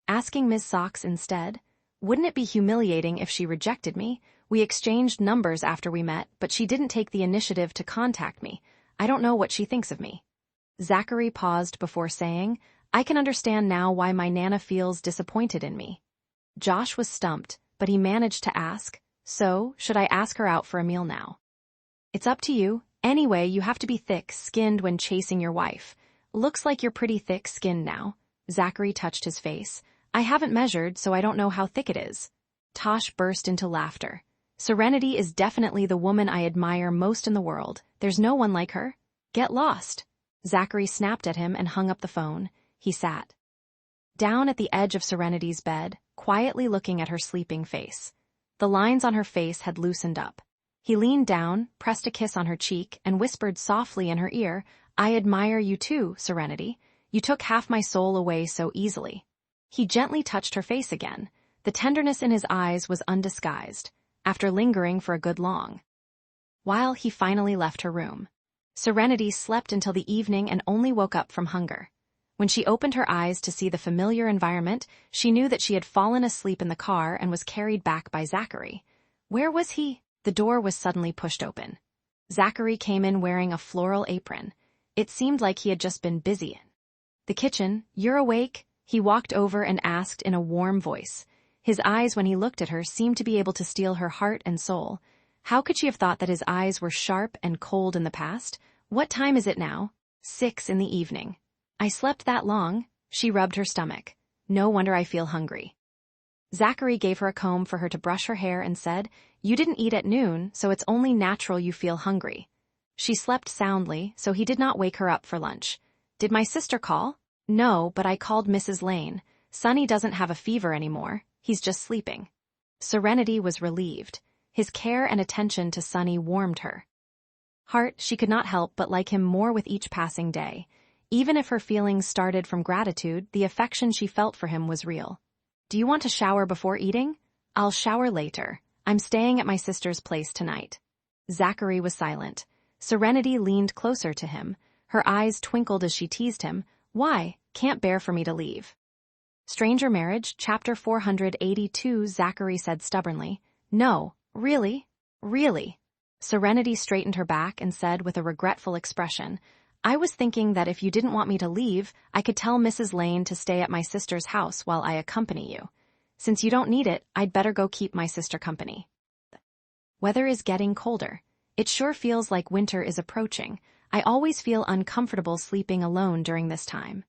Asking Ms. Socks instead. "Wouldn't it be humiliating if she rejected me? We exchanged numbers after we met, but she didn't take the initiative to contact me. I don't know what she thinks of me." Zachary paused before saying, "I can understand now why my Nana feels disappointed in me." Josh was stumped, but he managed to ask, "So, should I ask her out for a meal now?" "It's up to you. Anyway, you have to be thick-skinned when chasing your wife. Looks like you're pretty thick-skinned now." Zachary touched his face. "I haven't measured, so I don't know how thick it is." Tosh burst into laughter. "Serenity is definitely the woman I admire most in the world. There's no one like her. Get lost." Zachary snapped at him and hung up the phone. He sat down at the edge of Serenity's bed, quietly looking at her sleeping face. The lines on her face had loosened up. He leaned down, pressed a kiss on her cheek, and whispered softly in her ear, "I admire you too, Serenity. You took half my soul away so easily." He gently touched her face again. The tenderness in his eyes was undisguised, after lingering for a good long while. He finally left her room. Serenity slept until the evening and only woke up from hunger. When she opened her eyes to see the familiar environment, she knew that she had fallen asleep in the car and was carried back by Zachary. Where was he? The door was suddenly pushed open. Zachary came in wearing a floral apron. It seemed like he had just been busy in the kitchen. "You're awake?" He walked over and asked in a warm voice. His eyes, when he looked at her, seemed to be able to steal her heart and soul. How could she have thought that his eyes were sharp and cold in the past? "What time is it now?" 6 in the evening. "I slept that long?" She rubbed her stomach. "No wonder I feel hungry." Zachary gave her a comb for her to brush her hair and said, "You didn't eat at noon, so it's only natural you feel hungry." She slept soundly, so he did not wake her up for lunch. "Did my sister call?" "No, but I called Mrs. Lane. Sonny doesn't have a fever anymore. He's just sleeping." Serenity was relieved. His care and attention to Sonny warmed her heart. She could not help but like him more with each passing day. Even if her feelings started from gratitude, the affection she felt for him was real. "Do you want to shower before eating?" "I'll shower later. I'm staying at my sister's place tonight." Zachary was silent. Serenity leaned closer to him. Her eyes twinkled as she teased him. "Why? Can't bear for me to leave." Stranger Marriage, Chapter 482. Zachary said stubbornly, "No, really? Really?" Serenity straightened her back and said with a regretful expression, "I was thinking that if you didn't want me to leave, I could tell Mrs. Lane to stay at my sister's house while I accompany you. Since you don't need it, I'd better go keep my sister company. Weather is getting colder. It sure feels like winter is approaching. I always feel uncomfortable sleeping alone during this time."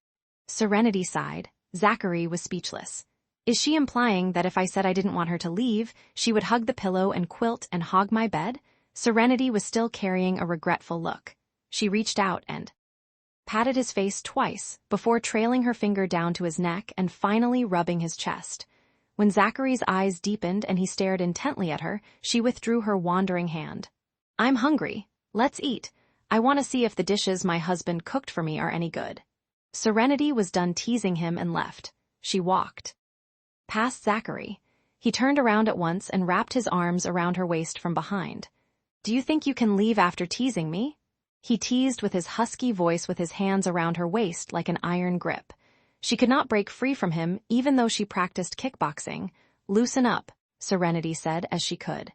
Serenity sighed. Zachary was speechless. Is she implying that if I said I didn't want her to leave, she would hug the pillow and quilt and hog my bed? Serenity was still carrying a regretful look. She reached out and patted his face twice before trailing her finger down to his neck and finally rubbing his chest. When Zachary's eyes deepened and he stared intently at her, she withdrew her wandering hand. "I'm hungry. Let's eat. I want to see if the dishes my husband cooked for me are any good." Serenity was done teasing him and left. She walked past Zachary. He turned around at once and wrapped his arms around her waist from behind. "Do you think you can leave after teasing me?" He teased with his husky voice with his hands around her waist like an iron grip. She could not break free from him even though she practiced kickboxing. "Loosen up," Serenity said as she could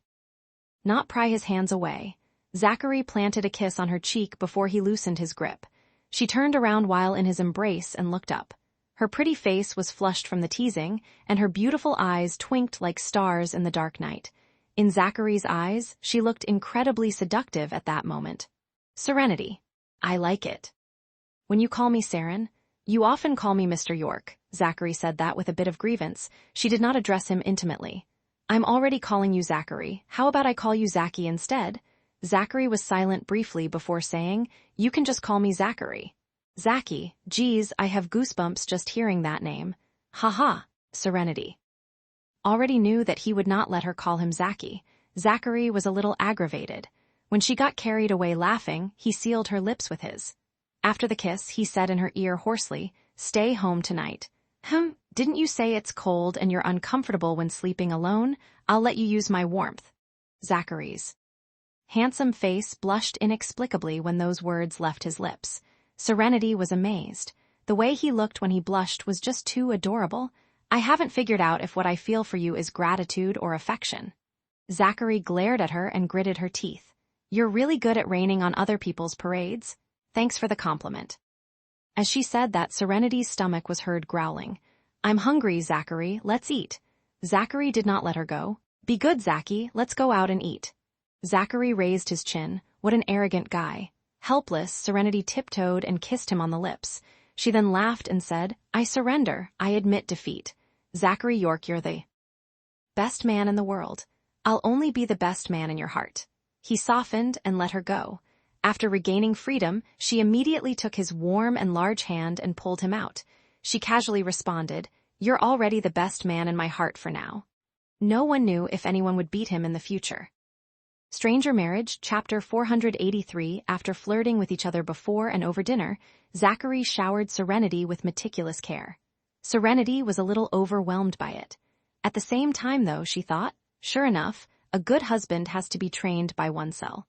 not pry his hands away. Zachary planted a kiss on her cheek before he loosened his grip. She turned around while in his embrace and looked up. Her pretty face was flushed from the teasing, and her beautiful eyes twinked like stars in the dark night. In Zachary's eyes, she looked incredibly seductive at that moment. "Serenity. I like it. When you call me Saren, you often call me Mr. York." Zachary said that with a bit of grievance. She did not address him intimately. "I'm already calling you Zachary. How about I call you Zachy instead?" Zachary was silent briefly before saying, "You can just call me Zachary." "Zachy, geez, I have goosebumps just hearing that name." "Ha." Serenity already knew that he would not let her call him Zachy. Zachary was a little aggravated. When she got carried away laughing, he sealed her lips with his. After the kiss, he said in her ear hoarsely, "Stay home tonight." Didn't you say it's cold and you're uncomfortable when sleeping alone? I'll let you use my warmth. Zachary's handsome face blushed inexplicably when those words left his lips. Serenity was amazed. The way he looked when he blushed was just too adorable. I haven't figured out if what I feel for you is gratitude or affection. Zachary glared at her and gritted her teeth. You're really good at raining on other people's parades. Thanks for the compliment. As she said that, Serenity's stomach was heard growling. I'm hungry, Zachary, let's eat. Zachary did not let her go. Be good, Zachy, let's go out and eat. Zachary raised his chin. What an arrogant guy. Helpless, Serenity tiptoed and kissed him on the lips. She then laughed and said, I surrender, I admit defeat. Zachary York, you're the best man in the world. I'll only be the best man in your heart. He softened and let her go. After regaining freedom, she immediately took his warm and large hand and pulled him out. She casually responded, You're already the best man in my heart for now. No one knew if anyone would beat him in the future. Stranger Marriage, Chapter 483. After flirting with each other before and over dinner, Zachary showered Serenity with meticulous care. Serenity was a little overwhelmed by it. At the same time, though, she thought, sure enough, a good husband has to be trained by oneself.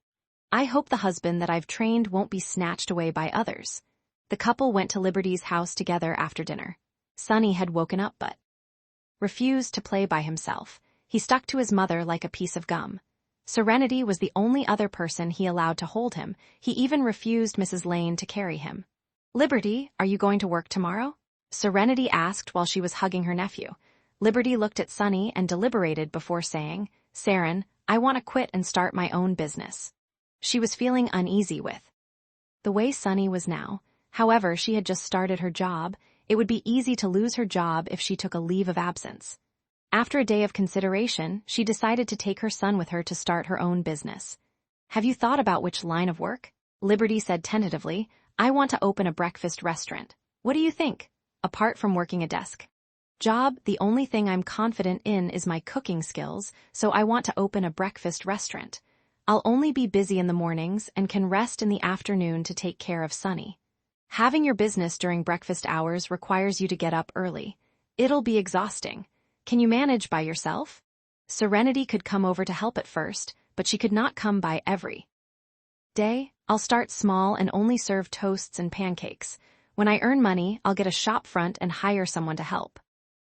I hope the husband that I've trained won't be snatched away by others. The couple went to Liberty's house together after dinner. Sonny had woken up but refused to play by himself. He stuck to his mother like a piece of gum. Serenity was the only other person he allowed to hold him. He even refused Mrs. Lane to carry him. Liberty, are you going to work tomorrow? Serenity asked while she was hugging her nephew. Liberty looked at Sonny and deliberated before saying, Saren, I want to quit and start my own business. She was feeling uneasy with the way Sonny was now. However, she had just started her job. It would be easy to lose her job if she took a leave of absence. After a day of consideration, she decided to take her son with her to start her own business. Have you thought about which line of work? Liberty said tentatively, I want to open a breakfast restaurant. What do you think? Apart from working a desk job, the only thing I'm confident in is my cooking skills, so I want to open a breakfast restaurant. I'll only be busy in the mornings and can rest in the afternoon to take care of Sonny. Having your business during breakfast hours requires you to get up early. It'll be exhausting. Can you manage by yourself? Serenity could come over to help at first, but she could not come by every day. I'll start small and only serve toasts and pancakes. When I earn money, I'll get a shop front and hire someone to help.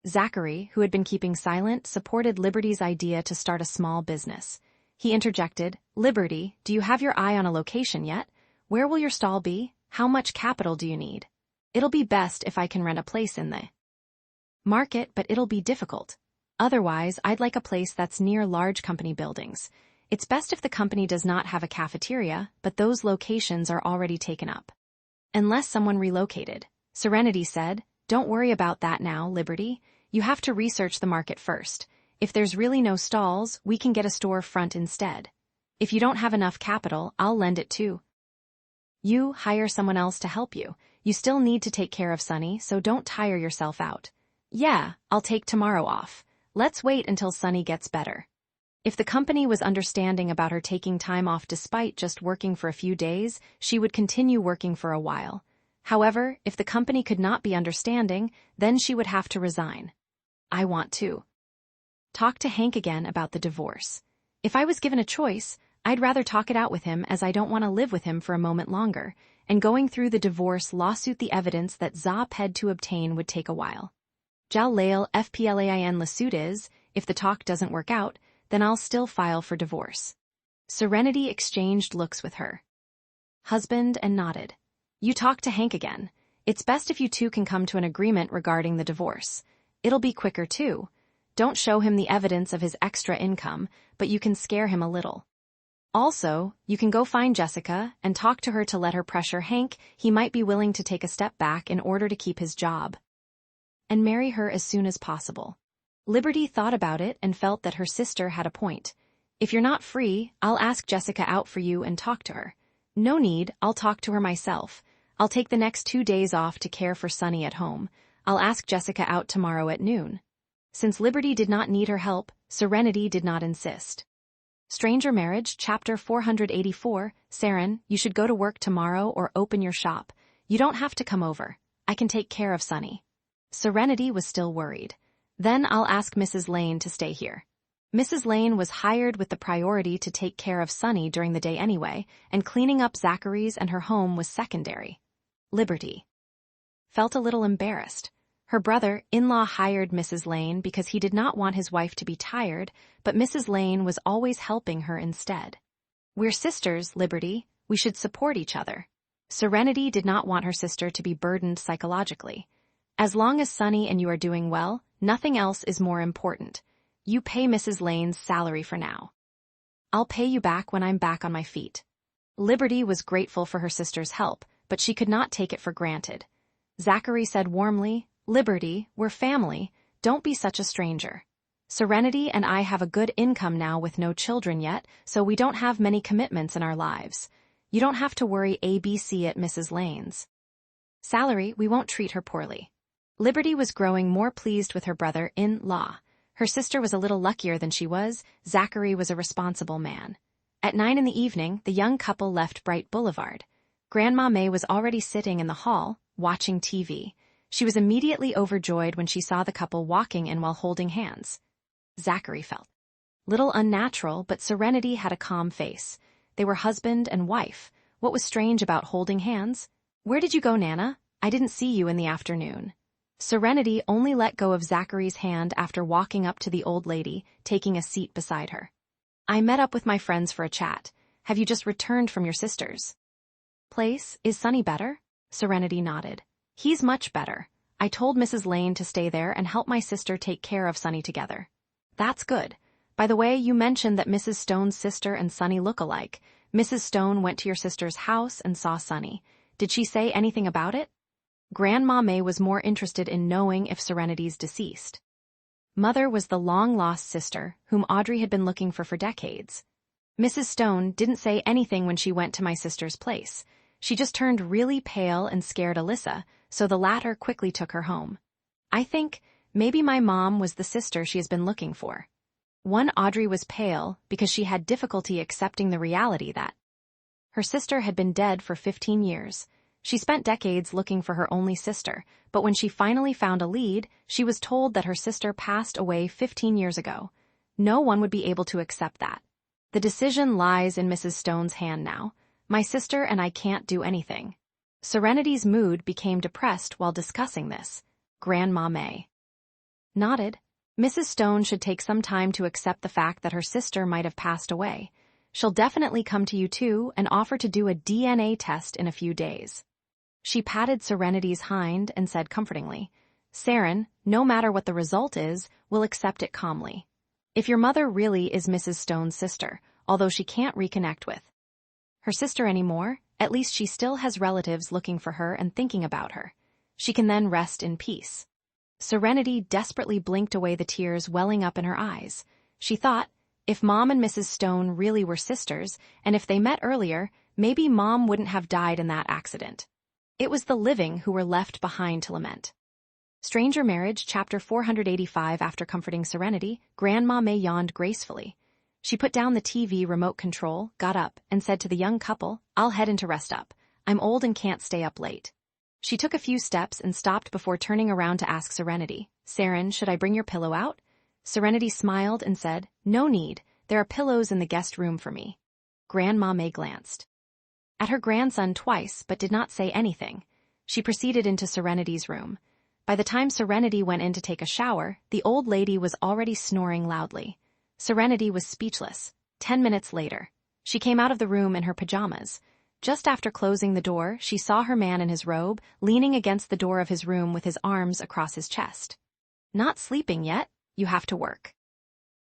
Zachary, who had been keeping silent, supported Liberty's idea to start a small business. He interjected, Liberty, do you have your eye on a location yet? Where will your stall be? How much capital do you need? It'll be best if I can rent a place in the market, but it'll be difficult. Otherwise, I'd like a place that's near large company buildings. It's best if the company does not have a cafeteria, but those locations are already taken up. Unless someone relocated. Serenity said, Don't worry about that now, Liberty. You have to research the market first. If there's really no stalls, we can get a store front instead. If you don't have enough capital, I'll lend it too. You hire someone else to help you. You still need to take care of Sonny, so don't tire yourself out. Yeah, I'll take tomorrow off. Let's wait until Sonny gets better. If the company was understanding about her taking time off despite just working for a few days, she would continue working for a while. However, if the company could not be understanding, then she would have to resign. I want to talk to Hank again about the divorce. If I was given a choice, I'd rather talk it out with him as I don't want to live with him for a moment longer, and going through the divorce lawsuit, the evidence that Zop had to obtain would take a while. Jal Lail FPLAIN lawsuit is, if the talk doesn't work out, then I'll still file for divorce. Serenity exchanged looks with her husband and nodded. You talk to Hank again. It's best if you two can come to an agreement regarding the divorce. It'll be quicker too. Don't show him the evidence of his extra income, but you can scare him a little. Also, you can go find Jessica and talk to her to let her pressure Hank. He might be willing to take a step back in order to keep his job and marry her as soon as possible. Liberty thought about it and felt that her sister had a point. If you're not free, I'll ask Jessica out for you and talk to her. No need, I'll talk to her myself. I'll take the next 2 days off to care for Sonny at home. I'll ask Jessica out tomorrow at noon. Since Liberty did not need her help, Serenity did not insist. Stranger Marriage, Chapter 484. Saren, you should go to work tomorrow or open your shop. You don't have to come over. I can take care of Sunny. Serenity was still worried. Then I'll ask Mrs. Lane to stay here. Mrs. Lane was hired with the priority to take care of Sunny during the day anyway, and cleaning up Zachary's and her home was secondary. Liberty felt a little embarrassed. Her brother-in-law hired Mrs. Lane because he did not want his wife to be tired, but Mrs. Lane was always helping her instead. We're sisters, Liberty. We should support each other. Serenity did not want her sister to be burdened psychologically. As long as Sunny and you are doing well, nothing else is more important. You pay Mrs. Lane's salary for now. I'll pay you back when I'm back on my feet. Liberty was grateful for her sister's help, but she could not take it for granted. Zachary said warmly, Liberty, we're family. Don't be such a stranger. Serenity and I have a good income now with no children yet, so we don't have many commitments in our lives. You don't have to worry ABC at Mrs. Lane's salary. We won't treat her poorly. Liberty was growing more pleased with her brother-in-law. Her sister was a little luckier than she was. Zachary was a responsible man. At 9 in the evening, the young couple left Bright Boulevard. Grandma May was already sitting in the hall, watching TV. She was immediately overjoyed when she saw the couple walking in while holding hands. Zachary felt little unnatural, but Serenity had a calm face. They were husband and wife. What was strange about holding hands? Where did you go, Nana? I didn't see you in the afternoon. Serenity only let go of Zachary's hand after walking up to the old lady, taking a seat beside her. I met up with my friends for a chat. Have you just returned from your sister's place? Is Sunny better? Serenity nodded. He's much better. I told Mrs. Lane to stay there and help my sister take care of Sunny together. That's good. By the way, you mentioned that Mrs. Stone's sister and Sunny look alike. Mrs. Stone went to your sister's house and saw Sunny. Did she say anything about it? Grandma May was more interested in knowing if Serenity's deceased mother was the long-lost sister whom Audrey had been looking for decades. Mrs. Stone didn't say anything when she went to my sister's place. She just turned really pale and scared Alyssa, so the latter quickly took her home. I think maybe my mom was the sister she has been looking for. Audrey was pale because she had difficulty accepting the reality that her sister had been dead for 15 years. She spent decades looking for her only sister, but when she finally found a lead, she was told that her sister passed away 15 years ago. No one would be able to accept that. The decision lies in Mrs. Stone's hand now. My sister and I can't do anything. Serenity's mood became depressed while discussing this. Grandma May nodded. Mrs. Stone should take some time to accept the fact that her sister might have passed away. She'll definitely come to you too and offer to do a DNA test in a few days. She patted Serenity's hind and said comfortingly, Seren, no matter what the result is, we'll accept it calmly. If your mother really is Mrs. Stone's sister, although she can't reconnect with her sister anymore, at least she still has relatives looking for her and thinking about her. She can then rest in peace. Serenity desperately blinked away the tears welling up in her eyes. She thought, if Mom and Mrs. Stone really were sisters, and if they met earlier, maybe Mom wouldn't have died in that accident. It was the living who were left behind to lament. Stranger Marriage, Chapter 485. After comforting Serenity, Grandma May yawned gracefully. She put down the TV remote control, got up, and said to the young couple, I'll head in to rest up. I'm old and can't stay up late. She took a few steps and stopped before turning around to ask Serenity, Seren, should I bring your pillow out? Serenity smiled and said, No need. There are pillows in the guest room for me. Grandma May glanced at her grandson twice but did not say anything. She proceeded into Serenity's room. By the time Serenity went in to take a shower, the old lady was already snoring loudly. Serenity was speechless. 10 minutes later, she came out of the room in her pajamas. Just after closing the door, she saw her man in his robe, leaning against the door of his room with his arms across his chest. Not sleeping yet? You have to work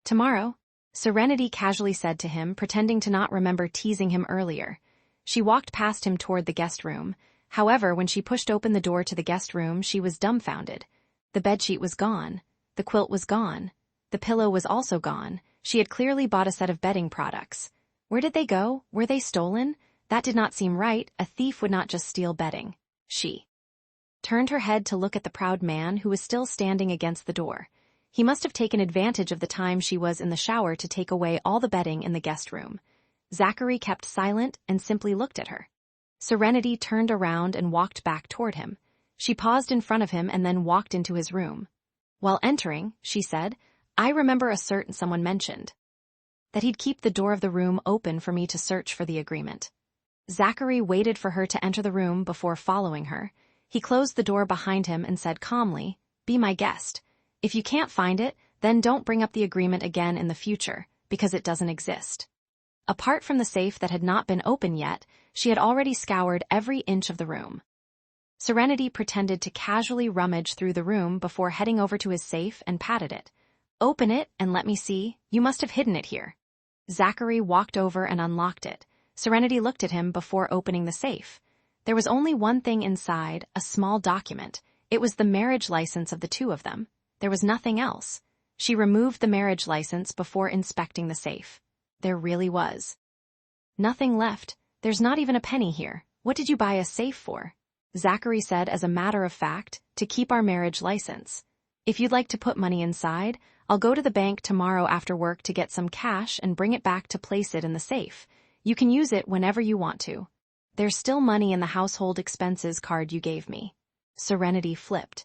tomorrow, Serenity casually said to him, pretending to not remember teasing him earlier. She walked past him toward the guest room. However, when she pushed open the door to the guest room, she was dumbfounded. The bedsheet was gone. The quilt was gone. The pillow was also gone. She had clearly bought a set of bedding products. Where did they go? Were they stolen? That did not seem right. A thief would not just steal bedding. She turned her head to look at the proud man who was still standing against the door. He must have taken advantage of the time she was in the shower to take away all the bedding in the guest room. Zachary kept silent and simply looked at her. Serenity turned around and walked back toward him. She paused in front of him and then walked into his room. While entering, she said, "I remember a certain someone mentioned that he'd keep the door of the room open for me to search for the agreement." Zachary waited for her to enter the room before following her. He closed the door behind him and said calmly, "Be my guest. If you can't find it, then don't bring up the agreement again in the future, because it doesn't exist." Apart from the safe that had not been open yet, she had already scoured every inch of the room. Serenity pretended to casually rummage through the room before heading over to his safe and patted it. "Open it and let me see. You must have hidden it here." Zachary walked over and unlocked it. Serenity looked at him before opening the safe. There was only one thing inside, a small document. It was the marriage license of the two of them. There was nothing else. She removed the marriage license before inspecting the safe. There really was nothing left. "There's not even a penny here. What did you buy a safe for?" Zachary said as a matter of fact, "To keep our marriage license. If you'd like to put money inside, I'll go to the bank tomorrow after work to get some cash and bring it back to place it in the safe. You can use it whenever you want to. There's still money in the household expenses card you gave me." Serenity flipped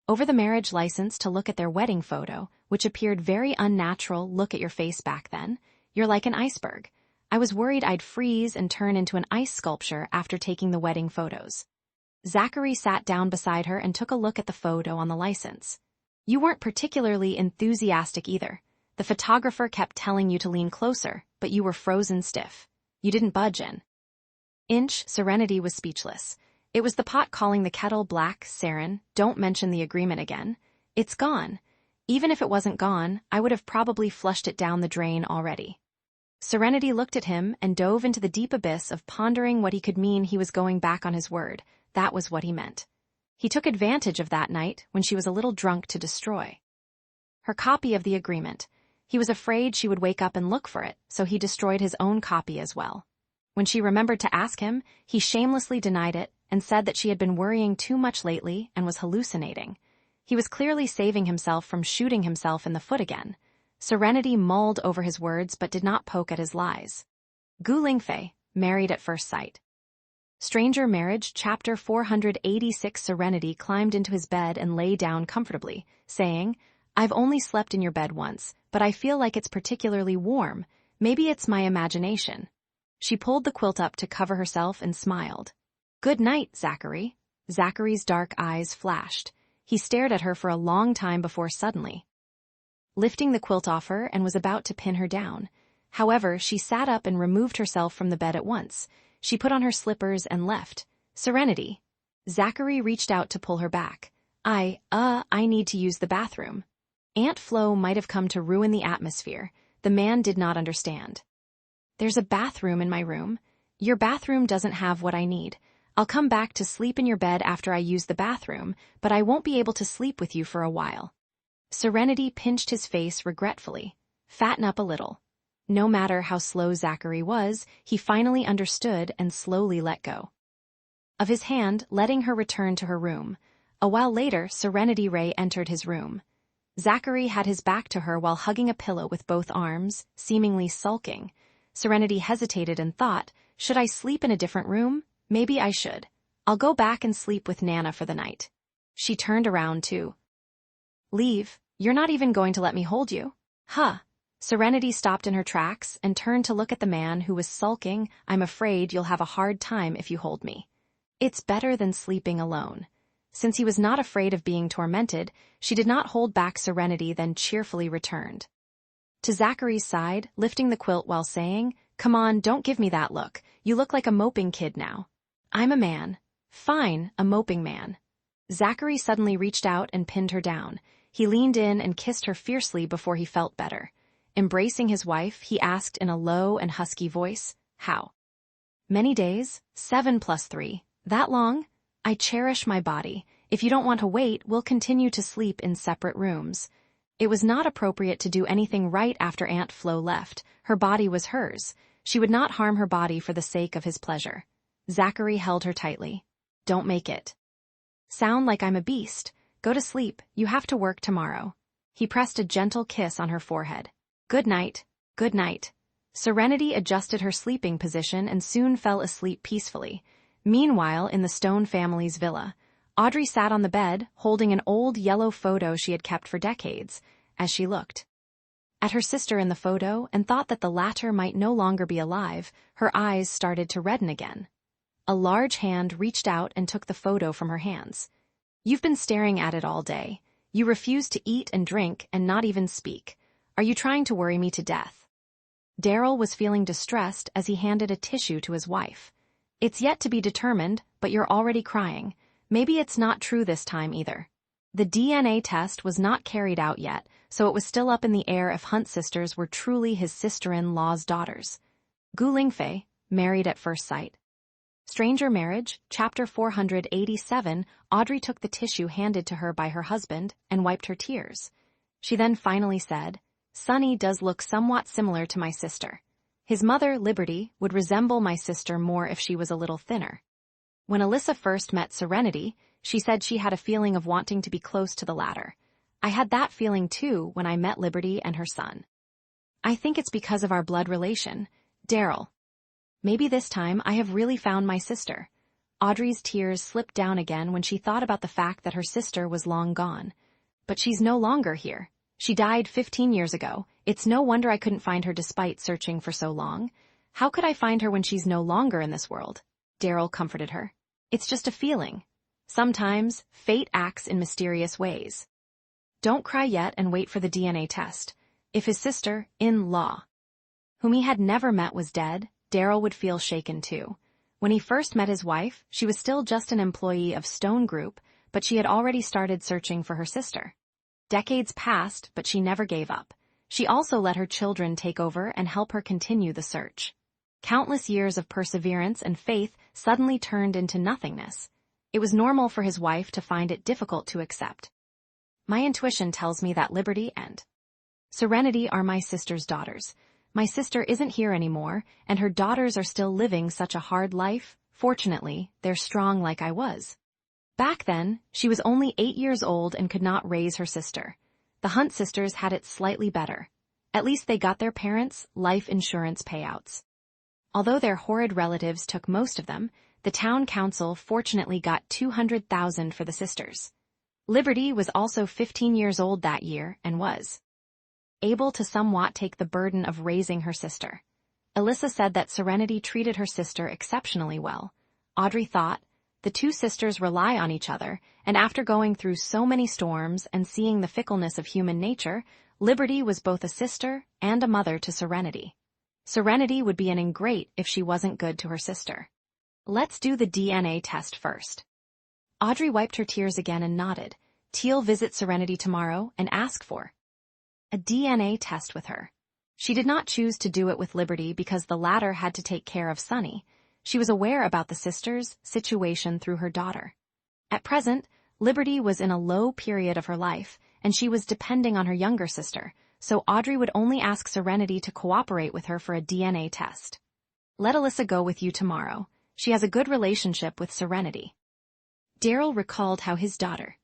over the marriage license to look at their wedding photo, which appeared very unnatural. "Look at your face back then. You're like an iceberg. I was worried I'd freeze and turn into an ice sculpture after taking the wedding photos." Zachary sat down beside her and took a look at the photo on the license. "You weren't particularly enthusiastic either. The photographer kept telling you to lean closer, but you were frozen stiff. You didn't budge an inch." Serenity was speechless. It was the pot calling the kettle black. "Saren, don't mention the agreement again. It's gone. Even if it wasn't gone, I would have probably flushed it down the drain already." Serenity looked at him and dove into the deep abyss of pondering what he could mean. He was going back on his word. That was what he meant. He took advantage of that night when she was a little drunk to destroy her copy of the agreement. He was afraid she would wake up and look for it, so he destroyed his own copy as well. When she remembered to ask him, he shamelessly denied it and said that she had been worrying too much lately and was hallucinating. He was clearly saving himself from shooting himself in the foot again. Serenity mulled over his words but did not poke at his lies. Lingfei, Married at First Sight. Stranger Marriage, Chapter 486. Serenity climbed into his bed and lay down comfortably, saying, "I've only slept in your bed once, but I feel like it's particularly warm. Maybe it's my imagination." She pulled the quilt up to cover herself and smiled. "Good night, Zachary." Zachary's dark eyes flashed. He stared at her for a long time before suddenly lifting the quilt off her and was about to pin her down. However, she sat up and removed herself from the bed at once. She put on her slippers and left. "Serenity." Zachary reached out to pull her back. I need to use the bathroom." Aunt Flo might have come to ruin the atmosphere. The man did not understand. "There's a bathroom in my room. Your bathroom doesn't have what I need. I'll come back to sleep in your bed after I use the bathroom, but I won't be able to sleep with you for a while." Serenity pinched his face regretfully. "Fatten up a little." No matter how slow Zachary was, he finally understood and slowly let go of his hand, letting her return to her room. A while later, Serenity Ray entered his room. Zachary had his back to her while hugging a pillow with both arms, seemingly sulking. Serenity hesitated and thought, "Should I sleep in a different room? Maybe I should. I'll go back and sleep with Nana for the night." She turned around to leave. "You're not even going to let me hold you?" "Huh." Serenity stopped in her tracks and turned to look at the man who was sulking. "I'm afraid you'll have a hard time if you hold me. It's better than sleeping alone." Since he was not afraid of being tormented, she did not hold back Serenity, then cheerfully returned to Zachary's side, lifting the quilt while saying, "Come on, don't give me that look. You look like a moping kid now." "I'm a man." "Fine, a moping man." Zachary suddenly reached out and pinned her down. He leaned in and kissed her fiercely before he felt better. Embracing his wife, he asked in a low and husky voice, "How many days?" 7 + 3. "That long?" "I cherish my body. If you don't want to wait, we'll continue to sleep in separate rooms." It was not appropriate to do anything right after Aunt Flo left. Her body was hers. She would not harm her body for the sake of his pleasure. Zachary held her tightly. "Don't make it sound like I'm a beast. Go to sleep. You have to work tomorrow." He pressed a gentle kiss on her forehead. "Good night. Good night." Serenity adjusted her sleeping position and soon fell asleep peacefully. Meanwhile, in the Stone family's villa, Audrey sat on the bed, holding an old yellow photo she had kept for decades, as she looked at her sister in the photo and thought that the latter might no longer be alive. Her eyes started to redden again. A large hand reached out and took the photo from her hands. "You've been staring at it all day. You refuse to eat and drink and not even speak. Are you trying to worry me to death?" Daryl was feeling distressed as he handed a tissue to his wife. "It's yet to be determined, but you're already crying. Maybe it's not true this time either." The DNA test was not carried out yet, so it was still up in the air if Hunt sisters were truly his sister-in-law's daughters. Lingfei, Married at First Sight. Stranger Marriage, Chapter 487. Audrey took the tissue handed to her by her husband and wiped her tears. She then finally said, "Sonny does look somewhat similar to my sister. His mother, Liberty, would resemble my sister more if she was a little thinner." When Alyssa first met Serenity, she said she had a feeling of wanting to be close to the latter. "I had that feeling too when I met Liberty and her son. I think it's because of our blood relation. Daryl. Maybe this time I have really found my sister." Audrey's tears slipped down again when she thought about the fact that her sister was long gone. "But she's no longer here. She died 15 years ago. It's no wonder I couldn't find her despite searching for so long. How could I find her when she's no longer in this world?" Daryl comforted her. "It's just a feeling. Sometimes fate acts in mysterious ways. Don't cry yet and wait for the DNA test. If his sister-in-law, whom he had never met, was dead, Daryl would feel shaken too. When he first met his wife, she was still just an employee of Stone Group, but she had already started searching for her sister. Decades passed, but she never gave up. She also let her children take over and help her continue the search. Countless years of perseverance and faith suddenly turned into nothingness. It was normal for his wife to find it difficult to accept. "My intuition tells me that Liberty and Serenity are my sister's daughters. My sister isn't here anymore, and her daughters are still living such a hard life. Fortunately, they're strong like I was. Back then, she was only 8 years old and could not raise her sister. The Hunt sisters had it slightly better. At least they got their parents' life insurance payouts. Although their horrid relatives took most of them, the town council fortunately got $200,000 for the sisters. Liberty was also 15 years old that year and was able to somewhat take the burden of raising her sister. Alyssa said that Serenity treated her sister exceptionally well. Audrey thought, the two sisters rely on each other, and after going through so many storms and seeing the fickleness of human nature, Liberty was both a sister and a mother to Serenity. Serenity would be an ingrate if she wasn't good to her sister. "Let's do the DNA test first." Audrey wiped her tears again and nodded. Teal visit Serenity tomorrow and ask for a DNA test with her. She did not choose to do it with Liberty because the latter had to take care of Sonny. She was aware about the sisters' situation through her daughter. At present, Liberty was in a low period of her life, and she was depending on her younger sister, so Audrey would only ask Serenity to cooperate with her for a DNA test. "Let Alyssa go with you tomorrow. She has a good relationship with Serenity." Daryl recalled how his daughter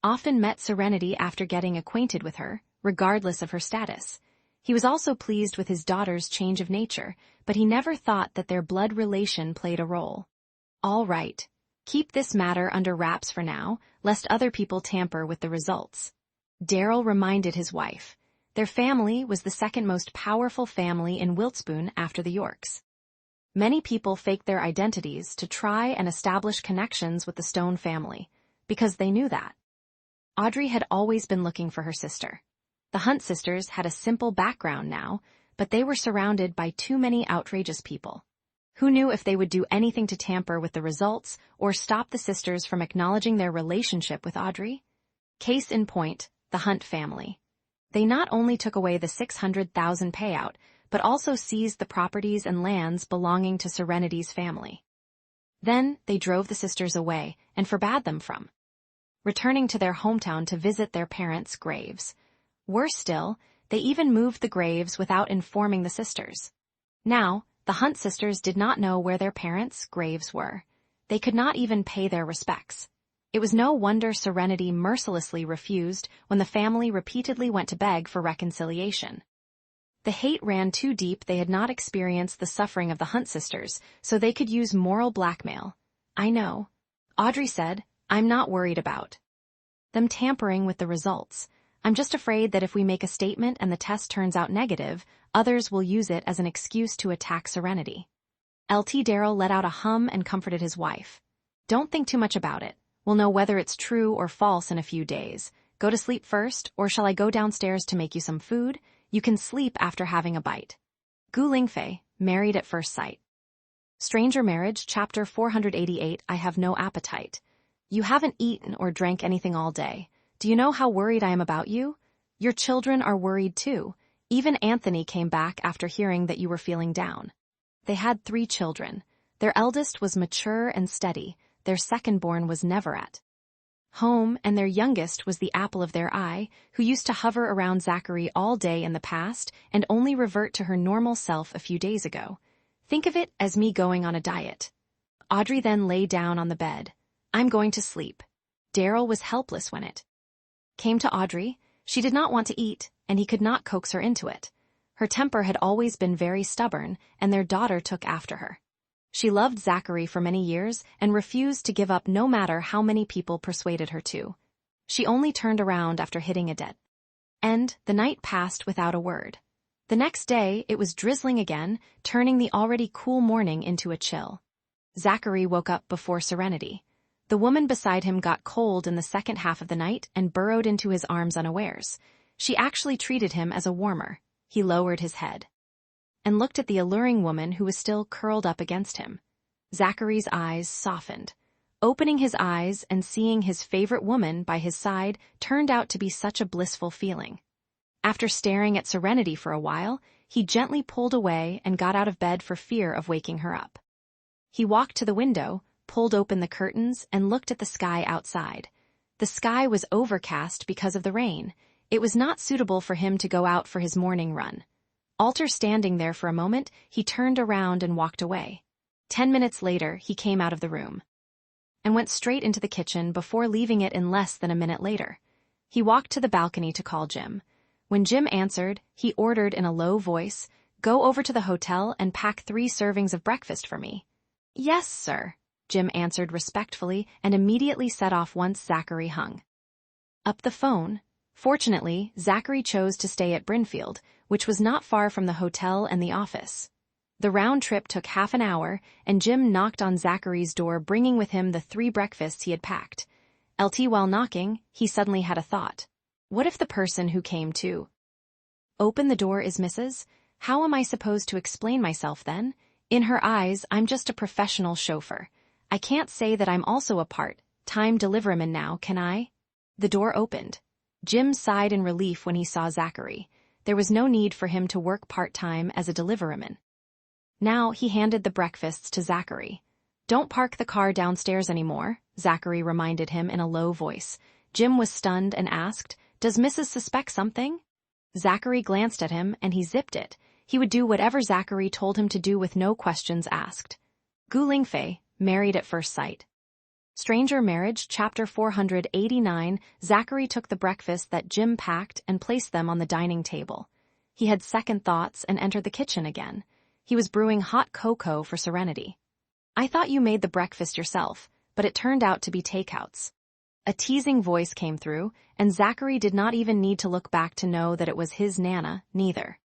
often met Serenity after getting acquainted with her, regardless of her status. He was also pleased with his daughter's change of nature, but he never thought that their blood relation played a role. "All right. Keep this matter under wraps for now, lest other people tamper with the results." Daryl reminded his wife. Their family was the second most powerful family in Wiltspoon after the Yorks. Many people faked their identities to try and establish connections with the Stone family, because they knew that Audrey had always been looking for her sister. The Hunt sisters had a simple background now, but they were surrounded by too many outrageous people. Who knew if they would do anything to tamper with the results or stop the sisters from acknowledging their relationship with Audrey? Case in point, the Hunt family. They not only took away the $600,000 payout, but also seized the properties and lands belonging to Serenity's family. Then they drove the sisters away and forbade them from returning to their hometown to visit their parents' graves. Worse still, they even moved the graves without informing the sisters. Now, the Hunt sisters did not know where their parents' graves were. They could not even pay their respects. It was no wonder Serenity mercilessly refused when the family repeatedly went to beg for reconciliation. The hate ran too deep. They had not experienced the suffering of the Hunt sisters, so they could use moral blackmail. I know. Audrey said, I'm not worried about them tampering with the results. I'm just afraid that if we make a statement and the test turns out negative, others will use it as an excuse to attack Serenity. LT Darryl let out a hum and comforted his wife. Don't think too much about it. We'll know whether it's true or false in a few days. Go to sleep first, or shall I go downstairs to make you some food? You can sleep after having a bite. Gu Lingfei, Married at First Sight. Stranger Marriage, Chapter 488, I have no appetite. You haven't eaten or drank anything all day. Do you know how worried I am about you? Your children are worried too. Even Anthony came back after hearing that you were feeling down. They had 3 children. Their eldest was mature and steady. Their second-born was never at home, and their youngest was the apple of their eye, who used to hover around Zachary all day in the past and only revert to her normal self a few days ago. Think of it as me going on a diet. Audrey then lay down on the bed. I'm going to sleep. Darryl was helpless when it came to Audrey. She did not want to eat, and he could not coax her into it. Her temper had always been very stubborn, and their daughter took after her. She loved Zachary for many years and refused to give up no matter how many people persuaded her to. She only turned around after hitting a dead end. The night passed without a word. The next day, it was drizzling again, turning the already cool morning into a chill. Zachary woke up before Serenity. The woman beside him got cold in the second half of the night and burrowed into his arms unawares. She actually treated him as a warmer. He lowered his head and looked at the alluring woman who was still curled up against him. Zachary's eyes softened. Opening his eyes and seeing his favorite woman by his side turned out to be such a blissful feeling. After staring at Serenity for a while, he gently pulled away and got out of bed for fear of waking her up. He walked to the window, pulled open the curtains, and looked at the sky outside. The sky was overcast because of the rain. It was not suitable for him to go out for his morning run. After standing there for a moment, he turned around and walked away. 10 minutes later, he came out of the room and went straight into the kitchen before leaving it in less than a minute later. He walked to the balcony to call Jim. When Jim answered, he ordered in a low voice, "Go over to the hotel and pack 3 servings of breakfast for me." "Yes, sir," Jim answered respectfully and immediately set off once Zachary hung up the phone. Fortunately, Zachary chose to stay at Brinfield, which was not far from the hotel and the office. The round trip took half an hour, and Jim knocked on Zachary's door, bringing with him the 3 breakfasts he had packed. While knocking, he suddenly had a thought. What if the person who came to open the door is Mrs.? How am I supposed to explain myself then? In her eyes, I'm just a professional chauffeur. I can't say that I'm also a part-time deliveryman now, can I? The door opened. Jim sighed in relief when he saw Zachary. There was no need for him to work part-time as a deliveryman. Now he handed the breakfasts to Zachary. "Don't park the car downstairs anymore," Zachary reminded him in a low voice. Jim was stunned and asked, "Does Mrs. suspect something?" Zachary glanced at him and he zipped it. He would do whatever Zachary told him to do with no questions asked. Gu Lingfei, Married at First Sight. Stranger Marriage, Chapter 489, Zachary took the breakfast that Jim packed and placed them on the dining table. He had second thoughts and entered the kitchen again. He was brewing hot cocoa for Serenity. "I thought you made the breakfast yourself, but it turned out to be takeouts." A teasing voice came through, and Zachary did not even need to look back to know that it was his Nana, neither.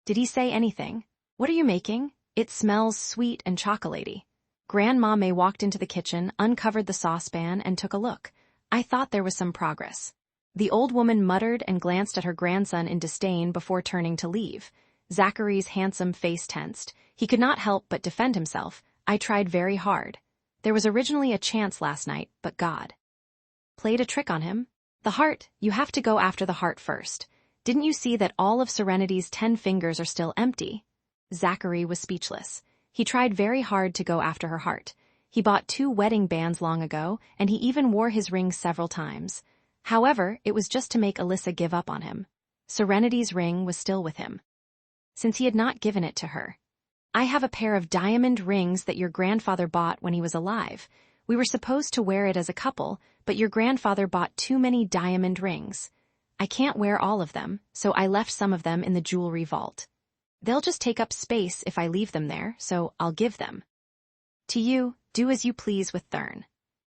Did he say anything? "What are you making? It smells sweet and chocolatey." Grandma May walked into the kitchen, uncovered the saucepan, and took a look. "I thought there was some progress." The old woman muttered and glanced at her grandson in disdain before turning to leave. Zachary's handsome face tensed. He could not help but defend himself. "I tried very hard. There was originally a chance last night, but God played a trick on him. The heart, you have to go after the heart first. Didn't you see that all of Serenity's 10 fingers are still empty?" Zachary was speechless. He tried very hard to go after her heart. He bought 2 wedding bands long ago, and he even wore his ring several times. However, it was just to make Alyssa give up on him. Serenity's ring was still with him, since he had not given it to her. "I have a pair of diamond rings that your grandfather bought when he was alive. We were supposed to wear it as a couple, but your grandfather bought too many diamond rings. I can't wear all of them, so I left some of them in the jewelry vault. They'll just take up space if I leave them there, so I'll give them To you, do as you please with Thurn.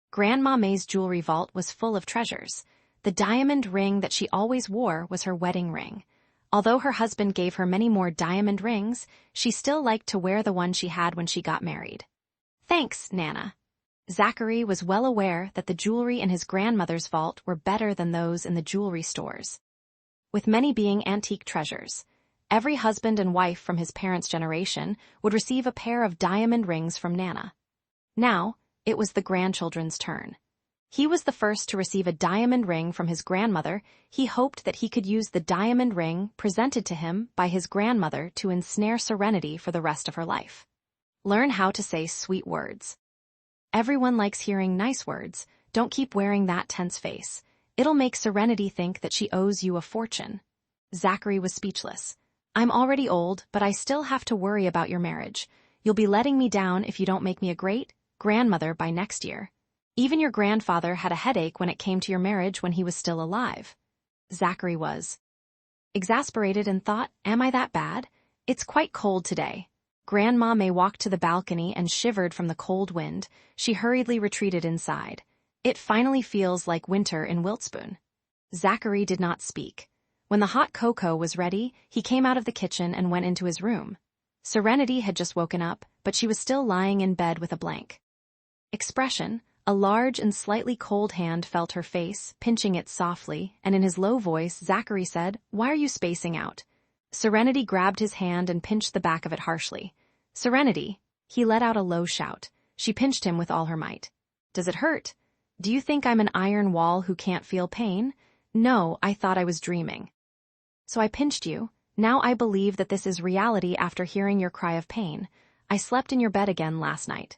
Grandma May's jewelry vault was full of treasures. The diamond ring that she always wore was her wedding ring. Although her husband gave her many more diamond rings, she still liked to wear the one she had when she got married. Thanks, Nana. Zachary was well aware that the jewelry in his grandmother's vault were better than those in the jewelry stores. With many being antique treasures, every husband and wife from his parents' generation would receive a pair of diamond rings from Nana. Now, it was the grandchildren's turn. He was the first to receive a diamond ring from his grandmother. He hoped that he could use the diamond ring presented to him by his grandmother to ensnare Serenity for the rest of her life. Learn how to say sweet words. Everyone likes hearing nice words. Don't keep wearing that tense face. It'll make Serenity think that she owes you a fortune. Zachary was speechless. I'm already old, but I still have to worry about your marriage. You'll be letting me down if you don't make me a great grandmother by next year. Even your grandfather had a headache when it came to your marriage when he was still alive. Zachary was exasperated and thought, am I that bad? It's quite cold today. Grandma May walked to the balcony and shivered from the cold wind. She hurriedly retreated inside. It finally feels like winter in Wiltspoon. Zachary did not speak. When the hot cocoa was ready, he came out of the kitchen and went into his room. Serenity had just woken up, but she was still lying in bed with a blank expression. A large and slightly cold hand felt her face, pinching it softly, and in his low voice, Zachary said, "Why are you spacing out?" Serenity grabbed his hand and pinched the back of it harshly. "Serenity!" He let out a low shout. She pinched him with all her might. "Does it hurt? Do you think I'm an iron wall who can't feel pain?" "No, I thought I was dreaming." "So I pinched you. Now I believe that this is reality after hearing your cry of pain. I slept in your bed again last night."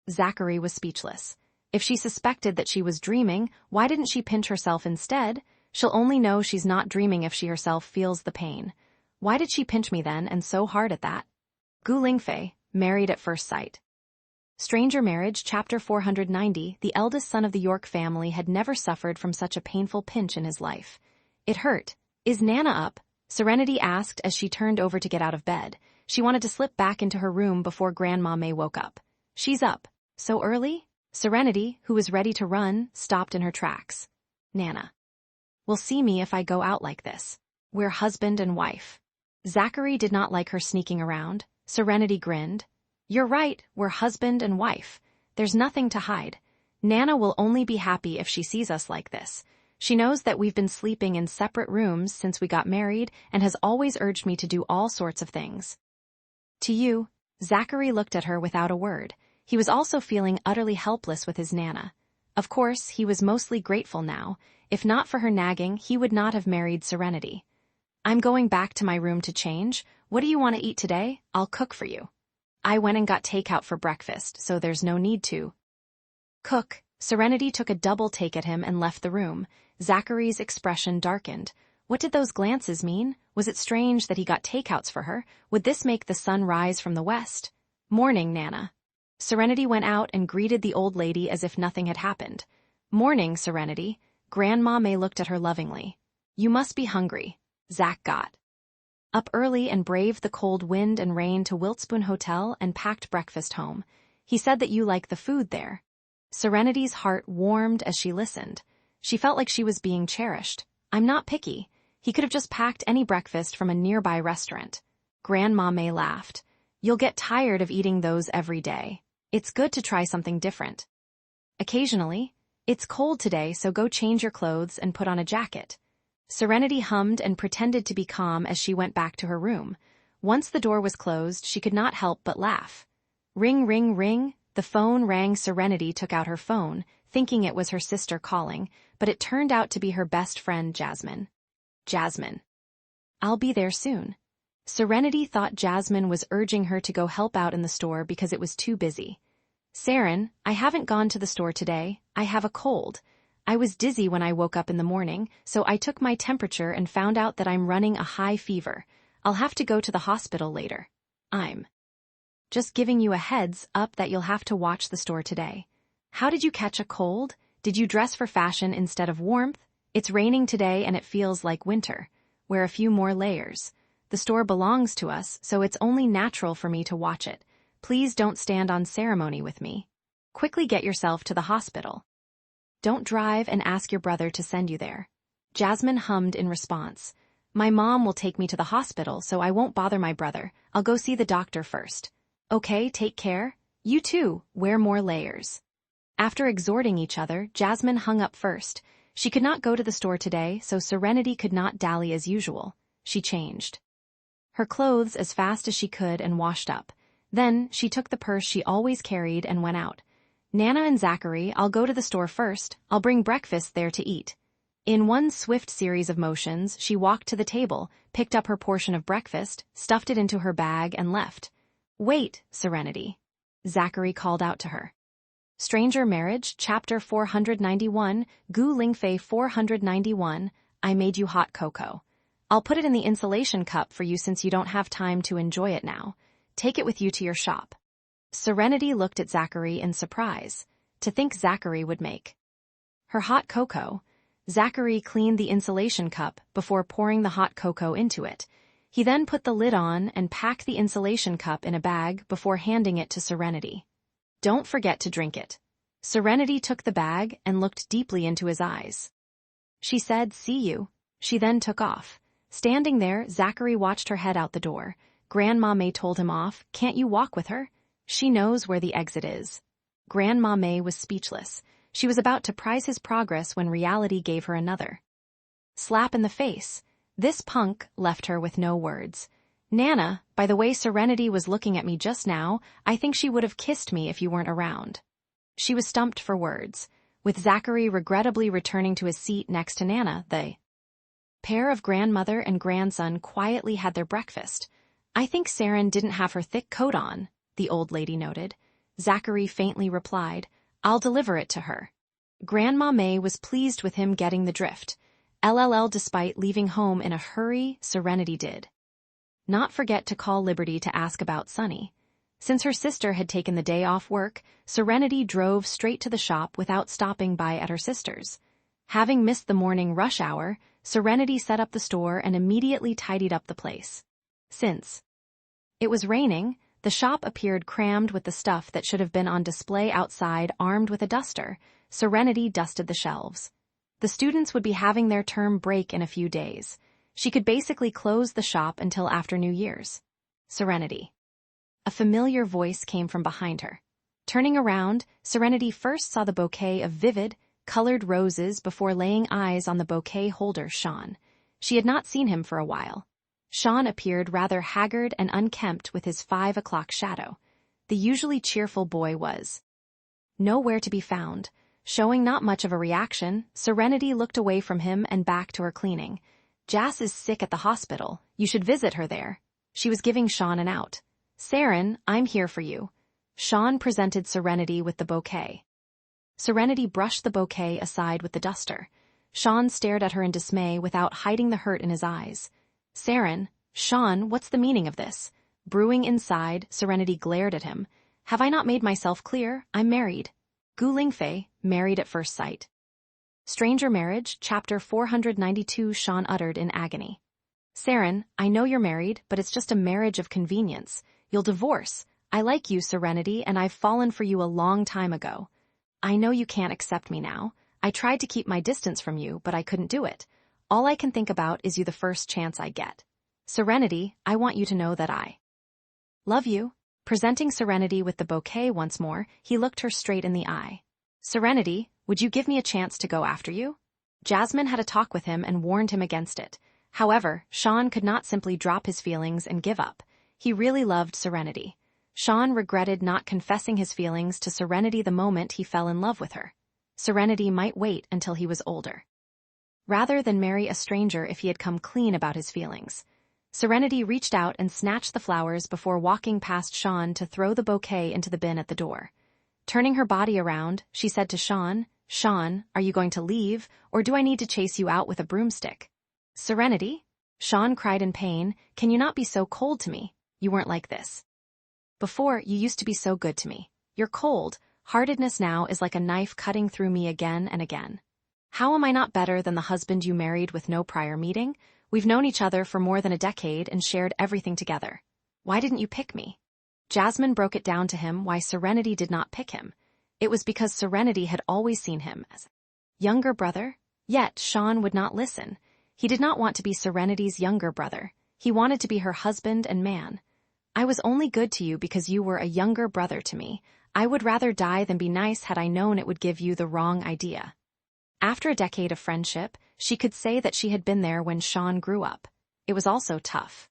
Zachary was speechless. If she suspected that she was dreaming, why didn't she pinch herself instead? She'll only know she's not dreaming if she herself feels the pain. Why did she pinch me then, and so hard at that? Lingfei, Married at First Sight. Stranger Marriage, Chapter 490. The eldest son of the York family had never suffered from such a painful pinch in his life. It hurt. "Is Nana up?" Serenity asked as she turned over to get out of bed. She wanted to slip back into her room before Grandma May woke up. "She's up. So early?" Serenity, who was ready to run, stopped in her tracks. "Nana will see me if I go out like this. We're husband and wife." Zachary did not like her sneaking around. Serenity grinned. "You're right, we're husband and wife. There's nothing to hide. Nana will only be happy if she sees us like this. She knows that we've been sleeping in separate rooms since we got married and has always urged me to do all sorts of things." "To you." Zachary looked at her without a word. He was also feeling utterly helpless with his Nana. Of course, he was mostly grateful now. If not for her nagging, he would not have married Serenity. "I'm going back to my room to change. What do you want to eat today? I'll cook for you." "I went and got takeout for breakfast, so there's no need to cook." Serenity took a double take at him and left the room. Zachary's expression darkened. What did those glances mean? Was it strange that he got takeouts for her? Would this make the sun rise from the west? "Morning, Nana." Serenity went out and greeted the old lady as if nothing had happened. "Morning, Serenity." Grandma May looked at her lovingly. "You must be hungry." Zach got up early and braved the cold wind and rain to Wiltspoon Hotel and packed breakfast home. "He said that you like the food there." Serenity's heart warmed as she listened. She felt like she was being cherished. "I'm not picky." He could have just packed any breakfast from a nearby restaurant. Grandma May laughed. "You'll get tired of eating those every day. It's good to try something different occasionally. It's cold today, so go change your clothes and put on a jacket." Serenity hummed and pretended to be calm as she went back to her room. Once the door was closed, she could not help but laugh. Ring, ring, ring. The phone rang. Serenity took out her phone, thinking it was her sister calling, but it turned out to be her best friend, Jasmine. "Jasmine. I'll be there soon." Serenity thought Jasmine was urging her to go help out in the store because it was too busy. "Saren, I haven't gone to the store today. I have a cold. I was dizzy when I woke up in the morning, so I took my temperature and found out that I'm running a high fever. I'll have to go to the hospital later. I'm just giving you a heads up that you'll have to watch the store today." "How did you catch a cold? Did you dress for fashion instead of warmth? It's raining today and it feels like winter. Wear a few more layers. The store belongs to us, so it's only natural for me to watch it. Please don't stand on ceremony with me. Quickly get yourself to the hospital. Don't drive and ask your brother to send you there. Jasmine hummed in response. My mom will take me to the hospital, so I won't bother my brother. I'll go see the doctor first. Okay, take care. You too, wear more layers. After exhorting each other, Jasmine hung up first. She could not go to the store today, so Serenity could not dally as usual. She changed her clothes as fast as she could and washed up. Then, she took the purse she always carried and went out. Nana and Zachary, I'll go to the store first. I'll bring breakfast there to eat. In one swift series of motions, she walked to the table, picked up her portion of breakfast, stuffed it into her bag, and left. Wait, Serenity. Zachary called out to her. Stranger Marriage, Chapter 491, Gu Lingfei 491, I made you hot cocoa. I'll put it in the insulation cup for you since you don't have time to enjoy it now. Take it with you to your shop. Serenity looked at Zachary in surprise. To think Zachary would make her hot cocoa. Zachary cleaned the insulation cup before pouring the hot cocoa into it. He then put the lid on and packed the insulation cup in a bag before handing it to Serenity. Don't forget to drink it. Serenity took the bag and looked deeply into his eyes. She said, see you. She then took off. Standing there, Zachary watched her head out the door. Grandma May told him off. Can't you walk with her? She knows where the exit is. Grandma May was speechless. She was about to prize his progress when reality gave her another slap in the face. This punk left her with no words. Nana, by the way Serenity was looking at me just now, I think she would have kissed me if you weren't around. She was stumped for words. With Zachary regrettably returning to his seat next to Nana, the pair of grandmother and grandson quietly had their breakfast. I think Saren didn't have her thick coat on, the old lady noted. Zachary faintly replied, I'll deliver it to her. Grandma May was pleased with him getting the drift. LLL despite leaving home in a hurry, Serenity did not forget to call Liberty to ask about Sunny. Since her sister had taken the day off work, Serenity drove straight to the shop without stopping by at her sister's. Having missed the morning rush hour, Serenity set up the store and immediately tidied up the place. Since it was raining, the shop appeared crammed with the stuff that should have been on display outside. Armed with a duster, Serenity dusted the shelves. The students would be having their term break in a few days. She could basically close the shop until after New Year's. Serenity. A familiar voice came from behind her. Turning around, Serenity first saw the bouquet of vivid, colored roses before laying eyes on the bouquet holder, Sean. She had not seen him for a while. Sean appeared rather haggard and unkempt with his 5 o'clock shadow. The usually cheerful boy was nowhere to be found. Showing not much of a reaction, Serenity looked away from him and back to her cleaning. Jas is sick at the hospital. You should visit her there. She was giving Sean an out. Saren, I'm here for you. Sean presented Serenity with the bouquet. Serenity brushed the bouquet aside with the duster. Sean stared at her in dismay without hiding the hurt in his eyes. Saren, Sean, what's the meaning of this? Brewing inside, Serenity glared at him. Have I not made myself clear? I'm married. Gu Lingfei, married at first sight. Stranger Marriage, Chapter 492. Sean uttered in agony. Saren, I know you're married, but it's just a marriage of convenience. You'll divorce. I like you, Serenity, and I've fallen for you a long time ago. I know you can't accept me now. I tried to keep my distance from you, but I couldn't do it. All I can think about is you the first chance I get. Serenity, I want you to know that I love you. Presenting Serenity with the bouquet once more, he looked her straight in the eye. Serenity, would you give me a chance to go after you? Jasmine had a talk with him and warned him against it. However, Sean could not simply drop his feelings and give up. He really loved Serenity. Sean regretted not confessing his feelings to Serenity the moment he fell in love with her. Serenity might wait until he was older, rather than marry a stranger if he had come clean about his feelings. Serenity reached out and snatched the flowers before walking past Sean to throw the bouquet into the bin at the door. Turning her body around, she said to Sean, Sean, are you going to leave, or do I need to chase you out with a broomstick? Serenity? Sean cried in pain, can you not be so cold to me? You weren't like this before. You used to be so good to me. Your cold-heartedness now is like a knife cutting through me again and again. How am I not better than the husband you married with no prior meeting? We've known each other for more than a decade and shared everything together. Why didn't you pick me? Jasmine broke it down to him why Serenity did not pick him. It was because Serenity had always seen him as younger brother. Yet Sean would not listen. He did not want to be Serenity's younger brother. He wanted to be her husband and man. I was only good to you because you were a younger brother to me. I would rather die than be nice had I known it would give you the wrong idea. After a decade of friendship, she could say that she had been there when Sean grew up. It was also tough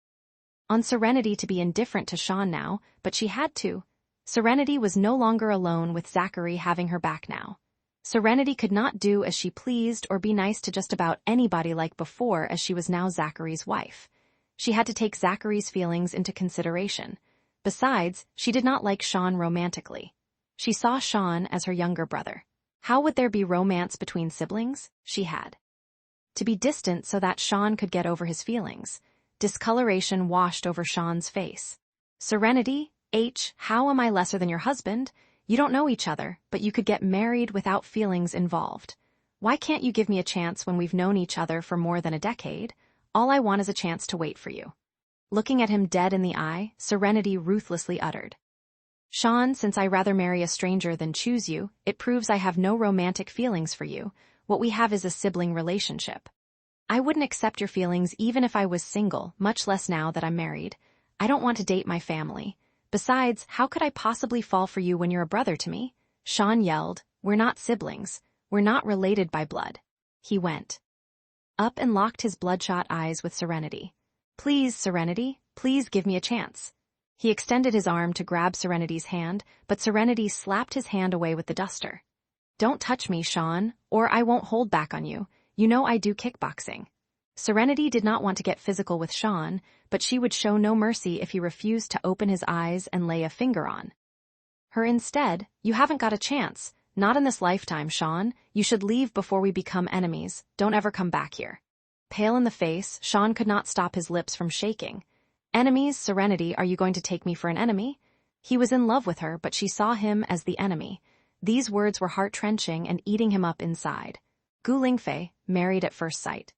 on Serenity to be indifferent to Sean now, but she had to. Serenity was no longer alone with Zachary having her back now. Serenity could not do as she pleased or be nice to just about anybody like before, as she was now Zachary's wife. She had to take Zachary's feelings into consideration. Besides, she did not like Sean romantically. She saw Sean as her younger brother. How would there be romance between siblings? She had to be distant so that Sean could get over his feelings. Discoloration washed over Sean's face. Serenity, how am I lesser than your husband? You don't know each other, but you could get married without feelings involved. Why can't you give me a chance when we've known each other for more than a decade? All I want is a chance to wait for you. Looking at him dead in the eye, Serenity ruthlessly uttered. Sean, since I rather marry a stranger than choose you, it proves I have no romantic feelings for you. What we have is a sibling relationship. I wouldn't accept your feelings even if I was single, much less now that I'm married. I don't want to date my family. Besides, how could I possibly fall for you when you're a brother to me? Sean yelled, we're not siblings. We're not related by blood. He went up and locked his bloodshot eyes with Serenity. Please, Serenity, please give me a chance. He extended his arm to grab Serenity's hand, but Serenity slapped his hand away with the duster. Don't touch me, Sean, or I won't hold back on you. You know I do kickboxing. Serenity did not want to get physical with Sean, but she would show no mercy if he refused to open his eyes and lay a finger on her. Instead, you haven't got a chance. Not in this lifetime, Sean. You should leave before we become enemies. Don't ever come back here. Pale in the face, Sean could not stop his lips from shaking. Enemies, Serenity, are you going to take me for an enemy? He was in love with her, but she saw him as the enemy. These words were heart-wrenching and eating him up inside. Lingfei, Married at First Sight.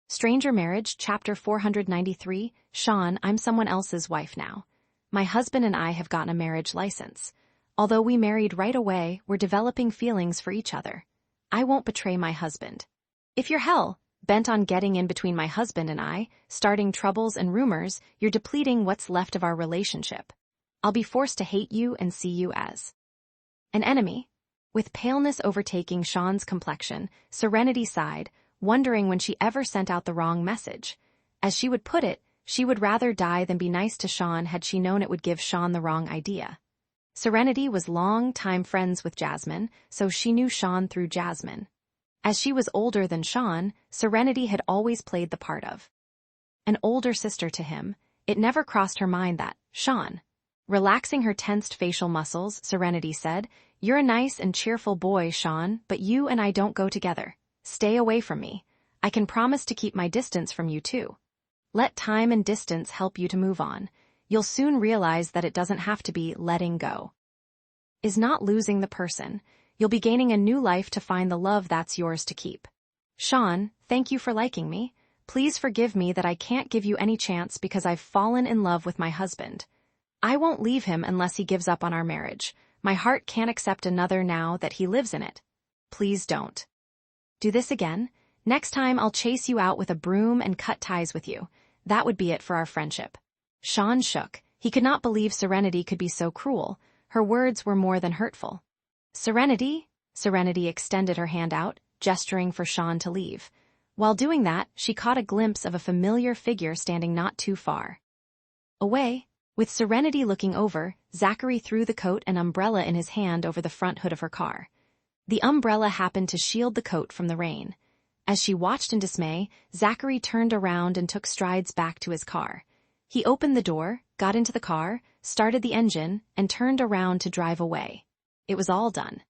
Stranger Marriage, Chapter 493, Sean, I'm someone else's wife now. My husband and I have gotten a marriage license. Although we married right away, we're developing feelings for each other. I won't betray my husband. If you're bent on getting in between my husband and I, starting troubles and rumors, you're depleting what's left of our relationship. I'll be forced to hate you and see you as an enemy. With paleness overtaking Sean's complexion, Serenity sighed, wondering when she ever sent out the wrong message. As she would put it, she would rather die than be nice to Sean had she known it would give Sean the wrong idea. Serenity was long-time friends with Jasmine, so she knew Sean through Jasmine. As she was older than Sean, Serenity had always played the part of an older sister to him. It never crossed her mind that Sean. Relaxing her tensed facial muscles, Serenity said, You're a nice and cheerful boy, Sean, but you and I don't go together. Stay away from me. I can promise to keep my distance from you too. Let time and distance help you to move on. You'll soon realize that it doesn't have to be letting go. Is not losing the person. You'll be gaining a new life to find the love that's yours to keep. Sean, thank you for liking me. Please forgive me that I can't give you any chance because I've fallen in love with my husband. I won't leave him unless he gives up on our marriage. My heart can't accept another now that he lives in it. Please don't do this again. Next time I'll chase you out with a broom and cut ties with you. That would be it for our friendship. Sean shook. He could not believe Serenity could be so cruel. Her words were more than hurtful. Serenity? Serenity extended her hand out, gesturing for Sean to leave. While doing that, she caught a glimpse of a familiar figure standing not too far away. With Serenity looking over, Zachary threw the coat and umbrella in his hand over the front hood of her car. The umbrella happened to shield the coat from the rain. As she watched in dismay, Zachary turned around and took strides back to his car. He opened the door, got into the car, started the engine, and turned around to drive away. It was all done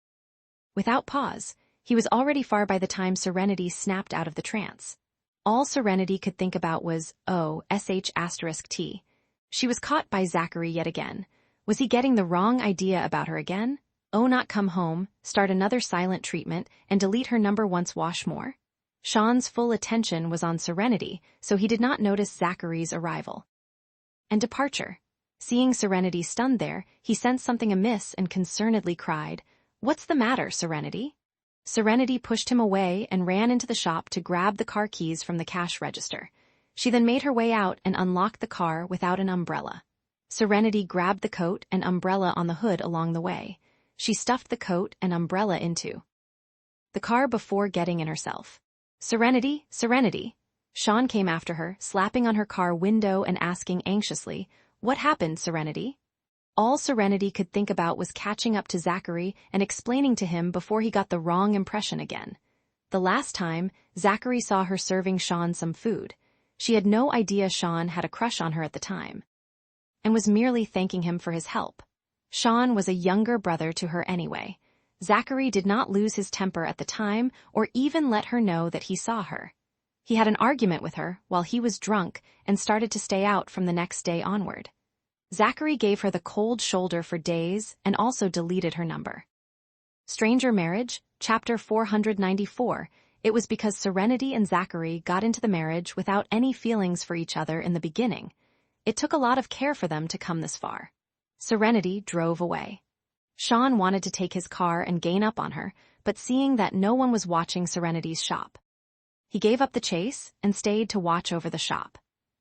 without pause. He was already far by the time Serenity snapped out of the trance. All Serenity could think about was, sh*T. She was caught by Zachary yet again. Was he getting the wrong idea about her again? Not come home, start another silent treatment, and delete her number once wash more? Sean's full attention was on Serenity, so he did not notice Zachary's arrival and departure. Seeing Serenity stunned there, he sensed something amiss and concernedly cried, "What's the matter, Serenity?" Serenity pushed him away and ran into the shop to grab the car keys from the cash register. She then made her way out and unlocked the car without an umbrella. Serenity grabbed the coat and umbrella on the hood along the way. She stuffed the coat and umbrella into the car before getting in herself. "Serenity, Serenity!" Sean came after her, slapping on her car window and asking anxiously, "What happened, Serenity?" All Serenity could think about was catching up to Zachary and explaining to him before he got the wrong impression again. The last time, Zachary saw her serving Sean some food. She had no idea Sean had a crush on her at the time, and was merely thanking him for his help. Sean was a younger brother to her anyway. Zachary did not lose his temper at the time or even let her know that he saw her. He had an argument with her while he was drunk and started to stay out from the next day onward. Zachary gave her the cold shoulder for days and also deleted her number. Stranger Marriage, Chapter 494. It was because Serenity and Zachary got into the marriage without any feelings for each other in the beginning. It took a lot of care for them to come this far. Serenity drove away. Sean wanted to take his car and gain up on her, but seeing that no one was watching Serenity's shop, he gave up the chase and stayed to watch over the shop.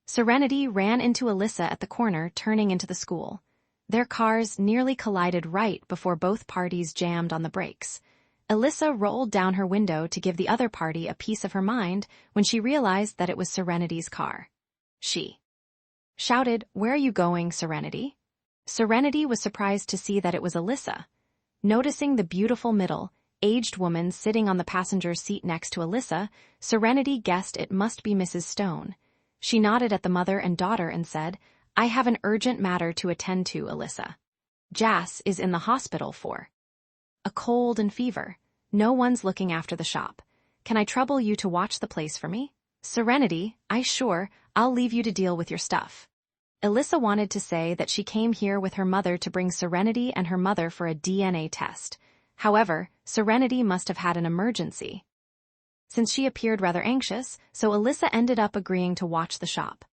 Serenity ran into Alyssa at the corner turning into the school. Their cars nearly collided right before both parties jammed on the brakes. Alyssa rolled down her window to give the other party a piece of her mind when she realized that it was Serenity's car. She shouted, "Where are you going, Serenity?" Serenity was surprised to see that it was Alyssa. Noticing the beautiful middle-aged woman sitting on the passenger seat next to Alyssa, Serenity guessed it must be Mrs. Stone. She nodded at the mother and daughter and said, "I have an urgent matter to attend to, Alyssa. Jas is in the hospital for a cold and fever. No one's looking after the shop. Can I trouble you to watch the place for me?" "Serenity, I'll leave you to deal with your stuff." Alyssa wanted to say that she came here with her mother to bring Serenity and her mother for a DNA test. However, Serenity must have had an emergency, since she appeared rather anxious, so Alyssa ended up agreeing to watch the shop.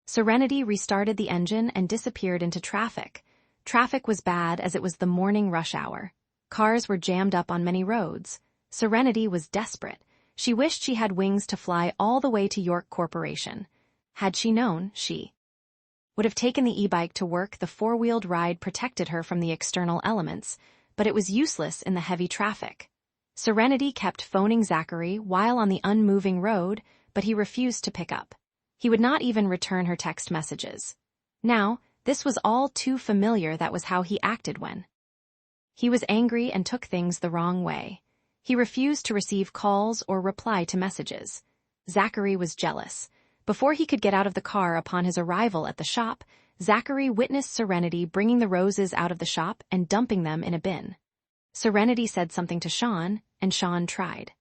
Serenity restarted the engine and disappeared into traffic. Traffic was bad as it was the morning rush hour. Cars were jammed up on many roads. Serenity was desperate. She wished she had wings to fly all the way to York Corporation. Had she known, she would have taken the e-bike to work. The four-wheeled ride protected her from the external elements, but it was useless in the heavy traffic. Serenity kept phoning Zachary while on the unmoving road, but he refused to pick up. He would not even return her text messages. Now, this was all too familiar. That was how he acted when he was angry and took things the wrong way. He refused to receive calls or reply to messages. Zachary was jealous. Before he could get out of the car upon his arrival at the shop, Zachary witnessed Serenity bringing the roses out of the shop and dumping them in a bin. Serenity said something to Sean, and Sean tried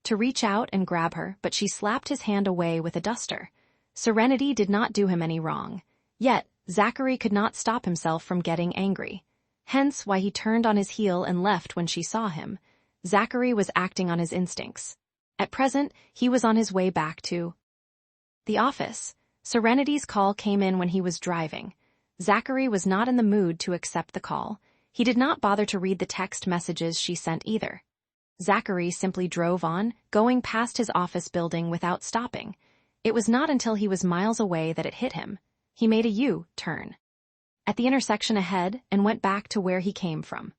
to reach out and grab her, but she slapped his hand away with a duster. Serenity did not do him any wrong. Yet, Zachary could not stop himself from getting angry. Hence why he turned on his heel and left when she saw him. Zachary was acting on his instincts. At present, he was on his way back to the office. Serenity's call came in when he was driving. Zachary was not in the mood to accept the call. He did not bother to read the text messages she sent either. Zachary simply drove on, going past his office building without stopping. It was not until he was miles away that it hit him. He made a U-turn at the intersection ahead and went back to where he came from.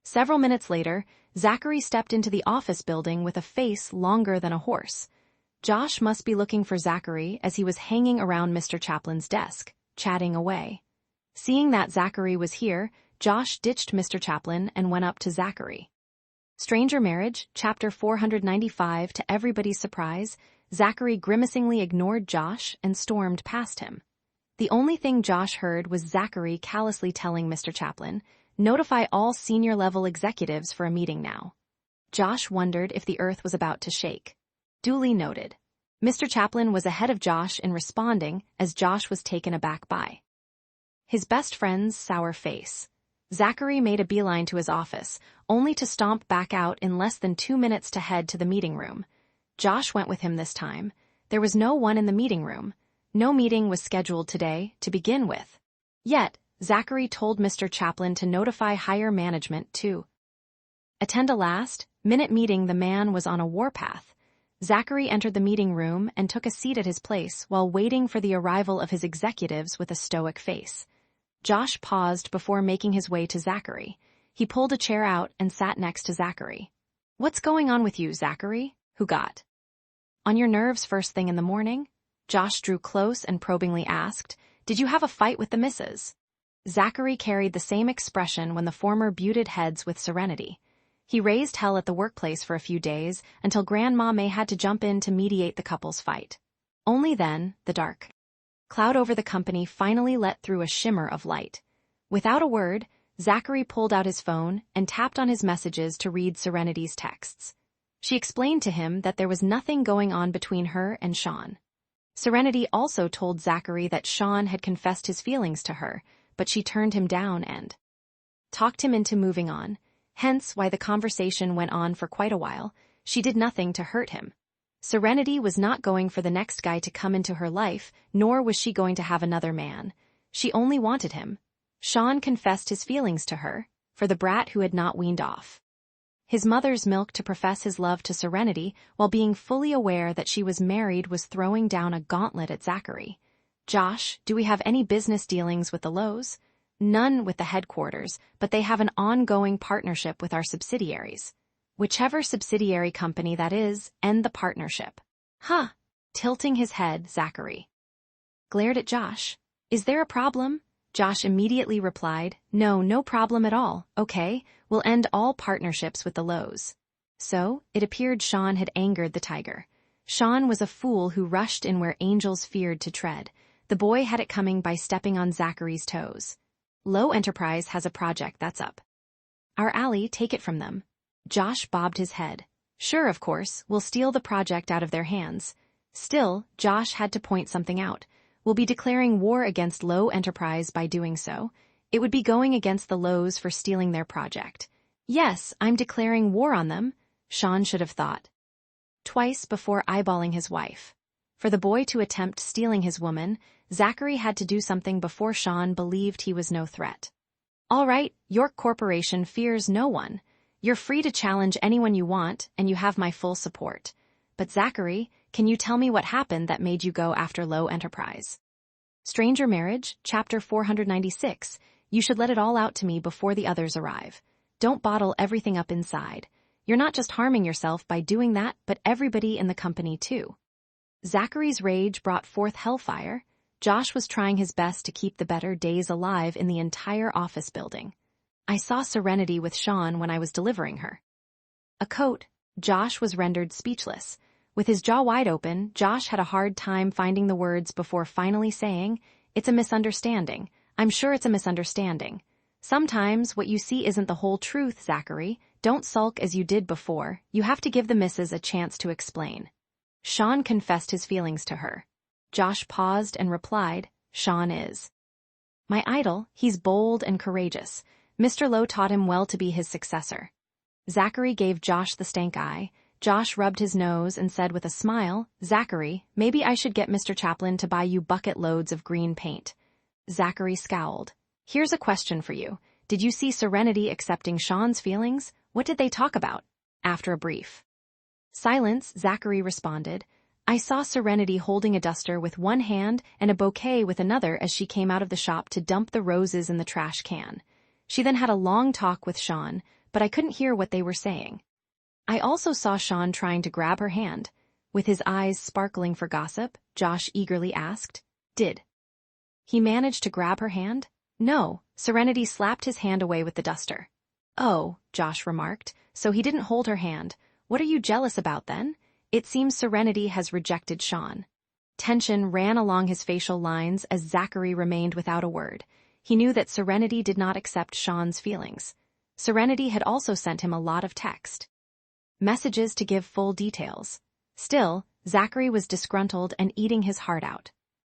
Several minutes later, Zachary stepped into the office building with a face longer than a horse. Josh must be looking for Zachary as he was hanging around Mr. Chaplin's desk, chatting away. Seeing that Zachary was here, Josh ditched Mr. Chaplin and went up to Zachary. Stranger Marriage, Chapter 495. To everybody's surprise, Zachary grimacingly ignored Josh and stormed past him. The only thing Josh heard was Zachary callously telling Mr. Chaplin, "Notify all senior-level executives for a meeting now." Josh wondered if the earth was about to shake. Duly noted. Mr. Chaplin was ahead of Josh in responding as Josh was taken aback by his best friend's sour face. Zachary made a beeline to his office, only to stomp back out in less than 2 minutes to head to the meeting room. Josh went with him this time. There was no one in the meeting room. No meeting was scheduled today, to begin with. Yet, Zachary told Mr. Chaplin to notify higher management to attend a last-minute meeting. The man was on a warpath. Zachary entered the meeting room and took a seat at his place while waiting for the arrival of his executives with a stoic face. Josh paused before making his way to Zachary. He pulled a chair out and sat next to Zachary. "What's going on with you, Zachary? Who got on your nerves first thing in the morning?" Josh drew close and probingly asked, "Did you have a fight with the missus?" Zachary carried the same expression when the former butted heads with Serenity. He raised hell at the workplace for a few days until Grandma May had to jump in to mediate the couple's fight. Only then, the dark cloud over the company finally let through a shimmer of light. Without a word, Zachary pulled out his phone and tapped on his messages to read Serenity's texts. She explained to him that there was nothing going on between her and Sean. Serenity also told Zachary that Sean had confessed his feelings to her, but she turned him down and talked him into moving on, hence why the conversation went on for quite a while. She did nothing to hurt him. Serenity was not going for the next guy to come into her life, nor was she going to have another man. She only wanted him. Sean confessed his feelings to her, for the brat who had not weaned off his mother's milk to profess his love to Serenity while being fully aware that she was married was throwing down a gauntlet at Zachary. "Josh, do we have any business dealings with the Lows?" "None with the headquarters, but they have an ongoing partnership with our subsidiaries." "Whichever subsidiary company that is, end the partnership." "Huh." Tilting his head, Zachary glared at Josh. "Is there a problem?" Josh immediately replied, No problem at all. Okay, we'll end all partnerships with the Lows." So, it appeared Sean had angered the tiger. Sean was a fool who rushed in where angels feared to tread. The boy had it coming by stepping on Zachary's toes. "Low Enterprise has a project that's up our alley, take it from them." Josh bobbed his head. "Sure, of course, we'll steal the project out of their hands." Still, Josh had to point something out. "We'll be declaring war against Low Enterprise by doing so. It would be going against the Lows for stealing their project." "Yes, I'm declaring war on them," Sean should have thought twice before eyeballing his wife. For the boy to attempt stealing his woman, Zachary had to do something before Sean believed he was no threat. "All right, York Corporation fears no one. You're free to challenge anyone you want, and you have my full support. But Zachary, can you tell me what happened that made you go after Low Enterprise?" Stranger Marriage, Chapter 496. You should let it all out to me before the others arrive. Don't bottle everything up inside. You're not just harming yourself by doing that, but everybody in the company too. Zachary's rage brought forth hellfire. Josh was trying his best to keep the better days alive in the entire office building. "I saw Serenity with Sean when I was delivering her a coat." Josh was rendered speechless. With his jaw wide open, Josh had a hard time finding the words before finally saying, "It's a misunderstanding. I'm sure it's a misunderstanding. Sometimes what you see isn't the whole truth, Zachary. Don't sulk as you did before. You have to give the missus a chance to explain." Sean confessed his feelings to her. Josh paused and replied, "Sean is my idol. He's bold and courageous. Mr. Lowe taught him well to be his successor." Zachary gave Josh the stank eye. Josh rubbed his nose and said with a smile, "Zachary, maybe I should get Mr. Chaplin to buy you bucket loads of green paint." Zachary scowled. "Here's a question for you. Did you see Serenity accepting Sean's feelings? What did they talk about?" After a brief silence, Zachary responded, "I saw Serenity holding a duster with one hand and a bouquet with another as she came out of the shop to dump the roses in the trash can. She then had a long talk with Sean, but I couldn't hear what they were saying. I also saw Sean trying to grab her hand." With his eyes sparkling for gossip, Josh eagerly asked, "Did he manage to grab her hand?" "No." Serenity slapped his hand away with the duster. "Oh," Josh remarked, "so he didn't hold her hand. What are you jealous about then? It seems Serenity has rejected Sean." Tension ran along his facial lines as Zachary remained without a word. He knew that Serenity did not accept Sean's feelings. Serenity had also sent him a lot of text messages to give full details. Still, Zachary was disgruntled and eating his heart out.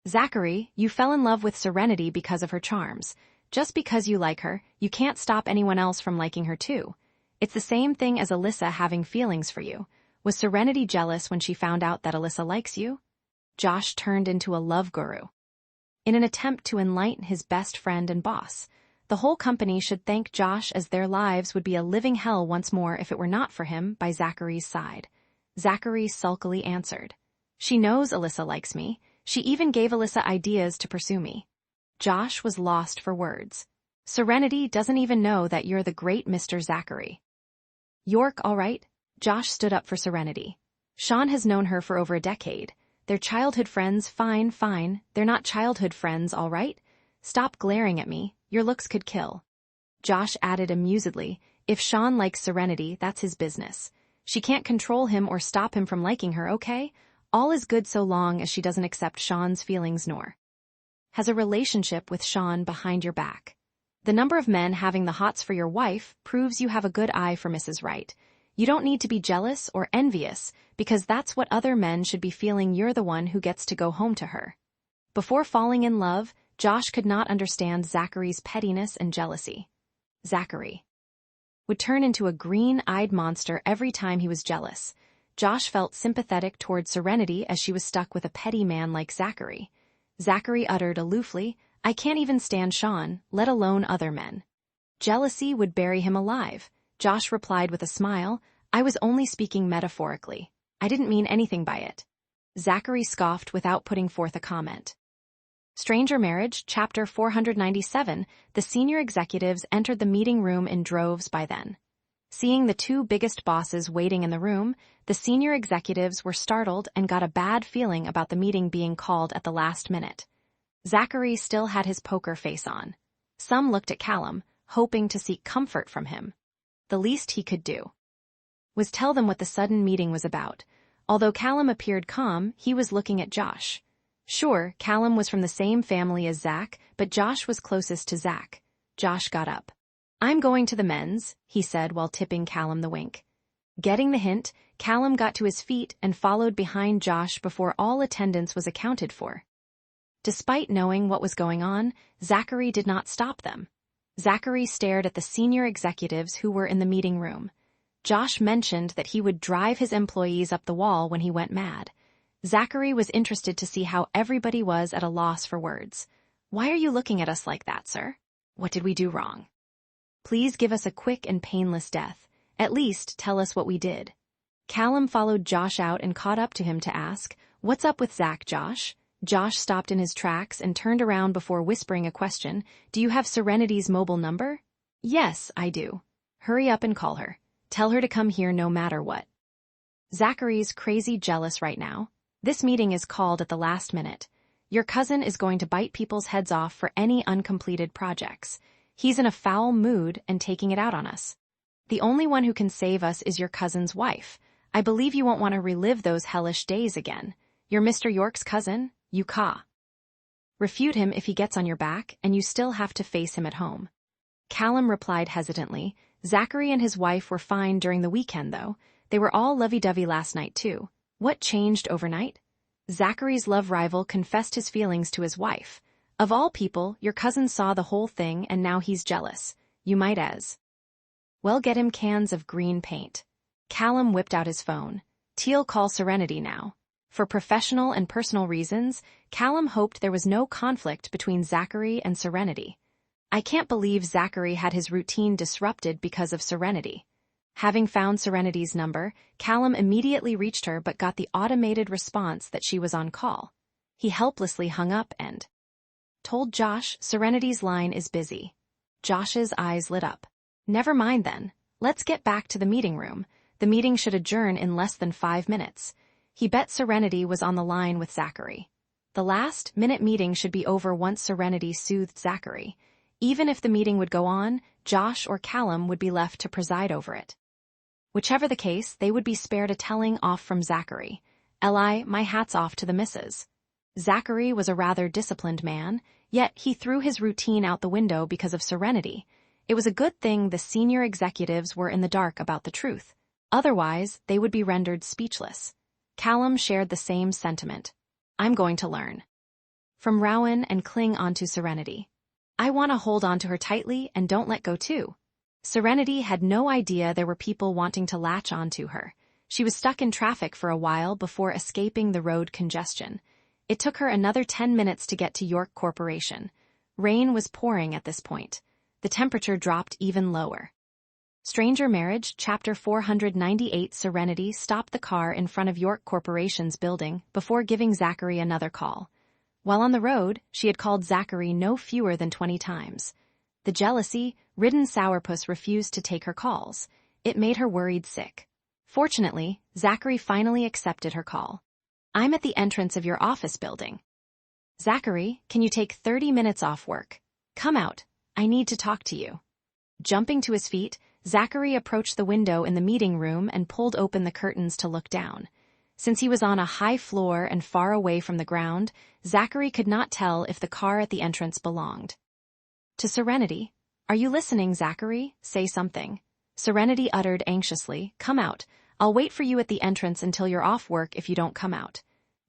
"Zachary, you fell in love with Serenity because of her charms. Just because you like her, you can't stop anyone else from liking her too. It's the same thing as Alyssa having feelings for you. Was Serenity jealous when she found out that Alyssa likes you?" Josh turned into a love guru. in an attempt to enlighten his best friend and boss. The whole company should thank Josh, as their lives would be a living hell once more if it were not for him by Zachary's side. Zachary sulkily answered. She knows Alyssa likes me. She even gave Alyssa ideas to pursue me. Josh was lost for words. Serenity doesn't even know that you're the great Mr. Zachary. York, all right? Josh stood up for Serenity. Sean has known her for over a decade. They're childhood friends, fine. They're not childhood friends, all right? Stop glaring at me, your looks could kill. Josh added amusedly, if Sean likes Serenity, that's his business. She can't control him or stop him from liking her, okay? All is good so long as she doesn't accept Sean's feelings nor has a relationship with Sean behind your back. The number of men having the hots for your wife proves you have a good eye for Mrs. Right. You don't need to be jealous or envious, because that's what other men should be feeling. You're the one who gets to go home to her. Before falling in love, Josh could not understand Zachary's pettiness and jealousy. Zachary would turn into a green-eyed monster every time he was jealous. Josh felt sympathetic toward Serenity as she was stuck with a petty man like Zachary. Zachary uttered aloofly, I can't even stand Sean, let alone other men. Jealousy would bury him alive. Josh replied with a smile, I was only speaking metaphorically. I didn't mean anything by it. Zachary scoffed without putting forth a comment. Stranger Marriage, Chapter 497, the senior executives entered the meeting room in droves by then. Seeing the two biggest bosses waiting in the room, the senior executives were startled and got a bad feeling about the meeting being called at the last minute. Zachary still had his poker face on. Some looked at Callum, hoping to seek comfort from him. The least he could do was tell them what the sudden meeting was about. Although Callum appeared calm, he was looking at Josh. Sure, Callum was from the same family as Zach, but Josh was closest to Zach. Josh got up. I'm going to the men's, he said while tipping Callum the wink. Getting the hint, Callum got to his feet and followed behind Josh before all attendance was accounted for. Despite knowing what was going on, Zachary did not stop them. Zachary stared at the senior executives who were in the meeting room. Josh mentioned that he would drive his employees up the wall when he went mad. Zachary was interested to see how everybody was at a loss for words. Why are you looking at us like that, sir? What did we do wrong? Please give us a quick and painless death. At least tell us what we did. Callum followed Josh out and caught up to him to ask, What's up with Zach, Josh? Josh stopped in his tracks and turned around before whispering a question. Do you have Serenity's mobile number? Yes, I do. Hurry up and call her. Tell her to come here no matter what. Zachary's crazy jealous right now. This meeting is called at the last minute. Your cousin is going to bite people's heads off for any uncompleted projects. He's in a foul mood and taking it out on us. The only one who can save us is your cousin's wife. I believe you won't want to relive those hellish days again. You're Mr. York's cousin, you ca. Refute him if he gets on your back, and you still have to face him at home. Callum replied hesitantly, Zachary and his wife were fine during the weekend, though. They were all lovey-dovey last night, too. What changed overnight? Zachary's love rival confessed his feelings to his wife. Of all people, your cousin saw the whole thing and now he's jealous. You might as well get him cans of green paint. Callum whipped out his phone. Teal call Serenity now. For professional and personal reasons, Callum hoped there was no conflict between Zachary and Serenity. I can't believe Zachary had his routine disrupted because of Serenity. Having found Serenity's number, Callum immediately reached her but got the automated response that she was on call. He helplessly hung up and told Josh Serenity's line is busy. Josh's eyes lit up. Never mind then. Let's get back to the meeting room. The meeting should adjourn in less than 5 minutes. He bet Serenity was on the line with Zachary. The last-minute meeting should be over once Serenity soothed Zachary. Even if the meeting would go on, Josh or Callum would be left to preside over it. Whichever the case, they would be spared a telling off from Zachary. Eli, my hat's off to the missus. Zachary was a rather disciplined man, yet he threw his routine out the window because of Serenity. It was a good thing the senior executives were in the dark about the truth. Otherwise, they would be rendered speechless. Callum shared the same sentiment. I'm going to learn from Rowan and cling onto Serenity. I want to hold on to her tightly and don't let go too. Serenity had no idea there were people wanting to latch onto her. She was stuck in traffic for a while before escaping the road congestion. It took her another 10 minutes to get to York Corporation. Rain was pouring at this point. The temperature dropped even lower. Stranger Marriage, Chapter 498. Serenity stopped the car in front of York Corporation's building before giving Zachary another call. While on the road, she had called Zachary no fewer than 20 times. The jealousy-ridden sourpuss refused to take her calls. It made her worried sick. Fortunately, Zachary finally accepted her call. "I'm at the entrance of your office building." "Zachary, can you take 30 minutes off work? Come out. I need to talk to you." Jumping to his feet, Zachary approached the window in the meeting room and pulled open the curtains to look down. Since he was on a high floor and far away from the ground, Zachary could not tell if the car at the entrance belonged to Serenity. "Are you listening, Zachary? Say something." Serenity uttered anxiously, "Come out. I'll wait for you at the entrance until you're off work if you don't come out."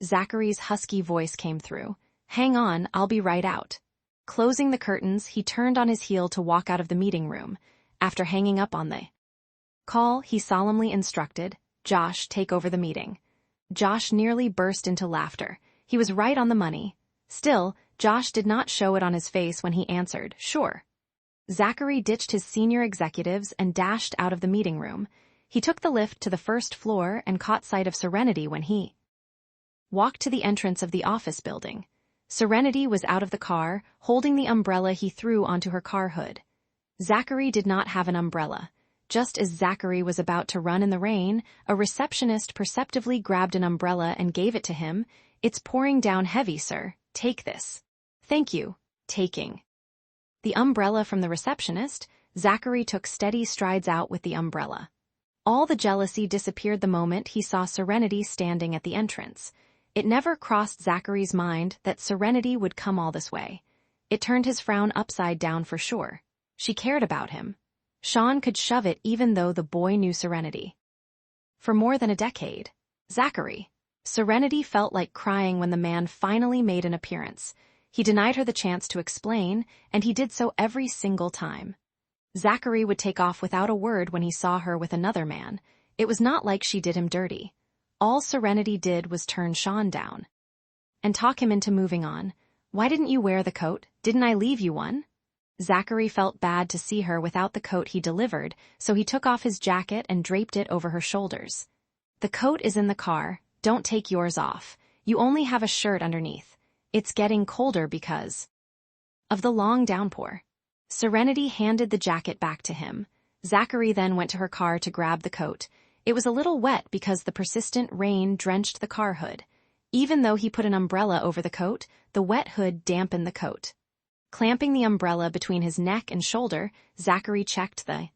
Zachary's husky voice came through. "Hang on, I'll be right out." Closing the curtains, he turned on his heel to walk out of the meeting room. After hanging up on the call, he solemnly instructed, "Josh, take over the meeting." Josh nearly burst into laughter. He was right on the money. Still, Josh did not show it on his face when he answered, "Sure." Zachary ditched his senior executives and dashed out of the meeting room. He took the lift to the first floor and caught sight of Serenity when he walked to the entrance of the office building. Serenity was out of the car, holding the umbrella he threw onto her car hood. Zachary did not have an umbrella. Just as Zachary was about to run in the rain, a receptionist perceptively grabbed an umbrella and gave it to him. "It's pouring down heavy, sir. Take this." "Thank you." Taking the umbrella from the receptionist, Zachary took steady strides out with the umbrella. All the jealousy disappeared the moment he saw Serenity standing at the entrance. It never crossed Zachary's mind that Serenity would come all this way. It turned his frown upside down for sure. She cared about him. Sean could shove it even though the boy knew Serenity for more than a decade. "Zachary." Serenity felt like crying when the man finally made an appearance. He denied her the chance to explain, and he did so every single time. Zachary would take off without a word when he saw her with another man. It was not like she did him dirty. All Serenity did was turn Sean down and talk him into moving on. "Why didn't you wear the coat? Didn't I leave you one?" Zachary felt bad to see her without the coat he delivered, so he took off his jacket and draped it over her shoulders. "The coat is in the car. Don't take yours off. You only have a shirt underneath. It's getting colder because of the long downpour." Serenity handed the jacket back to him. Zachary then went to her car to grab the coat. It was a little wet because the persistent rain drenched the car hood. Even though he put an umbrella over the coat, the wet hood dampened the coat. Clamping the umbrella between his neck and shoulder, Zachary checked the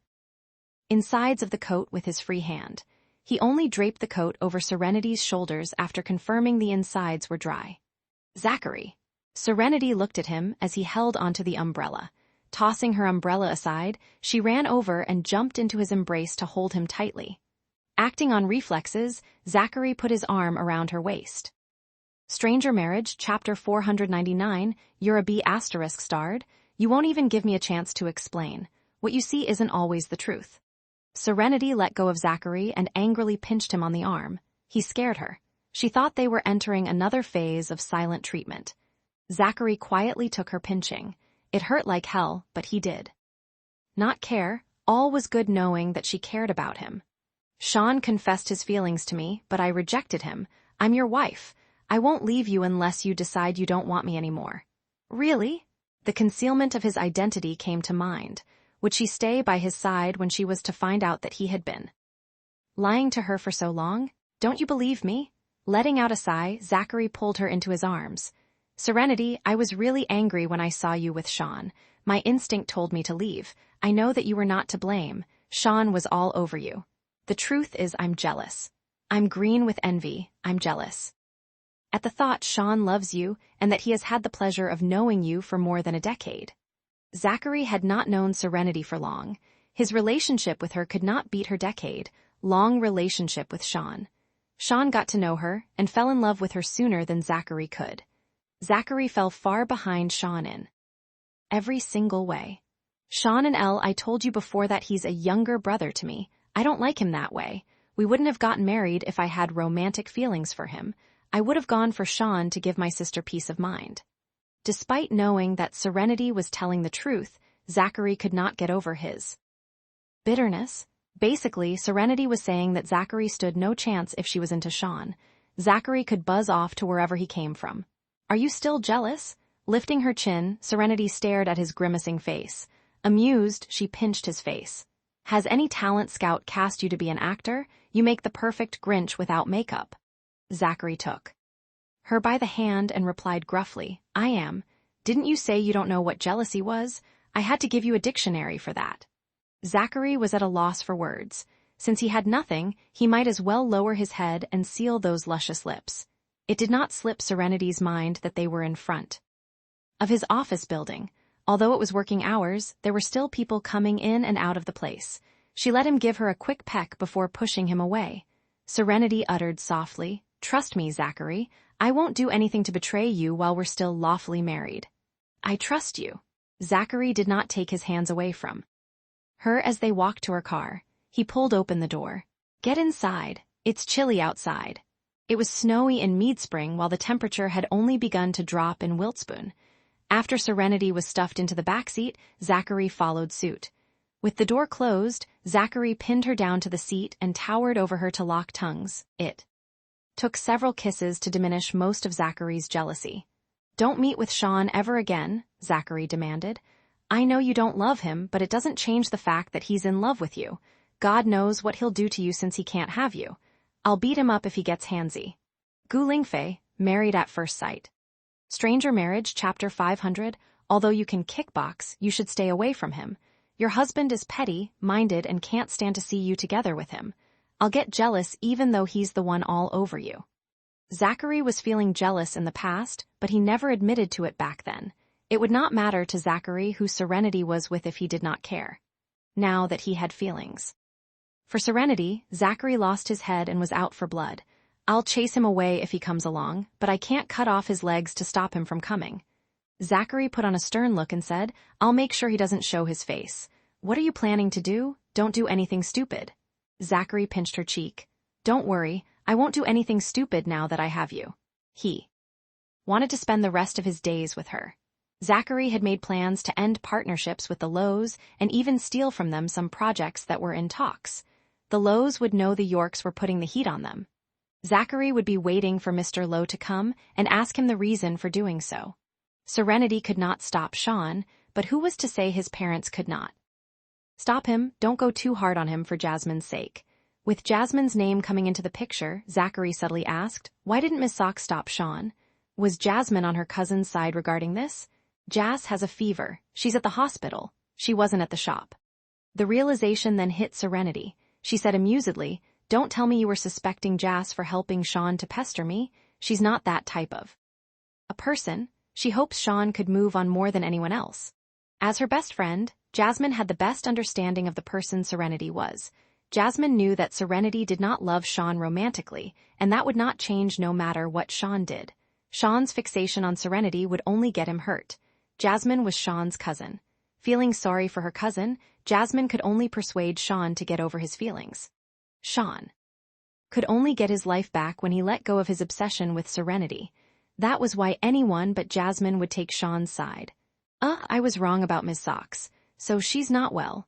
insides of the coat with his free hand. He only draped the coat over Serenity's shoulders after confirming the insides were dry. "Zachary." Serenity looked at him as he held onto the umbrella. Tossing her umbrella aside, she ran over and jumped into his embrace to hold him tightly. Acting on reflexes, Zachary put his arm around her waist. Stranger Marriage, Chapter 499, "You're a B** starred. You won't even give me a chance to explain. What you see isn't always the truth." Serenity let go of Zachary and angrily pinched him on the arm. He scared her. She thought they were entering another phase of silent treatment. Zachary quietly took her pinching. It hurt like hell, but he did not care. All was good knowing that she cared about him. "Sean confessed his feelings to me, but I rejected him. I'm your wife. I won't leave you unless you decide you don't want me anymore." "Really?" The concealment of his identity came to mind. Would she stay by his side when she was to find out that he had been lying to her for so long? "Don't you believe me?" Letting out a sigh, Zachary pulled her into his arms. "Serenity, I was really angry when I saw you with Sean. My instinct told me to leave. I know that you were not to blame. Sean was all over you. The truth is I'm jealous. I'm green with envy. I'm jealous at the thought Sean loves you and that he has had the pleasure of knowing you for more than a decade." Zachary had not known Serenity for long. His relationship with her could not beat her decade-long relationship with Sean. Sean got to know her and fell in love with her sooner than Zachary could. Zachary fell far behind Sean in every single way. "Sean and Elle, I told you before that he's a younger brother to me. I don't like him that way. We wouldn't have gotten married if I had romantic feelings for him. I would have gone for Sean to give my sister peace of mind. Despite knowing that Serenity was telling the truth, Zachary could not get over his bitterness. Basically, Serenity was saying that Zachary stood no chance if she was into Sean. Zachary could buzz off to wherever he came from. Are you still jealous? Lifting her chin, Serenity stared at his grimacing face. Amused, she pinched his face. Has any talent scout cast you to be an actor? You make the perfect Grinch without makeup. Zachary took her by the hand and replied gruffly, I am. Didn't you say you don't know what jealousy was? I had to give you a dictionary for that. Zachary was at a loss for words. Since he had nothing, he might as well lower his head and seal those luscious lips. It did not slip Serenity's mind that they were in front of his office building. Although it was working hours, there were still people coming in and out of the place. She let him give her a quick peck before pushing him away. Serenity uttered softly, Trust me, Zachary, I won't do anything to betray you while we're still lawfully married. I trust you. Zachary did not take his hands away from her as they walked to her car. He pulled open the door. Get inside. It's chilly outside. It was snowy in Meadspring while the temperature had only begun to drop in Wiltspoon. After Serenity was stuffed into the backseat, Zachary followed suit. With the door closed, Zachary pinned her down to the seat and towered over her to lock tongues. It took several kisses to diminish most of Zachary's jealousy. Don't meet with Sean ever again, Zachary demanded. I know you don't love him, but it doesn't change the fact that he's in love with you. God knows what he'll do to you since he can't have you. I'll beat him up if he gets handsy. Gu Lingfei, Married at First Sight. Stranger Marriage, Chapter 500. Although you can kickbox, you should stay away from him. Your husband is petty-minded and can't stand to see you together with him. I'll get jealous even though he's the one all over you. Zachary was feeling jealous in the past, but he never admitted to it back then. It would not matter to Zachary who Serenity was with if he did not care. Now that he had feelings for Serenity, Zachary lost his head and was out for blood. I'll chase him away if he comes along, but I can't cut off his legs to stop him from coming. Zachary put on a stern look and said, I'll make sure he doesn't show his face. What are you planning to do? Don't do anything stupid. Zachary pinched her cheek. Don't worry, I won't do anything stupid now that I have you. He wanted to spend the rest of his days with her. Zachary had made plans to end partnerships with the Lows and even steal from them some projects that were in talks. The Lows would know the Yorks were putting the heat on them. Zachary would be waiting for Mr. Lowe to come and ask him the reason for doing so. Serenity could not stop Sean, but who was to say his parents could not stop him? Don't go too hard on him for Jasmine's sake. With Jasmine's name coming into the picture, Zachary subtly asked, why didn't Miss Sock stop Sean? Was Jasmine on her cousin's side regarding this? Jas has a fever. She's at the hospital. She wasn't at the shop. The realization then hit Serenity. She said amusedly, Don't tell me you were suspecting Jas for helping Sean to pester me. She's not that type of a person. She hopes Sean could move on more than anyone else. As her best friend, Jasmine had the best understanding of the person Serenity was. Jasmine knew that Serenity did not love Sean romantically, and that would not change no matter what Sean did. Sean's fixation on Serenity would only get him hurt. Jasmine was Sean's cousin. Feeling sorry for her cousin, Jasmine could only persuade Sean to get over his feelings. Sean could only get his life back when he let go of his obsession with Serenity. That was why anyone but Jasmine would take Sean's side. I was wrong about Miss Socks, so she's not well.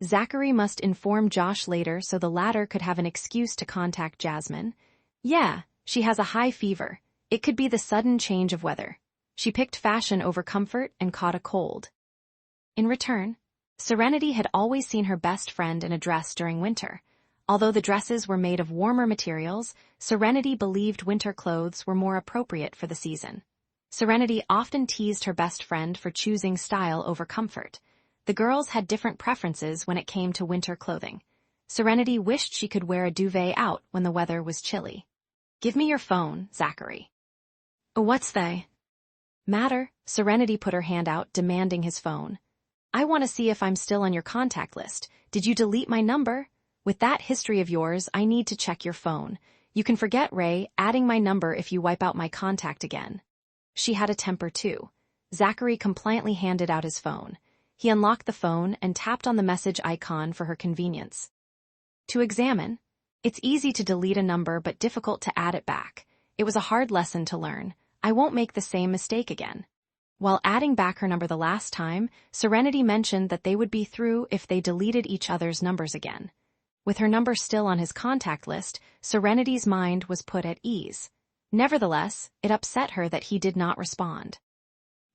Zachary must inform Josh later so the latter could have an excuse to contact Jasmine. Yeah, she has a high fever. It could be the sudden change of weather. She picked fashion over comfort and caught a cold. In return, Serenity had always seen her best friend in a dress during winter. Although the dresses were made of warmer materials, Serenity believed winter clothes were more appropriate for the season. Serenity often teased her best friend for choosing style over comfort. The girls had different preferences when it came to winter clothing. Serenity wished she could wear a duvet out when the weather was chilly. Give me your phone, Zachary. What's the matter? Serenity put her hand out, demanding his phone. I want to see if I'm still on your contact list. Did you delete my number? With that history of yours, I need to check your phone. You can forget, Ray, adding my number if you wipe out my contact again. She had a temper too. Zachary compliantly handed out his phone. He unlocked the phone and tapped on the message icon for her convenience. To examine. It's easy to delete a number but difficult to add it back. It was a hard lesson to learn. I won't make the same mistake again. While adding back her number the last time, Serenity mentioned that they would be through if they deleted each other's numbers again. With her number still on his contact list, Serenity's mind was put at ease. Nevertheless, it upset her that he did not respond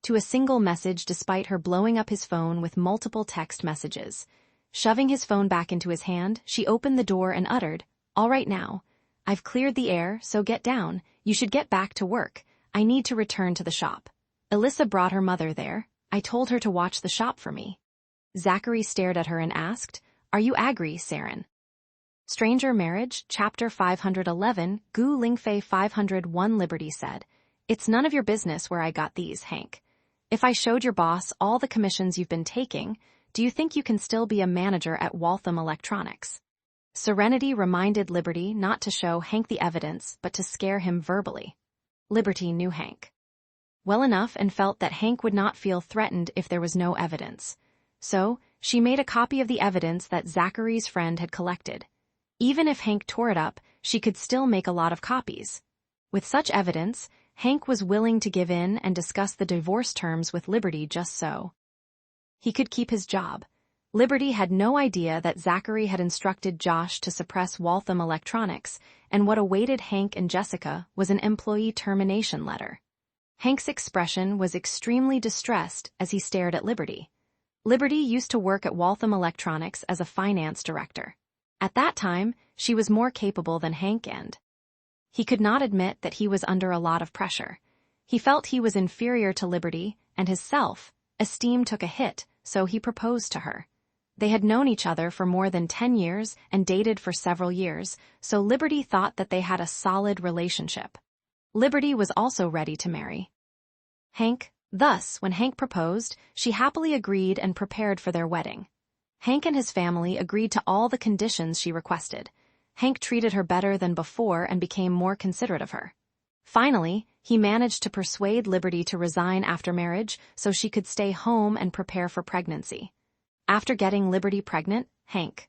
to a single message despite her blowing up his phone with multiple text messages. Shoving his phone back into his hand, she opened the door and uttered, "All right now. I've cleared the air, so get down. You should get back to work. I need to return to the shop. Alyssa brought her mother there. I told her to watch the shop for me." Zachary stared at her and asked, "Are you angry, Saren?" Stranger Marriage, Chapter 511, Gu Lingfei 501 Liberty said, "It's none of your business where I got these, Hank. If I showed your boss all the commissions you've been taking, do you think you can still be a manager at Waltham Electronics?" Serenity reminded Liberty not to show Hank the evidence but to scare him verbally. Liberty knew Hank well enough and felt that Hank would not feel threatened if there was no evidence. So, she made a copy of the evidence that Zachary's friend had collected. Even if Hank tore it up, she could still make a lot of copies. With such evidence, Hank was willing to give in and discuss the divorce terms with Liberty just so he could keep his job. Liberty had no idea that Zachary had instructed Josh to suppress Waltham Electronics, and what awaited Hank and Jessica was an employee termination letter. Hank's expression was extremely distressed as he stared at Liberty. Liberty used to work at Waltham Electronics as a finance director. At that time, she was more capable than Hank, and he could not admit that he was under a lot of pressure. He felt he was inferior to Liberty, and his self-esteem took a hit, so he proposed to her. They had known each other for more than 10 years and dated for several years, so Liberty thought that they had a solid relationship. Liberty was also ready to marry Hank. Thus, when Hank proposed, she happily agreed and prepared for their wedding. Hank and his family agreed to all the conditions she requested. Hank treated her better than before and became more considerate of her. Finally, he managed to persuade Liberty to resign after marriage so she could stay home and prepare for pregnancy. After getting Liberty pregnant, Hank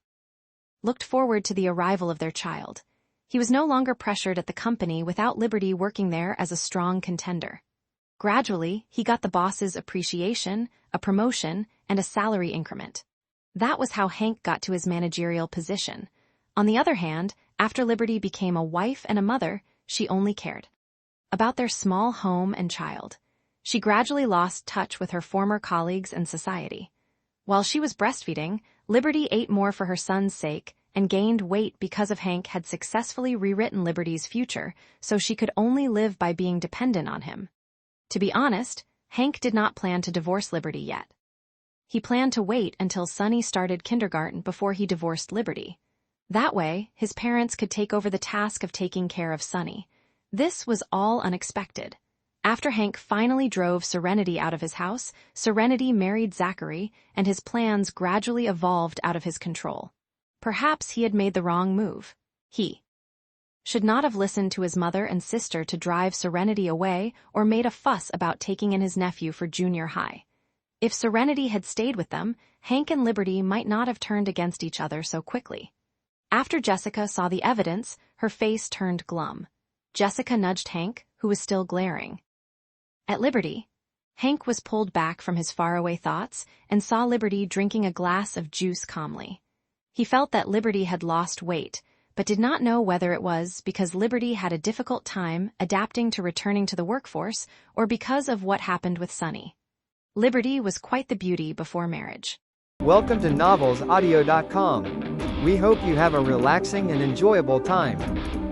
looked forward to the arrival of their child. He was no longer pressured at the company without Liberty working there as a strong contender. Gradually, he got the boss's appreciation, a promotion, and a salary increment. That was how Hank got to his managerial position. On the other hand, after Liberty became a wife and a mother, she only cared about their small home and child. She gradually lost touch with her former colleagues and society. While she was breastfeeding, Liberty ate more for her son's sake and gained weight because of Hank had successfully rewritten Liberty's future, so she could only live by being dependent on him. To be honest, Hank did not plan to divorce Liberty yet. He planned to wait until Sonny started kindergarten before he divorced Liberty. That way, his parents could take over the task of taking care of Sonny. This was all unexpected. After Hank finally drove Serenity out of his house, Serenity married Zachary, and his plans gradually evolved out of his control. Perhaps he had made the wrong move. He should not have listened to his mother and sister to drive Serenity away or made a fuss about taking in his nephew for junior high. If Serenity had stayed with them, Hank and Liberty might not have turned against each other so quickly. After Jessica saw the evidence, her face turned glum. Jessica nudged Hank, who was still glaring at Liberty. Hank was pulled back from his faraway thoughts and saw Liberty drinking a glass of juice calmly. He felt that Liberty had lost weight, but did not know whether it was because Liberty had a difficult time adapting to returning to the workforce or because of what happened with Sonny. Liberty was quite the beauty before marriage. Welcome to NovelsAudio.com. We hope you have a relaxing and enjoyable time.